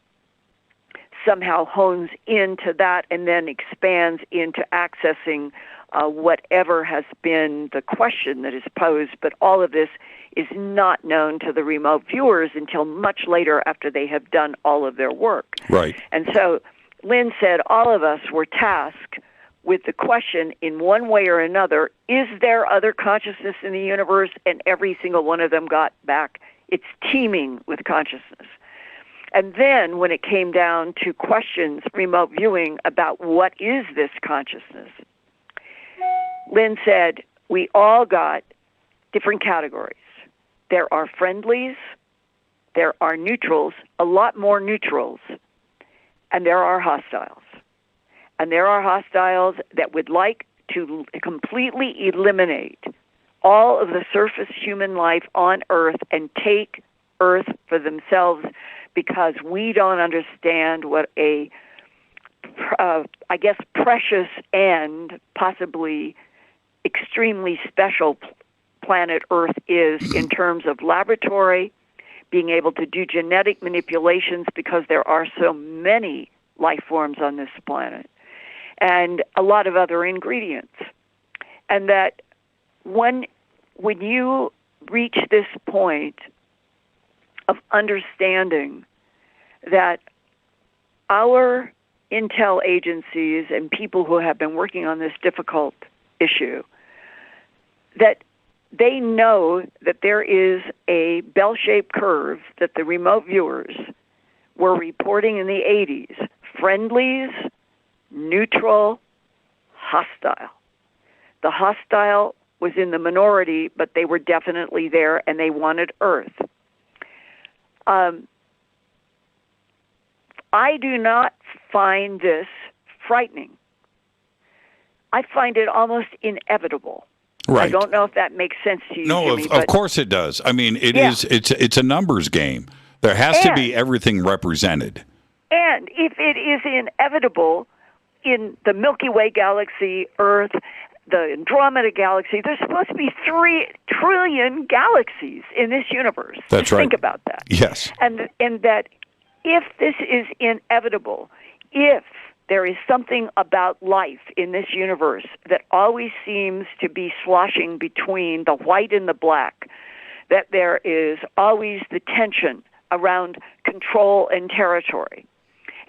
somehow hones into that and then expands into accessing whatever has been the question that is posed. But all of this is not known to the remote viewers until much later after they have done all of their work. Right. And so Lynn said all of us were tasked with the question in one way or another, is there other consciousness in the universe? And every single one of them got back, it's teeming with consciousness. And then when it came down to questions, remote viewing, about what is this consciousness, Lynn said we all got different categories. There are friendlies, there are neutrals, a lot more neutrals, and there are hostiles. And there are hostiles that would like to completely eliminate all of the surface human life on Earth and take Earth for themselves, because we don't understand what a, I guess, precious and possibly extremely special planet Earth is in terms of laboratory, being able to do genetic manipulations because there are so many life forms on this planet, and a lot of other ingredients. And that when you reach this point of understanding that our intel agencies and people who have been working on this difficult issue, that they know that there is a bell-shaped curve that the remote viewers were reporting in the 80s, friendlies, neutral, hostile. The hostile was in the minority, but they were definitely there, and they wanted Earth. I do not find this frightening. I find it almost inevitable. Right. I don't know if that makes sense to you, No, Jimmy, of course it does. I mean, it's a numbers game. There has to be everything represented. And if it is inevitable in the Milky Way galaxy, Earth, the Andromeda galaxy, there's supposed to be 3 trillion galaxies in this universe. That's Just right. Think about that. Yes. And that if this is inevitable, if there is something about life in this universe that always seems to be sloshing between the white and the black, that there is always the tension around control and territory,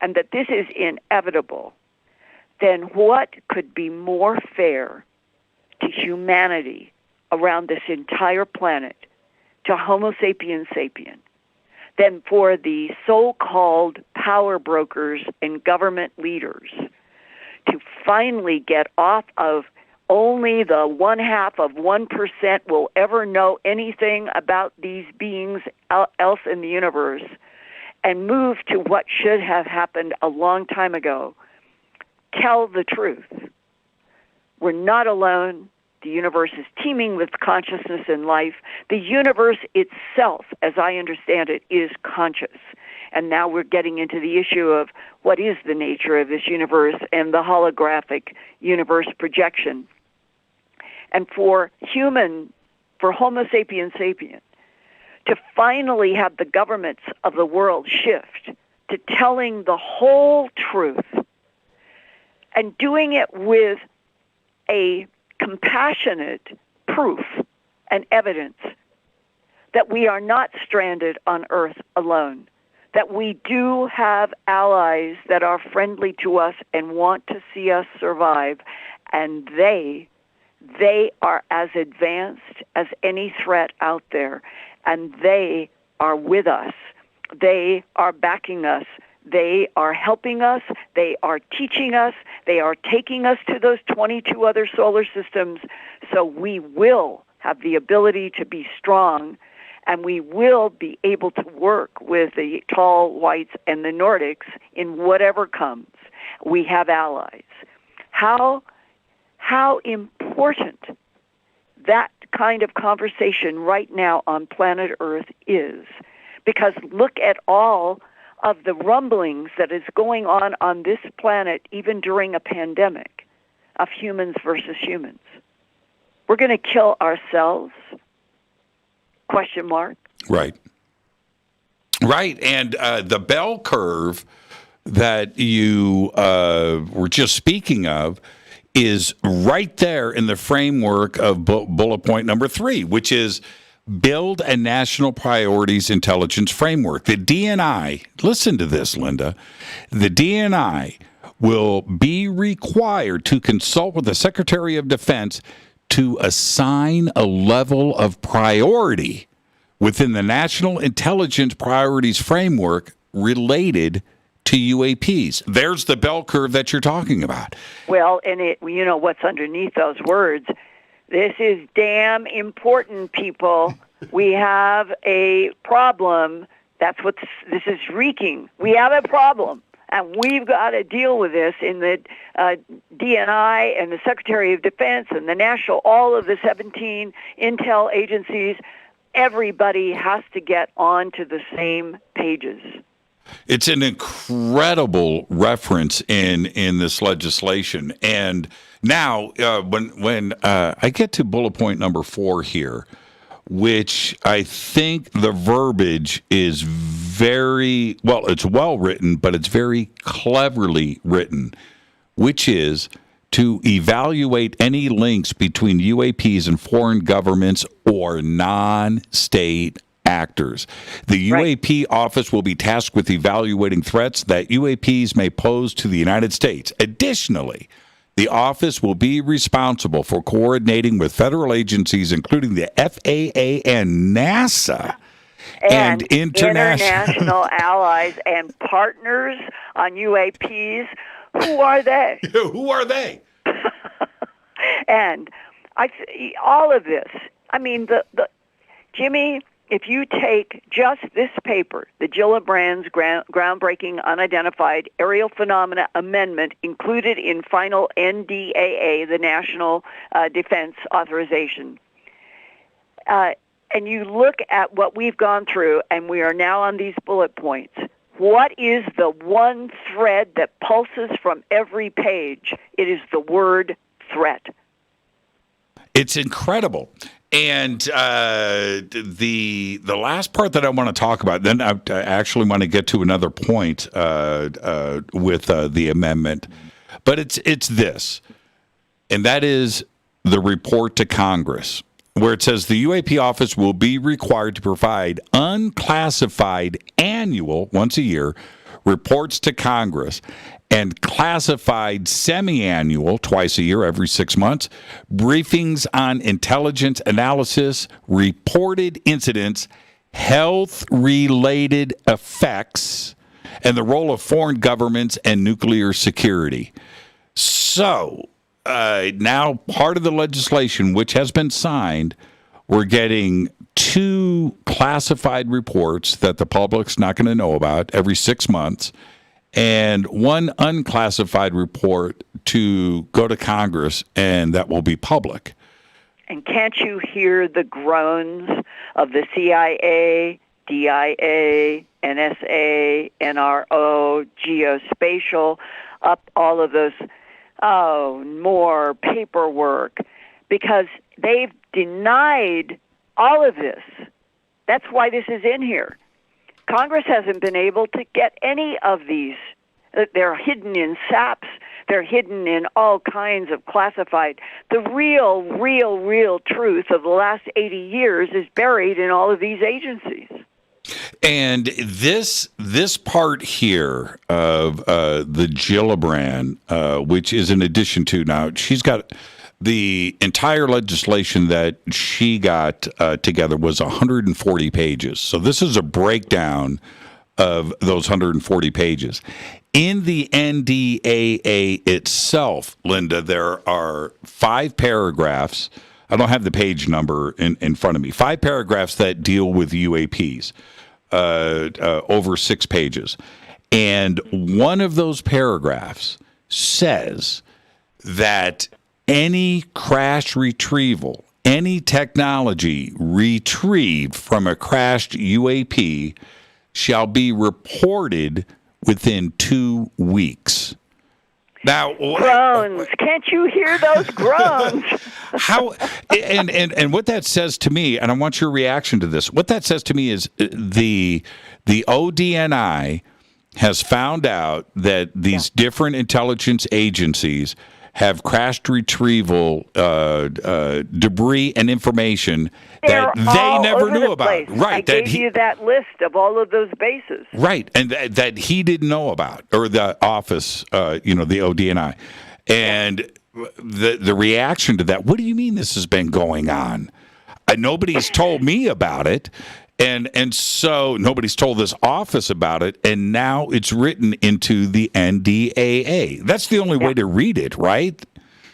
and that this is inevitable, then what could be more fair to humanity around this entire planet to Homo sapiens sapien than for the so-called power brokers and government leaders to finally get off of only the 0.5% will ever know anything about these beings else in the universe and move to what should have happened a long time ago. Tell the truth. We're not alone. The universe is teeming with consciousness and life. The universe itself, as I understand it, is conscious. And now we're getting into the issue of what is the nature of this universe and the holographic universe projection. And for Homo sapiens sapien, to finally have the governments of the world shift to telling the whole truth and doing it with a compassionate proof and evidence that we are not stranded on Earth alone, that we do have allies that are friendly to us and want to see us survive, and they are as advanced as any threat out there, and they are with us. They are backing us. They are helping us. They are teaching us. They are taking us to those 22 other solar systems, so we will have the ability to be strong, and we will be able to work with the tall whites and the Nordics in whatever comes. We have allies. How important that kind of conversation right now on planet Earth is, because look at all of the rumblings that is going on this planet, even during a pandemic, of humans versus humans. We're going to kill ourselves? Question mark. Right. And the bell curve that you were just speaking of is right there in the framework of bullet point number 3, which is build a national priorities intelligence framework. The DNI, listen to this, Linda, the DNI will be required to consult with the Secretary of Defense to assign a level of priority within the National Intelligence Priorities Framework related to UAPs. There's the bell curve that you're talking about. Well, and you know what's underneath those words. This is damn important, people. We have a problem. That's what this is reeking. We have a problem, and we've got to deal with this in the DNI and the Secretary of Defense and the National, all of the 17 intel agencies. Everybody has to get onto the same pages. It's an incredible reference in this legislation. And now, when I get to bullet point number 4 here, which I think the verbiage is very, well, it's well written, but it's very cleverly written, which is to evaluate any links between UAPs and foreign governments or non-state actors. The UAP office will be tasked with evaluating threats that UAPs may pose to the United States. Additionally, the office will be responsible for coordinating with federal agencies, including the FAA and NASA, and international allies and partners on UAPs. Who are they? Who are they? And all of this, I mean, Jimmy, if you take just this paper, the Gillibrand's groundbreaking unidentified aerial phenomena amendment included in final NDAA, the National Defense Authorization, and you look at what we've gone through, and we are now on these bullet points, what is the one thread that pulses from every page? It is the word threat. It's incredible. And the last part that I want to talk about, then I actually want to get to another point with the amendment, but it's this, and that is the report to Congress, where it says the UAP office will be required to provide unclassified annual, once a year, reports to Congress, and classified semi-annual, twice a year, every 6 months, briefings on intelligence analysis, reported incidents, health-related effects, and the role of foreign governments and nuclear security. So, now part of the legislation, which has been signed, we're getting 2 classified reports that the public's not going to know about every 6 months, and 1 unclassified report to go to Congress, and that will be public. And can't you hear the groans of the CIA, DIA, NSA, NRO, geospatial, up all of those, more paperwork, because they've denied all of this. That's why this is in here. Congress hasn't been able to get any of these. They're hidden in SAPs. They're hidden in all kinds of classified. The real truth of the last 80 years is buried in all of these agencies. And this part here of the Gillibrand, which is in addition to, now she's got the entire legislation that she got together was 140 pages. So this is a breakdown of those 140 pages. In the NDAA itself, Linda, there are 5 paragraphs. I don't have the page number in front of me. 5 paragraphs that deal with UAPs, over 6 pages. And one of those paragraphs says that any crash retrieval, any technology retrieved from a crashed UAP shall be reported within 2 weeks. Now, groans. Can't you hear those groans? How and what that says to me, and I want your reaction to this. What that says to me is the ODNI has found out that these different intelligence agencies have crashed retrieval debris and information that they never knew about. Right. I gave you that list of all of those bases. Right. And that he didn't know about, or the office, the ODNI. And the reaction to that, what do you mean this has been going on? Nobody's told me about it. And so nobody's told this office about it, and now it's written into the NDAA. That's the only way to read it, right?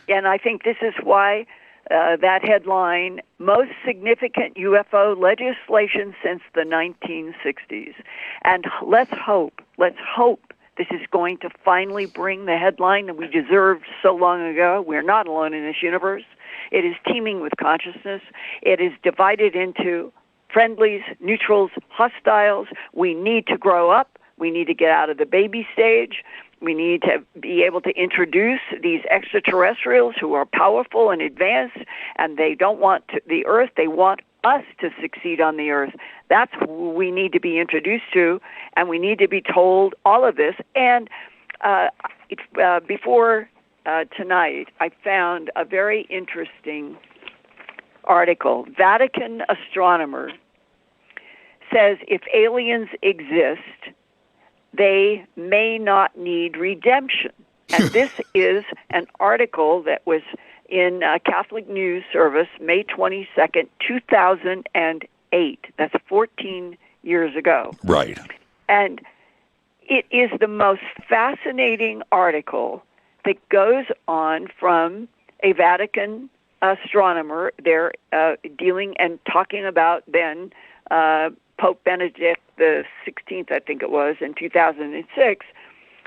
And I think this is why that headline, most significant UFO legislation since the 1960s. And let's hope this is going to finally bring the headline that we deserved so long ago. We're not alone in this universe. It is teeming with consciousness. It is divided into friendlies, neutrals, hostiles. We need to grow up. We need to get out of the baby stage. We need to be able to introduce these extraterrestrials who are powerful and advanced, and they don't want the Earth. They want us to succeed on the Earth. That's who we need to be introduced to, and we need to be told all of this. And before tonight, I found a very interesting article. Vatican astronomer says if aliens exist, they may not need redemption. And this is an article that was in Catholic News Service, May 22nd, 2008. That's 14 years ago. Right. And it is the most fascinating article that goes on from a Vatican astronomer. They're dealing and talking about then Pope Benedict the 16th, I think it was, in 2006,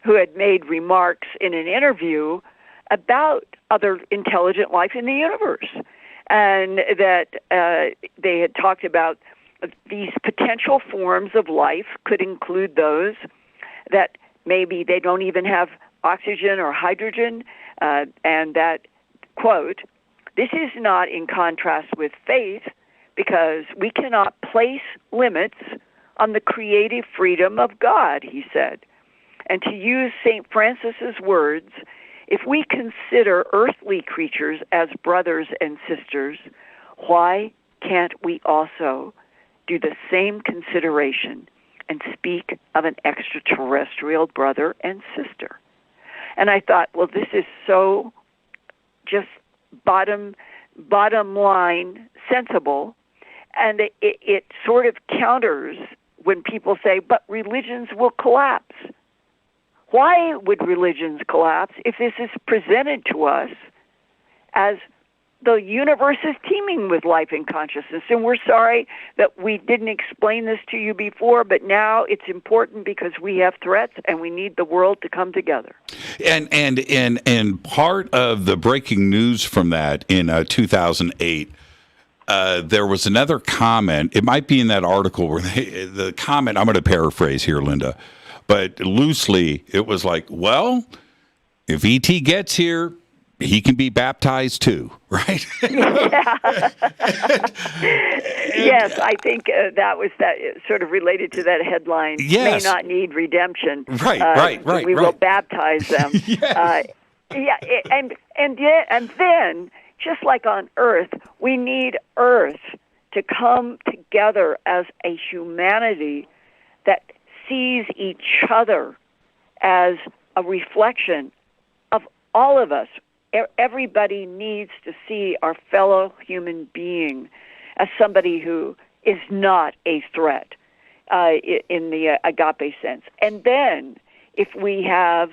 who had made remarks in an interview about other intelligent life in the universe, and that they had talked about these potential forms of life could include those that maybe they don't even have oxygen or hydrogen, and that, quote, this is not in contrast with faith because we cannot place limits on the creative freedom of God, he said. And to use St. Francis's words, if we consider earthly creatures as brothers and sisters, why can't we also do the same consideration and speak of an extraterrestrial brother and sister. And I thought, well, this is so just bottom line sensible, and it sort of counters when people say, but religions will collapse. Why would religions collapse if this is presented to us as the universe is teeming with life and consciousness? And we're sorry that we didn't explain this to you before, but now it's important because we have threats and we need the world to come together. And part of the breaking news from that in 2008, there was another comment. It might be in that article where the comment, I'm going to paraphrase here, Linda, but loosely, it was like, well, if E.T. gets here, he can be baptized too, right? Yes, I think that was that sort of related to that headline. Yes. May not need redemption. Right. We will baptize them. Yes. And then, just like on Earth, we need Earth to come together as a humanity that sees each other as a reflection of all of us. Everybody needs to see our fellow human being as somebody who is not a threat in the agape sense. And then if we have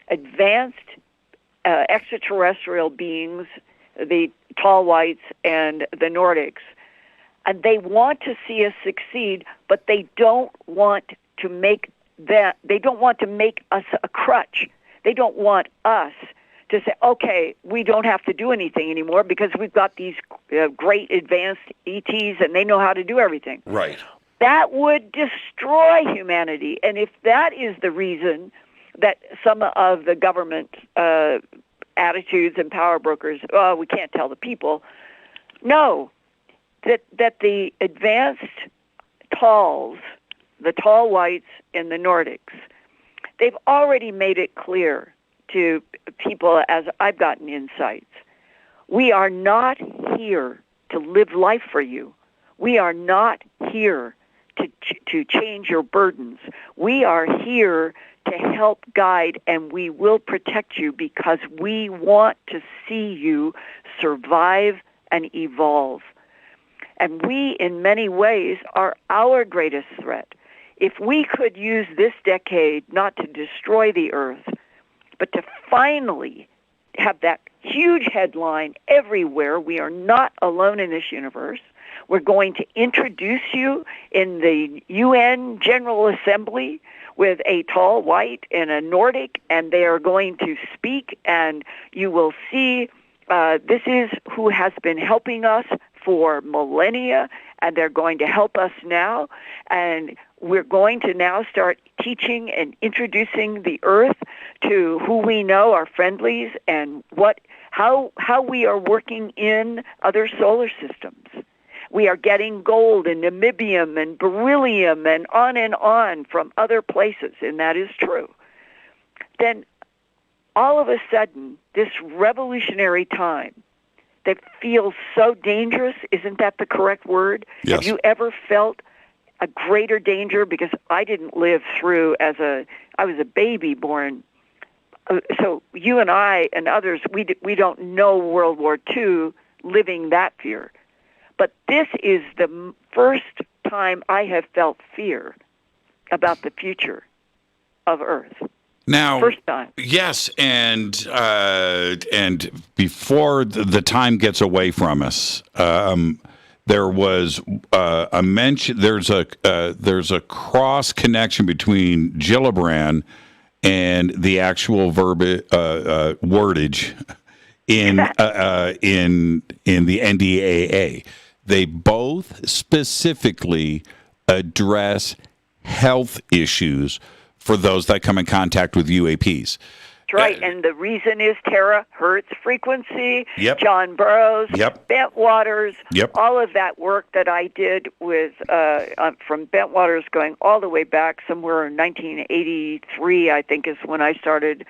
advanced extraterrestrial beings, the tall whites and the Nordics, and they want to see us succeed, but they don't want to make us a crutch. They don't want us to say, okay, we don't have to do anything anymore because we've got these great advanced ETs and they know how to do everything. Right. That would destroy humanity. And if that is the reason that some of the government attitudes and power brokers, we can't tell the people. No, that the advanced talls, the tall whites and the Nordics, they've already made it clear to people as I've gotten insights. We are not here to live life for you. We are not here to change your burdens. We are here to help guide, and we will protect you because we want to see you survive and evolve. And we, in many ways, are our greatest threat. If we could use this decade not to destroy the earth, but to finally have that huge headline everywhere, we are not alone in this universe. We're going to introduce you in the UN General Assembly with a tall white and a Nordic, and they are going to speak, and you will see this is who has been helping us for millennia, and they're going to help us now. And we're going to now start teaching and introducing the Earth to who we know are friendlies and how we are working in other solar systems. We are getting gold and niobium and beryllium and on from other places, and that is true. Then all of a sudden, this revolutionary time that feels so dangerous, isn't that the correct word? Yes. Have you ever felt a greater danger? Because I didn't live through I was a baby born. So you and I and others, we don't know World War II living that fear. But this is the first time I have felt fear about the future of Earth. Now, first time. Yes, and before the time gets away from us, there was a mention. There's a cross connection between Gillibrand and the actual wordage in the NDAA. They both specifically address health issues for those that come in contact with UAPs. That's right, and the reason is terahertz frequency, Yep. John Burroughs, Yep. Bentwaters, Yep. all of that work that I did with from Bentwaters going all the way back somewhere in 1983, I think is when I started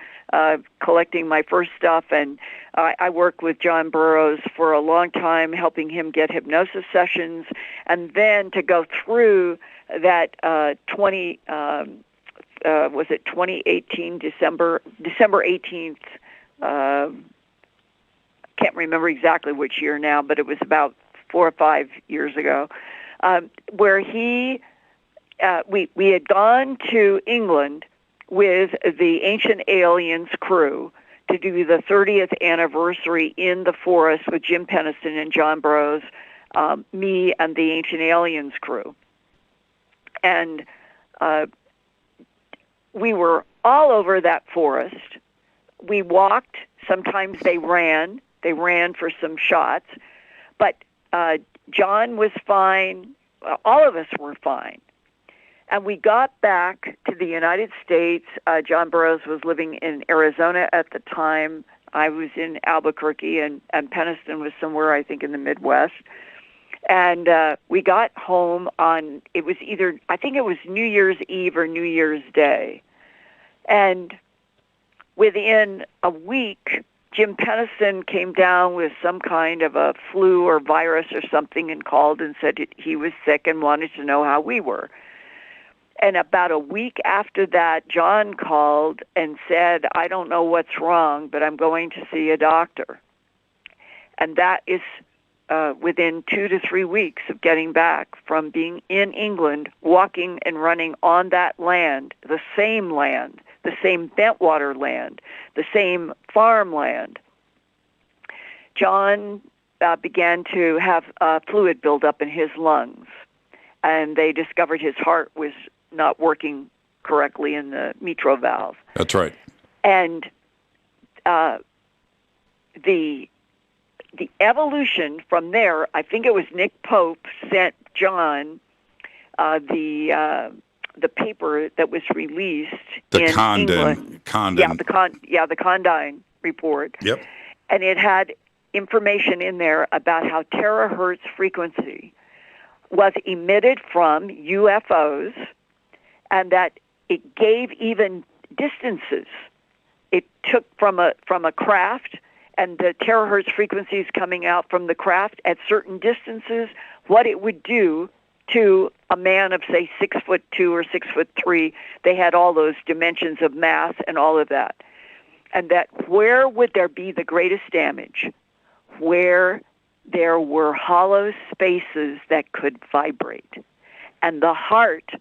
collecting my first stuff, and I worked with John Burroughs for a long time, helping him get hypnosis sessions, and then to go through that 2018, December 18th, can't remember exactly which year now, but it was about 4 or 5 years ago, where we had gone to England with the Ancient Aliens crew to do the 30th anniversary in the forest with Jim Penniston and John Burroughs, me and the Ancient Aliens crew. And we were all over that forest. We walked. Sometimes they ran. They ran for some shots. But John was fine. All of us were fine. And we got back to the United States. John Burroughs was living in Arizona at the time. I was in Albuquerque, and Penniston was somewhere, I think, in the Midwest. And we got home on, I think it was New Year's Eve or New Year's Day. And within a week, Jim Penniston came down with some kind of a flu or virus or something and called and said he was sick and wanted to know how we were. And about a week after that, John called and said, I don't know what's wrong, but I'm going to see a doctor. And that is within 2 to 3 weeks of getting back from being in England, walking and running on that land, the same Bentwater land, the same farmland. John began to have fluid build up in his lungs, and they discovered his heart was not working correctly in the mitral valve. That's right. And the evolution from there, I think it was Nick Pope sent John the paper that was released in England. The Condine report. Yep. And it had information in there about how terahertz frequency was emitted from UFOs, and that it gave even distances. It took from a craft, and the terahertz frequencies coming out from the craft at certain distances, what it would do to a man of, say, 6'2" or 6'3". They had all those dimensions of mass and all of that. And that where would there be the greatest damage? Where there were hollow spaces that could vibrate. And the heart,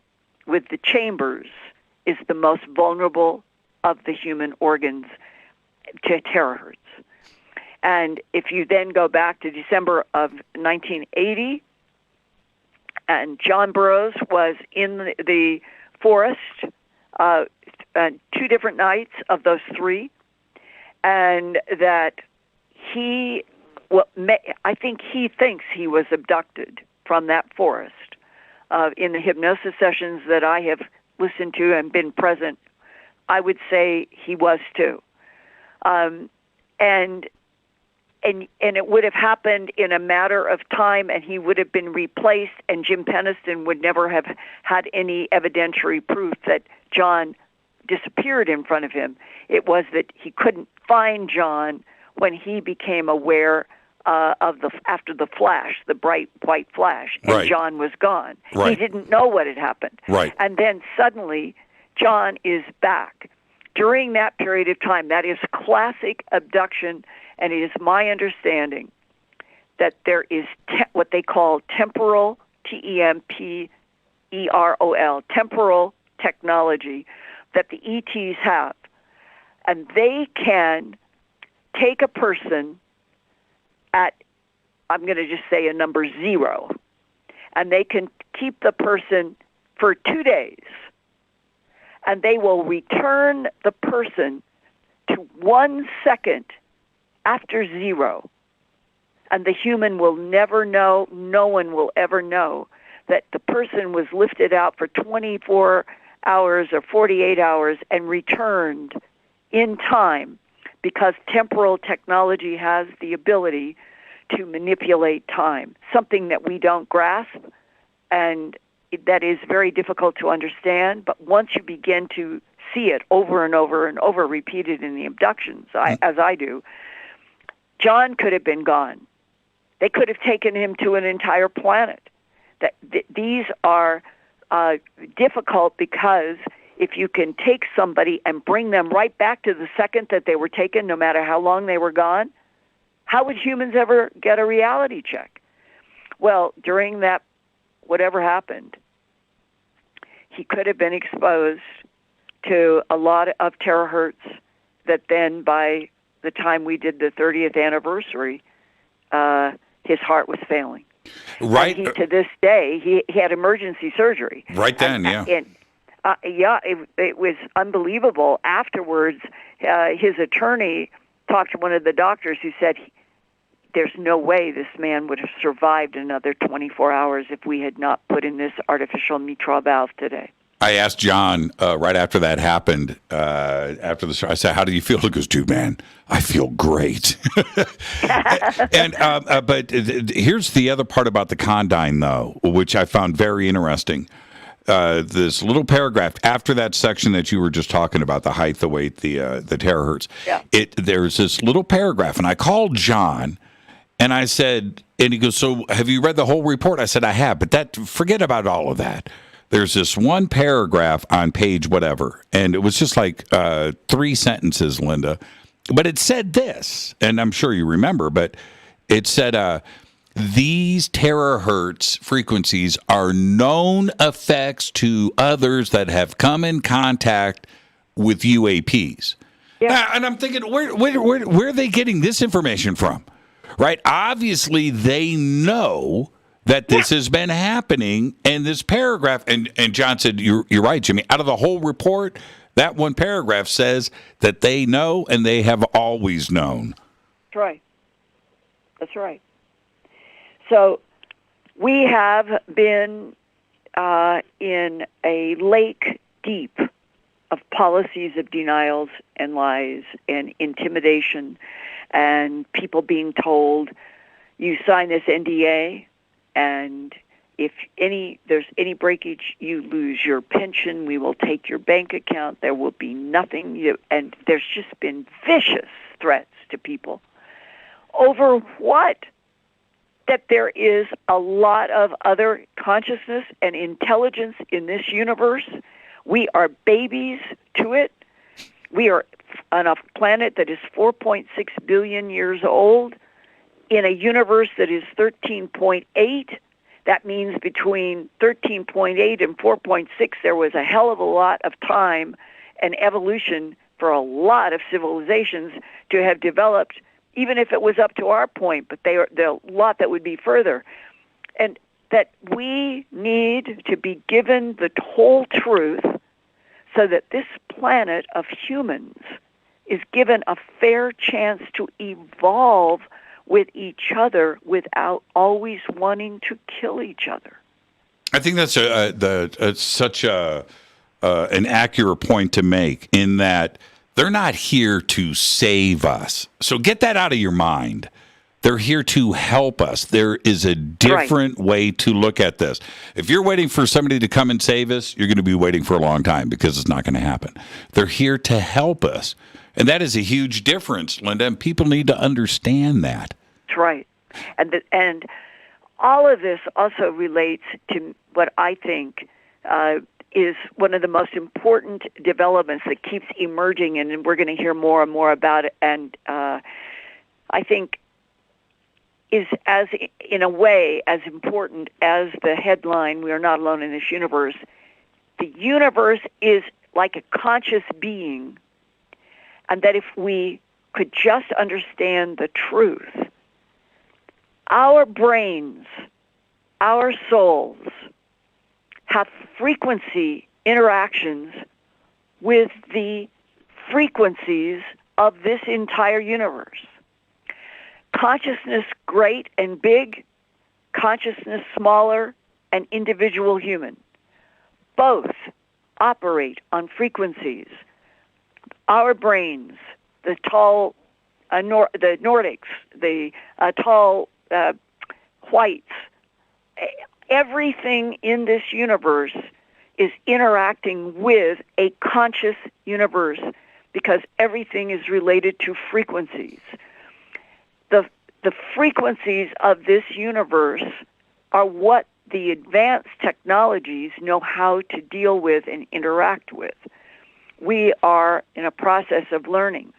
with the chambers, is the most vulnerable of the human organs to terahertz. And if you then go back to December of 1980, and John Burroughs was in the forest 2 different nights of those 3, and that I think he thinks he was abducted from that forest. In the hypnosis sessions that I have listened to and been present, I would say he was too. And it would have happened in a matter of time, and he would have been replaced, and Jim Penniston would never have had any evidentiary proof that John disappeared in front of him. It was that he couldn't find John when he became aware after the flash, the bright white flash, and right. John was gone. Right. He didn't know what had happened. Right. And then suddenly, John is back. During that period of time, that is classic abduction. And it is my understanding that there is what they call temporal, TEMPEROL, temporal technology that the ETs have. And they can take a person at, I'm going to just say a number 0, and they can keep the person for 2 days. And they will return the person to 1 second after 0, and the human will never know, no one will ever know, that the person was lifted out for 24 hours or 48 hours and returned in time, because temporal technology has the ability to manipulate time, something that we don't grasp, and that is very difficult to understand. But once you begin to see it over and over and over repeated in the abductions, as I do, John could have been gone. They could have taken him to an entire planet. These are difficult because if you can take somebody and bring them right back to the second that they were taken, no matter how long they were gone, how would humans ever get a reality check? Well, during that, whatever happened, he could have been exposed to a lot of terahertz that then by the time we did the 30th anniversary, his heart was failing. Right. And to this day, he had emergency surgery. Right then, yeah. It was unbelievable. Afterwards, his attorney talked to one of the doctors who said, there's no way this man would have survived another 24 hours if we had not put in this artificial mitral valve today. I asked John right after that happened, after the show, I said, how do you feel? He goes, dude, man, I feel great. But here's the other part about the Condyne, though, which I found very interesting. This little paragraph after that section that you were just talking about, the height, the weight, the terahertz. Yeah. There's this little paragraph, and I called John, and I said, and he goes, so have you read the whole report? I said, I have, but forget about all of that. There's this one paragraph on page whatever, and it was just like 3 sentences, Linda. But it said this, and I'm sure you remember, but it said, these terahertz frequencies are known effects to others that have come in contact with UAPs. Yeah. And I'm thinking, where are they getting this information from? Right? Obviously, they know that this has been happening, and this paragraph, and John said, you're right, Jimmy, out of the whole report, that one paragraph says that they know and they have always known. That's right. That's right. So we have been in a lake deep of policies of denials and lies and intimidation and people being told, you sign this NDA, and if there's any breakage, you lose your pension. We will take your bank account. There will be nothing. And there's just been vicious threats to people. Over what? That there is a lot of other consciousness and intelligence in this universe. We are babies to it. We are on a planet that is 4.6 billion years old. In a universe that is 13.8, that means between 13.8 and 4.6, there was a hell of a lot of time and evolution for a lot of civilizations to have developed, even if it was up to our point, but there are a lot that would be further. And that we need to be given the whole truth so that this planet of humans is given a fair chance to evolve with each other without always wanting to kill each other. I think that's such an accurate point to make, in that they're not here to save us. So get that out of your mind. They're here to help us. There is a different way to look at this. If you're waiting for somebody to come and save us, you're going to be waiting for a long time, because it's not going to happen. They're here to help us. And that is a huge difference, Linda, and people need to understand that. That's right. And all of this also relates to what I think is one of the most important developments that keeps emerging, and we're going to hear more and more about it, and I think is, as in a way, as important as the headline, "We are not alone in this universe." The universe is like a conscious being, and that if we could just understand the truth, our brains, our souls, have frequency interactions with the frequencies of this entire universe. Consciousness great and big, consciousness smaller and individual human. Both operate on frequencies. Our brains, the tall, the Nordics, the tall whites, everything in this universe is interacting with a conscious universe, because everything is related to frequencies. The frequencies of this universe are what the advanced technologies know how to deal with and interact with. We are in a process of learning.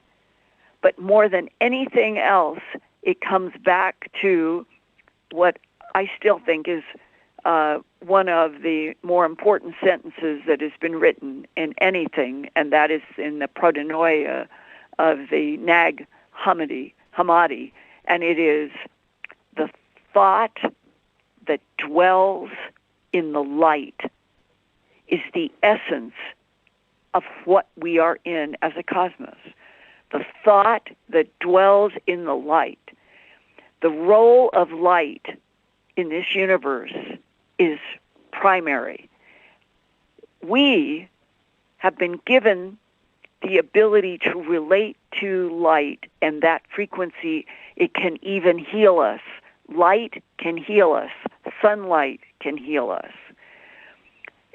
But more than anything else, it comes back to what I still think is one of the more important sentences that has been written in anything, and that is in the protonoia of the Nag Hammadi, and it is the thought that dwells in the light is the essence of what we are in as a cosmos. The thought that dwells in the light. The role of light in this universe is primary. We have been given the ability to relate to light, and that frequency, it can even heal us. Light can heal us. Sunlight can heal us.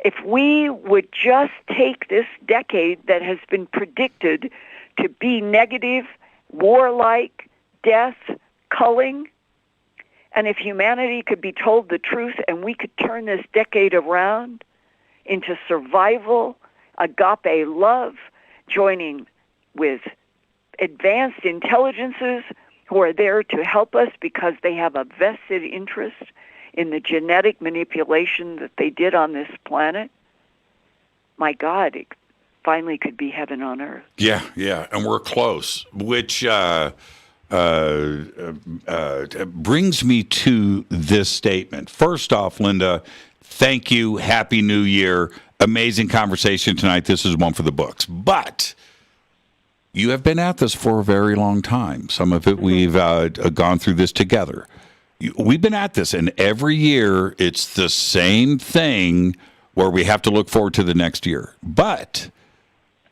If we would just take this decade that has been predicted to be negative, warlike, death, culling, and if humanity could be told the truth and we could turn this decade around into survival, agape love, joining with advanced intelligences who are there to help us because they have a vested interest in the genetic manipulation that they did on this planet, my God, it finally could be heaven on earth. Yeah, and we're close, which brings me to this statement. First off, Linda, thank you. Happy New Year. Amazing conversation tonight. This is one for the books. But you have been at this for a very long time. Some of it we've gone through this together. We've been at this, and every year it's the same thing where we have to look forward to the next year. But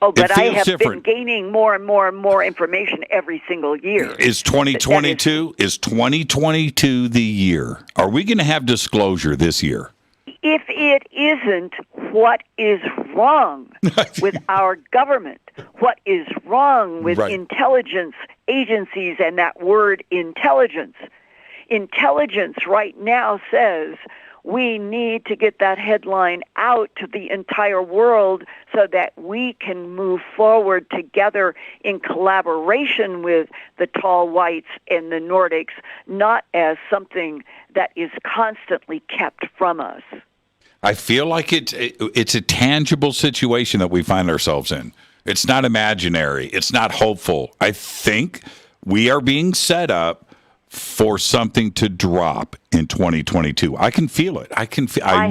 I have been gaining more and more and more information every single year. Is 2022 the year? Are we going to have disclosure this year? If it isn't, what is wrong with our government? What is wrong with intelligence agencies and that word intelligence? Intelligence right now says we need to get that headline out to the entire world so that we can move forward together in collaboration with the tall whites and the Nordics, not as something that is constantly kept from us. I feel like it's a tangible situation that we find ourselves in. It's not imaginary. It's not hopeful. I think we are being set up for something to drop in 2022. I can feel it. I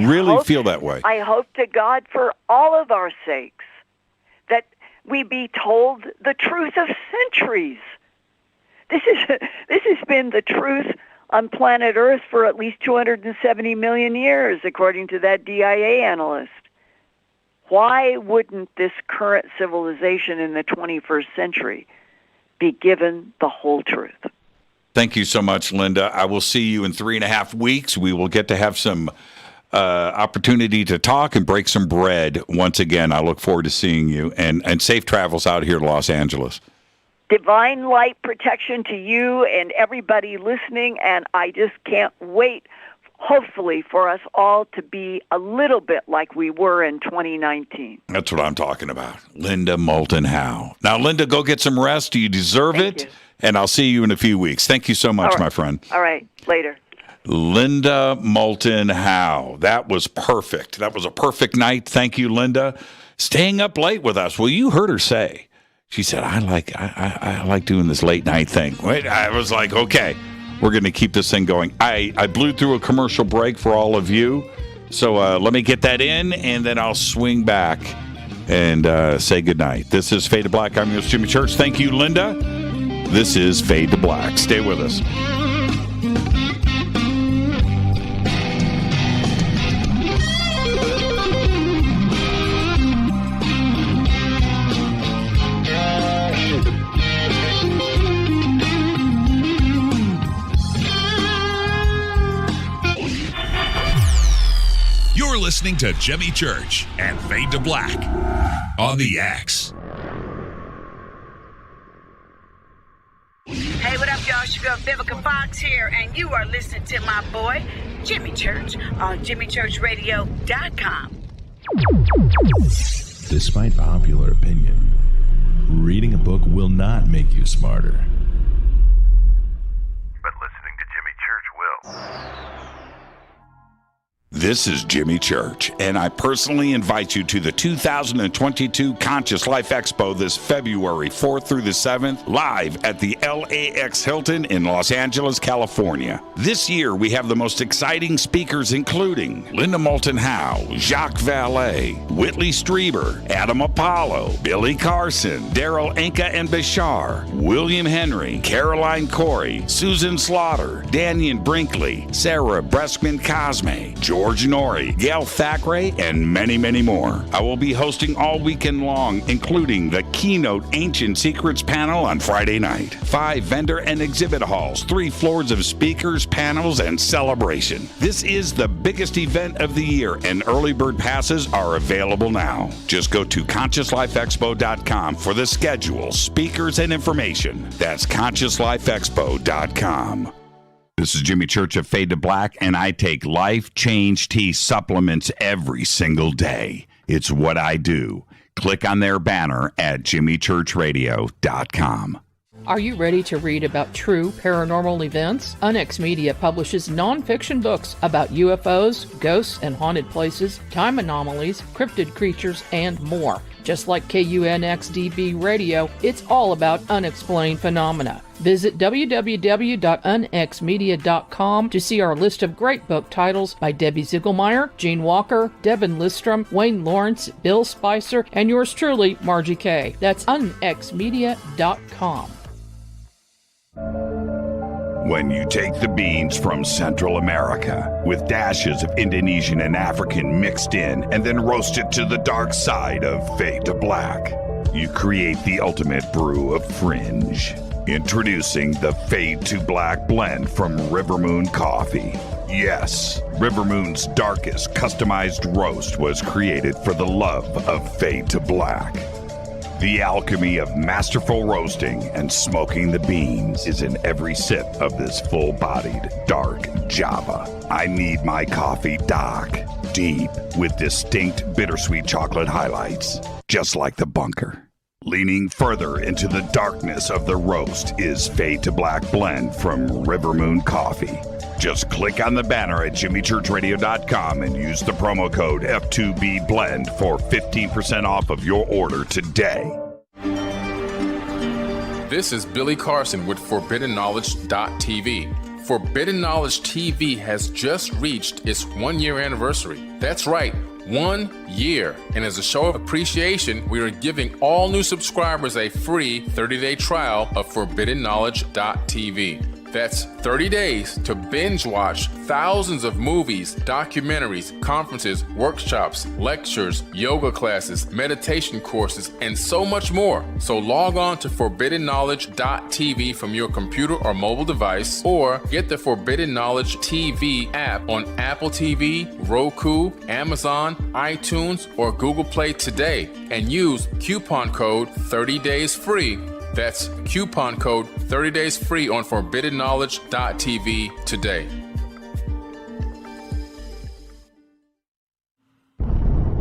really feel that way. I hope to God for all of our sakes that we be told the truth of centuries. This has been the truth on planet Earth for at least 270 million years, according to that DIA analyst. Why wouldn't this current civilization in the 21st century be given the whole truth? Thank you so much, Linda. I will see you in 3.5 weeks. We will get to have some opportunity to talk and break some bread once again. I look forward to seeing you, and safe travels out here to Los Angeles. Divine light protection to you and everybody listening, and I just can't wait, hopefully, for us all to be a little bit like we were in 2019. That's what I'm talking about. Linda Moulton Howe. Now, Linda, go get some rest. You deserve it. And I'll see you in a few weeks. Thank you so much, my friend. All right. Later. Linda Moulton Howe. That was perfect. That was a perfect night. Thank you, Linda. Staying up late with us. Well, you heard her say. She said, I like doing this late night thing. I was like, okay, we're going to keep this thing going. I blew through a commercial break for all of you. So let me get that in, and then I'll swing back and say goodnight. This is Fade to Black. I'm your host, Jimmy Church. Thank you, Linda. This is Fade to Black. Stay with us. You're listening to Jimmy Church and Fade to Black on the X. Hey, what up, y'all? y'all? It's your girl Vivica Fox here, and you are listening to my boy, Jimmy Church, on JimmyChurchRadio.com. Despite popular opinion, reading a book will not make you smarter. But listening to Jimmy Church will. This is Jimmy Church, and I personally invite you to the 2022 Conscious Life Expo this February 4th through the 7th, live at the LAX Hilton in Los Angeles, California. This year, we have the most exciting speakers, including Linda Moulton Howe, Jacques Vallée, Whitley Strieber, Adam Apollo, Billy Carson, Daryl Anka and Bashar, William Henry, Caroline Corey, Susan Slaughter, Daniel Brinkley, Sarah Breskman-Cosme, George Norrie, Gail Thackeray, and many, many more. I will be hosting all weekend long, including the keynote Ancient Secrets panel on Friday night, 5 vendor and exhibit halls, 3 floors of speakers, panels, and celebration. This is the biggest event of the year, and early bird passes are available now. Just go to ConsciousLifeExpo.com for the schedule, speakers, and information. That's ConsciousLifeExpo.com. This is Jimmy Church of Fade to Black, and I take Life Change Tea supplements every single day. It's what I do. Click on their banner at JimmyChurchRadio.com. Are you ready to read about true paranormal events? Unex Media publishes nonfiction books about UFOs, ghosts and haunted places, time anomalies, cryptid creatures, and more. Just like KUNXDB Radio, it's all about unexplained phenomena. Visit www.unxmedia.com to see our list of great book titles by Debbie Ziegelmeyer, Gene Walker, Devin Listrom, Wayne Lawrence, Bill Spicer, and yours truly, Margie Kay. That's unxmedia.com. When you take the beans from Central America with dashes of Indonesian and African mixed in and then roast it to the dark side of Fade to Black, you create the ultimate brew of fringe. Introducing the Fade to Black blend from Rivermoon Coffee. Yes, Rivermoon's darkest customized roast was created for the love of Fade to Black. The alchemy of masterful roasting and smoking the beans is in every sip of this full-bodied, dark Java. I need my coffee dark, deep, with distinct bittersweet chocolate highlights, just like the bunker. Leaning further into the darkness of the roast is Fade to Black blend from Rivermoon Coffee. Just click on the banner at JimmyChurchRadio.com and use the promo code F2B Blend for 15% off of your order today. This is Billy Carson with ForbiddenKnowledge.tv. Forbidden Knowledge TV has just reached its 1-year anniversary. That's right, 1 year. And as a show of appreciation, we are giving all new subscribers a free 30-day trial of ForbiddenKnowledge.tv. That's 30 days to binge watch thousands of movies, documentaries, conferences, workshops, lectures, yoga classes, meditation courses, and so much more. So log on to ForbiddenKnowledge.tv from your computer or mobile device, or get the Forbidden Knowledge TV app on Apple TV, Roku, Amazon, iTunes, or Google Play today, and use coupon code 30daysfree. That's coupon code 30 days free on ForbiddenKnowledge.tv today.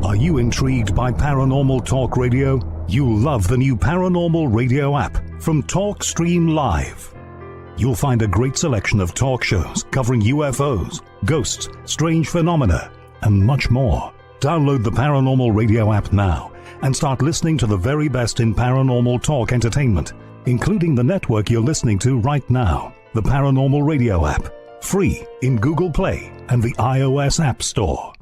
Are you intrigued by Paranormal Talk Radio? You'll love the new Paranormal Radio app from TalkStream Live. You'll find a great selection of talk shows covering UFOs, ghosts, strange phenomena, and much more. Download the Paranormal Radio app now and start listening to the very best in paranormal talk entertainment, including the network you're listening to right now, the Paranormal Radio app, free in Google Play and the iOS App Store.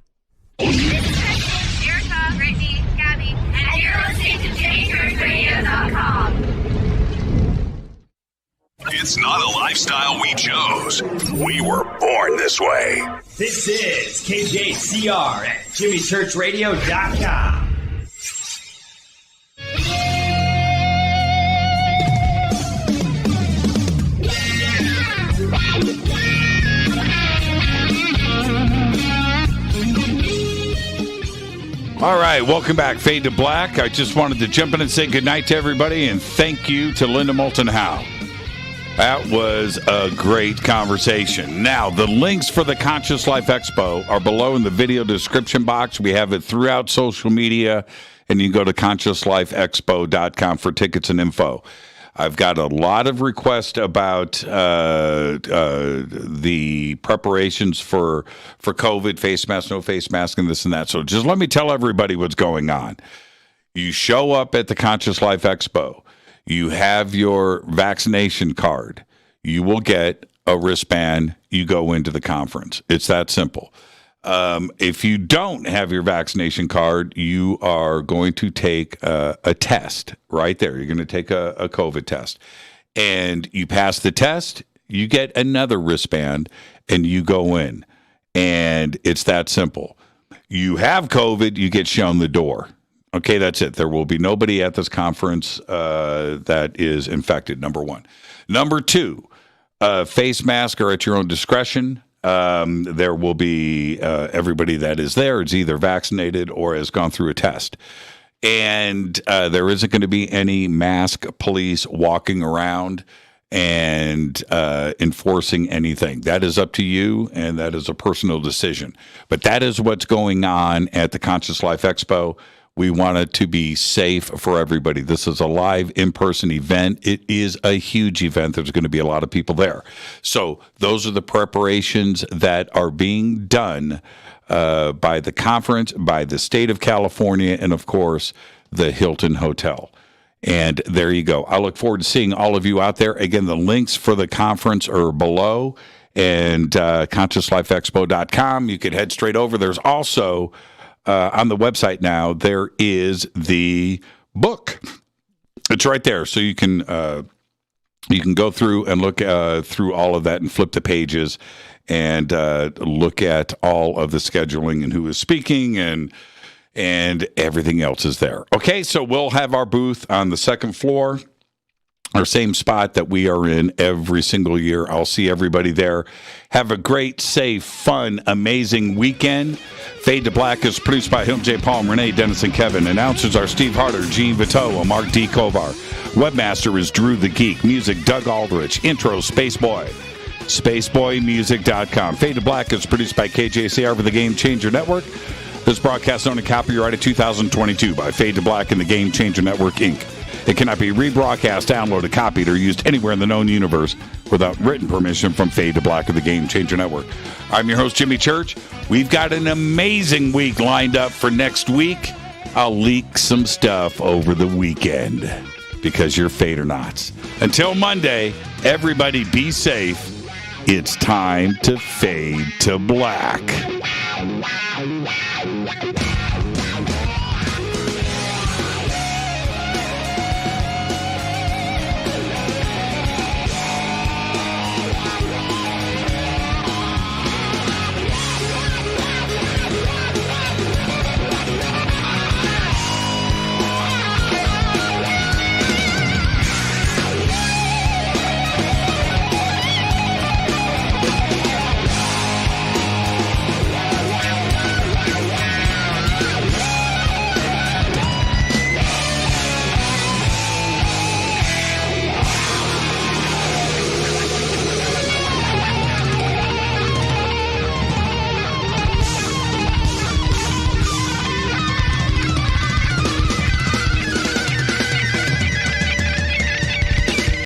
This is Kristen, Erica, Brittany, Gabby, and you're listening to JimmyChurchRadio.com. It's not a lifestyle we chose. We were born this way. This is KJCR at JimmyChurchRadio.com. All right, welcome back, Fade to Black. I just wanted to jump in and say goodnight to everybody and thank you to Linda Moulton Howe. That was a great conversation. Now, the links for the Conscious Life Expo are below in the video description box. We have it throughout social media, and you can go to consciouslifeexpo.com for tickets and info. I've got a lot of requests about the preparations for COVID, face mask, no face mask, and this and that. So just let me tell everybody what's going on. You show up at the Conscious Life Expo. You have your vaccination card. You will get a wristband. You go into the conference. It's that simple. If you don't have your vaccination card, you are going to take a test right there. You're going to take a COVID test. And you pass the test, you get another wristband, and you go in. And it's that simple. You have COVID, you get shown the door. Okay, that's it. There will be nobody at this conference that is infected, number one. Number two, face masks are at your own discretion. There will be everybody that is there is either vaccinated or has gone through a test. And there isn't going to be any mask police walking around and enforcing anything. That is up to you, and that is a personal decision. But that is what's going on at the Conscious Life Expo. We want it to be safe for everybody. This is a live, in-person event. It is a huge event. There's going to be a lot of people there. So those are the preparations that are being done by the conference, by the state of California, and, of course, the Hilton Hotel. And there you go. I look forward to seeing all of you out there. Again, the links for the conference are below, and consciouslifeexpo.com. You can head straight over. There's also... on the website now, there is the book. It's right there, so you can go through and look through all of that and flip the pages and look at all of the scheduling and who is speaking and everything else is there. Okay, so we'll have our booth on the second floor, our same spot that we are in every single year. I'll see everybody there. Have a great, safe, fun, amazing weekend. Fade to Black is produced by Hilton J. Palm, Renee, Dennis, and Kevin. Announcers are Steve Harder, Gene Vito, and Mark D. Kovar. Webmaster is Drew the Geek. Music, Doug Aldrich. Intro, Spaceboy. SpaceboyMusic.com. Fade to Black is produced by KJCR for the Game Changer Network. This broadcast owned and copyrighted 2022 by Fade to Black and the Game Changer Network, Inc. It cannot be rebroadcast, downloaded, copied, or used anywhere in the known universe without written permission from Fade to Black of the Game Changer Network. I'm your host, Jimmy Church. We've got an amazing week lined up for next week. I'll leak some stuff over the weekend because you're Fader-Knots. Until Monday, everybody be safe. It's time to fade to black.